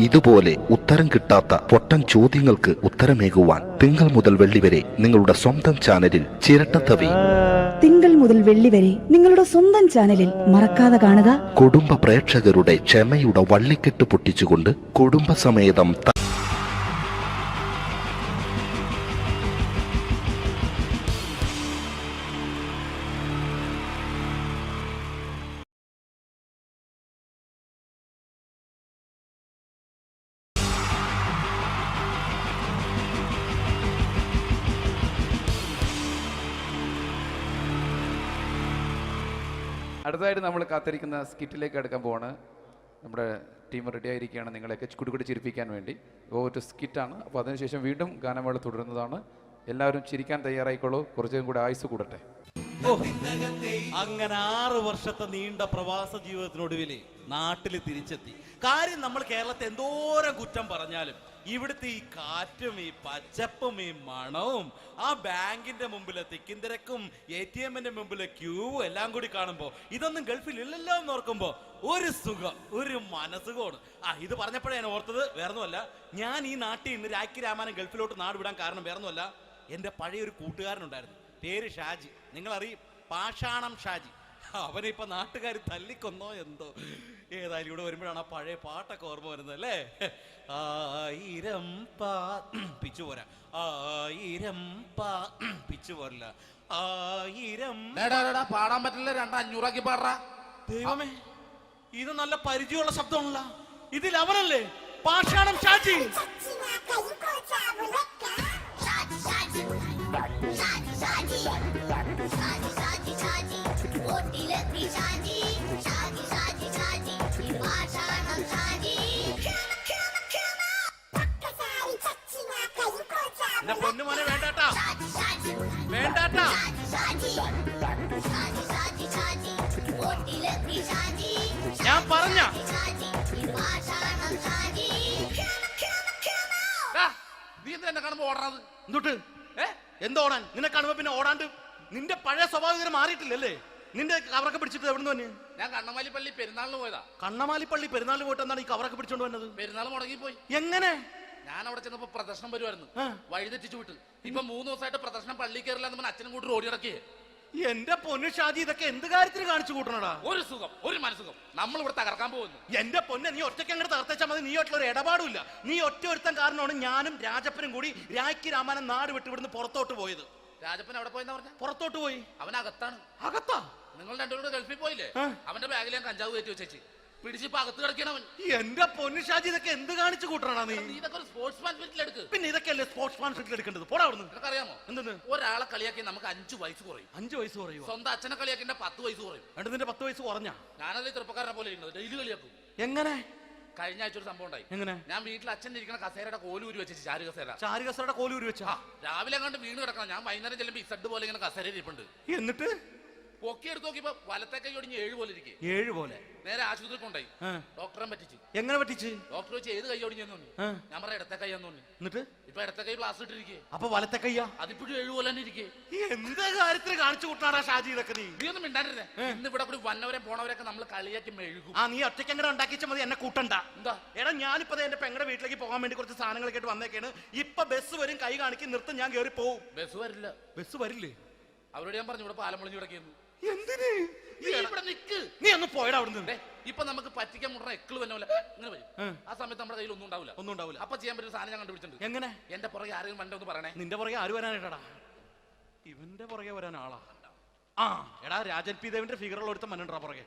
ഇതുപോലെ ഉത്തരം കിട്ടാത്ത പൊട്ടൻ ചോദ്യങ്ങൾക്ക് ഉത്തരമേകുവാൻ തിങ്കൾ മുതൽ വെള്ളി വരെ നിങ്ങളുടെ സ്വന്തം ചാനലിൽ ചിരട്ടത്തവി. തിങ്കൾ മുതൽ വെള്ളി വരെ നിങ്ങളുടെ സ്വന്തം ചാനലിൽ മറക്കാതെ കാണുക. കുടുംബ പ്രേക്ഷകരുടെ ക്ഷമയുടെ വള്ളിക്കെട്ട് പൊട്ടിച്ചുകൊണ്ട് കുടുംബസമേതം അടുത്തതായിട്ട് നമ്മൾ കാത്തിരിക്കുന്ന സ്കിറ്റിലേക്ക് അടുക്കാൻ പോവാണ്. നമ്മുടെ ടീം റെഡി ആയിരിക്കുകയാണ് നിങ്ങളെയൊക്കെ കുടുകുടി ചിരിപ്പിക്കാൻ വേണ്ടി. ഒരു സ്കിറ്റാണ്. അപ്പോൾ അതിനുശേഷം വീണ്ടും ഗാനമേള തുടരുന്നതാണ്. എല്ലാവരും ചിരിക്കാൻ തയ്യാറായിക്കോളൂ. കുറച്ചും കൂടെ ആയുസ് കൂടട്ടെ. അങ്ങനെ 6 വർഷത്തെ നീണ്ട പ്രവാസ ജീവിതത്തിനൊടുവിൽ നാട്ടിൽ തിരിച്ചെത്തി. കാര്യം നമ്മൾ കേരളത്തെ എന്തോരം കുറ്റം പറഞ്ഞാലും ഇവിടുത്തെ ഈ കാറ്റും ഈ പച്ചപ്പും ഈ മണവും ആ ബാങ്കിന്റെ മുമ്പിലെ തിക്കും തിരക്കും ATM-ന്റെ മുമ്പിലെ ക്യൂ എല്ലാം കൂടി കാണുമ്പോൾ ഇതൊന്നും ഗൾഫിൽ ഇല്ലല്ലോ എന്ന് ഓർക്കുമ്പോൾ ഒരു സുഖം, ഒരു മനസുഖമാണ്. ഇത് പറഞ്ഞപ്പോഴേ ഞാൻ ഓർത്തത് വേറൊന്നുമല്ല, ഞാൻ ഈ നാട്ടിൽ നിന്ന് രാഖി രാമാനം ഗൾഫിലോട്ട് നാട് വിടാൻ കാരണം വേറൊന്നുമല്ല, എൻ്റെ പഴയൊരു കൂട്ടുകാരനുണ്ടായിരുന്നു, പേര് ഷാജി. നിങ്ങളറിയും, പാഷാണം ഷാജി. അവനെ ഇപ്പൊ നാട്ടുകാർ തല്ലിക്കൊന്നോ എന്തോ. ഏതായാലും ഇവിടെ വരുമ്പോഴാണ് ആ പഴയ പാട്ടൊക്കെ ഓർമ്മ വരുന്നത് അല്ലേ. 1000 പിച്ചു പോരാ, 1000 പിച്ചു പോരില്ല, 1000 പാടാൻ പറ്റില്ല, 200 പാടാ. ദൈവമേ, ഇത് നല്ല പരിചയമുള്ള ശബ്ദമാണല്ലോ. ഇതിൽ അവനല്ലേ പാഷാണം ഷാജി? പൊന്നുമോനെ വേണ്ടാട്ടാ, വേണ്ടാട്ടാ. ഞാൻ പറഞ്ഞ നീ എന്താ എന്നെ കാണുമ്പോ ഓടാത്? എന്തൊട്ട് എന്തോടാൻ? നിന്നെ കാണുമ്പോ പിന്നെ ഓടാണ്ട് നിന്റെ പഴയ സ്വഭാവം മാറിയിട്ടില്ലല്ലേ? നിന്റെ കവറൊക്കെ പിടിച്ചിട്ട് എവിടെ നിന്ന്? ഞാൻ കണ്ണമാലിപ്പള്ളി പെരുന്നാളിന് പോയതാ. കണ്ണമാലിപ്പള്ളി പെരുന്നാളിന് പോയിട്ട് എന്താണ് ഈ കവറൊക്കെ പിടിച്ചോണ്ട് വന്നത്? പെരുന്നാൾ മുടങ്ങിപ്പോയി. എങ്ങനെ? ഞാൻ അവിടെ ചെന്നപ്പോ പ്രദർശനം വരുമായിരുന്നു, വഴിതെറ്റിച്ചു വിട്ട്. ഇപ്പൊ 3 ദിവസമായിട്ട് പ്രദർശനം പള്ളി കയറില്ല എന്ന് അച്ഛനും കൂട്ടി ഓടി ഇറക്കിയേ. എന്റെ പൊന്നു ഷാജി, ഇതൊക്കെ എന്ത് കാര്യത്തിന് കാണിച്ചു കൂട്ടണടാ? ഒരു സുഖം, ഒരു മനസുഖം. നമ്മൾ ഇവിടെ തകർക്കാൻ പോകുന്നു. എന്റെ പൊന്നെ, നീ ഒറ്റയ്ക്ക് അങ്ങോട്ട് തകർത്തേച്ചാൽ മതി. നീ ഒറ്റ ഒരു ഇടപാടില്ല. നീ ഒറ്റ ഒരുത്തൻ കാരണമാണ് ഞാനും രാജപ്പനും കൂടി രാഖി രാമാനം നാട് വിട്ട് ഇവിടുന്ന് പുറത്തോട്ട് പോയത്. രാജപ്പൻ എവിടെ പോയെന്നാ പറഞ്ഞ? പുറത്തോട്ട് പോയി. അവനകത്താണ്. അകത്താ? നിങ്ങൾ രണ്ടുപേരും ഗൾഫിൽ പോയില്ലേ? അവന്റെ ബാഗിൽ ഞാൻ കഞ്ചാവ് കയറ്റി വെച്ചേച്ച് പിടിച്ചിപ്പോ അകത്ത് കിടക്കണവൻ. എന്റെ പൊന്നു ഷാജി, ഇതൊക്കെ എന്ത് കാണിച്ചു കൂട്ടണ നീ? ഇതൊക്കെ ഒരു സ്പോർട്സ്മാൻ സ്പിരിറ്റിൽ എടുക്ക്. പിന്നെ ഇതൊക്കെയല്ലേ സ്പോർട്സ്മാൻ സ്പിരിറ്റിൽ എടുക്കേണ്ടത്? പോടാ അവിടുന്ന്. നിനക്കറിയാമോ എന്തെന്ന്? ഒരാളെ കളിയാക്കി നമുക്ക് 5 വയസ്സ് കുറയും. 5 വയസ്സ് കുറയും? സ്വന്തം അച്ഛനെ കളിയാക്കി 10 വയസ്സ് കുറയും. എന്നിട്ട് നിന്റെ 10 വയസ്സ് കുറഞ്ഞ? ഞാനത് ചെറുപ്പക്കാരനെ പോലെ ഇരുന്നത് ഡെയിലി കളിയാക്കും. എങ്ങനെ? കഴിഞ്ഞ ആഴ്ച ഒരു സംഭവം ഉണ്ടായി. എങ്ങനെ? ഞാൻ വീട്ടിൽ അച്ഛൻ ഇരിക്കുന്ന കസേരയുടെ കോലൂരി വെച്ചു. ചാരു കസേരയുടെ കോലൂരി വെച്ചാ? രാവിലെ കണ്ട് വീണ് കിടക്കണം. ഞാൻ വൈകുന്നേരം ചെല്ലുമ്പോ ഇസഡ് പോലെ ഇങ്ങനെ കസേര ഇരിപ്പുണ്ട്. എന്നിട്ട് പൊക്കി എടുത്ത് നോക്കിയപ്പോ വലത്തെ കൈ ഒടിഞ്ഞ് 7 പോലെ ഇരിക്കും. 7 പോലെ? നേരെ ആശുപത്രി കൊണ്ടായി. ഡോക്ടറെ പറ്റിച്ചു. എങ്ങനെ പറ്റിച്ച്? ഡോക്ടർ വെച്ച് ഏത് കൈ ഒടിഞ്ഞെന്ന് പറഞ്ഞു. ഞാൻ പറയാം ഇടത്തെ കൈ എന്ന് പറഞ്ഞു. എന്നിട്ട് ഇപ്പൊ ഇടത്തെ കൈ പ്ലാസ്റ്റർ ഇട്ടിരിക്കേ. അപ്പൊ വലത്തെ കൈയാ? അതിപ്പോഴും 7 പോലെ തന്നെ ഇരിക്കേ. എന്ത് കാര്യത്തിന് കാണിച്ചു കൂട്ടാടാ ഷാജി ഇതൊക്കെ? നീ ഒന്നും മിണ്ടാണ്ടിരുന്നേ. ഇന്ന് ഇവിടെ കൂടി വന്നവരെ പോണവരൊക്കെ നമ്മൾ കളിയാക്കി മെഴുകും. നീ ഒറ്റയ്ക്ക് അങ്ങനെ ഉണ്ടാക്കിച്ച മതി, എന്നെ കൂട്ടണ്ട. എന്താ? എടാ, ഞാനിപ്പോ എന്റെ പെങ്ങളുടെ വീട്ടിലേക്ക് പോകാൻ വേണ്ടി കുറച്ച് സാധനങ്ങളൊക്കെ ആയിട്ട് വന്നേക്കാണ്. ഇപ്പൊ ബസ് വരും, കൈ കാണിക്കും, നിർത്തും, ഞാൻ കയറി പോവും. ബസ് വരില്ല. ബസ് വരില്ലേ? അവരോട് ഞാൻ പറഞ്ഞു ഇവിടെ പാലം പൊളിഞ്ഞു കിടക്കുന്നു. എന്തിന്? ഇവിടെ നിക്ക്. നീ ഒന്ന് പോയടാ അവിടുന്ന്. ഇപ്പൊ നമുക്ക് പറ്റിക്കാൻ മുടണ എക്കിള് തന്നെ പോലെ ഇങ്ങനെ വരും. ആ സമയത്ത് നമ്മുടെ കയ്യിൽ ഒന്നും ഉണ്ടാവില്ല. അപ്പൊ ചെയ്യാൻ പറ്റുന്ന സാധനം ഞാൻ കണ്ടുപിടിച്ചിട്ടുണ്ട്. എങ്ങനെ? എന്റെ പുറകെ ആരെങ്കിലും വണ്ടി ഒന്ന് പറയണേ. നിന്റെ പുറകെ ആര് വരാനായിട്ടാടാ? ഇവന്റെ പുറകെ വരാൻ ആളാ? എടാ, രാജൻ പി ദേവിന്റെ ഫിഗറുള്ള ഒരുത്തം മനുണ്ടാ പുറകെ.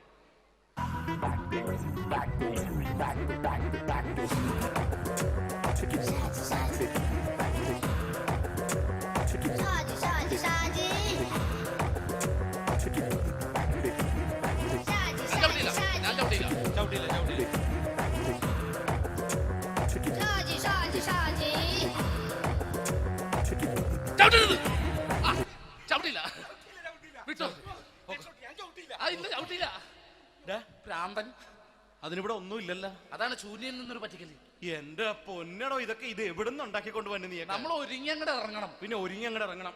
അതിനിവിടെ ഒന്നും ഇല്ലല്ലോ. അതാണ് ശൂന്യയിൽ നിന്നൊരു പറ്റിക്കല്. എന്റെ പൊന്നടോ, ഇതൊക്കെ ഇത് എവിടുന്ന് ഉണ്ടാക്കിക്കൊണ്ട് വന്നു നീ? നമ്മൾ ഒരുങ്ങി അങ്ങോട്ട് ഇറങ്ങണം. പിന്നെ ഒരുങ്ങി അങ്ങോട്ട് ഇറങ്ങണം.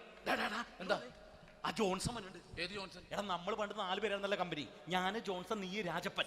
എന്താ? ആ ജോൺസൺ വന്നുണ്ട്. ഏത് ജോൺസൺ? എടാ, നമ്മൾ പണ്ട് 4 പേരായിരുന്നല്ലോ കമ്പനി. ഞാൻ, ജോൺസൺ, നീ, രാജപ്പൻ.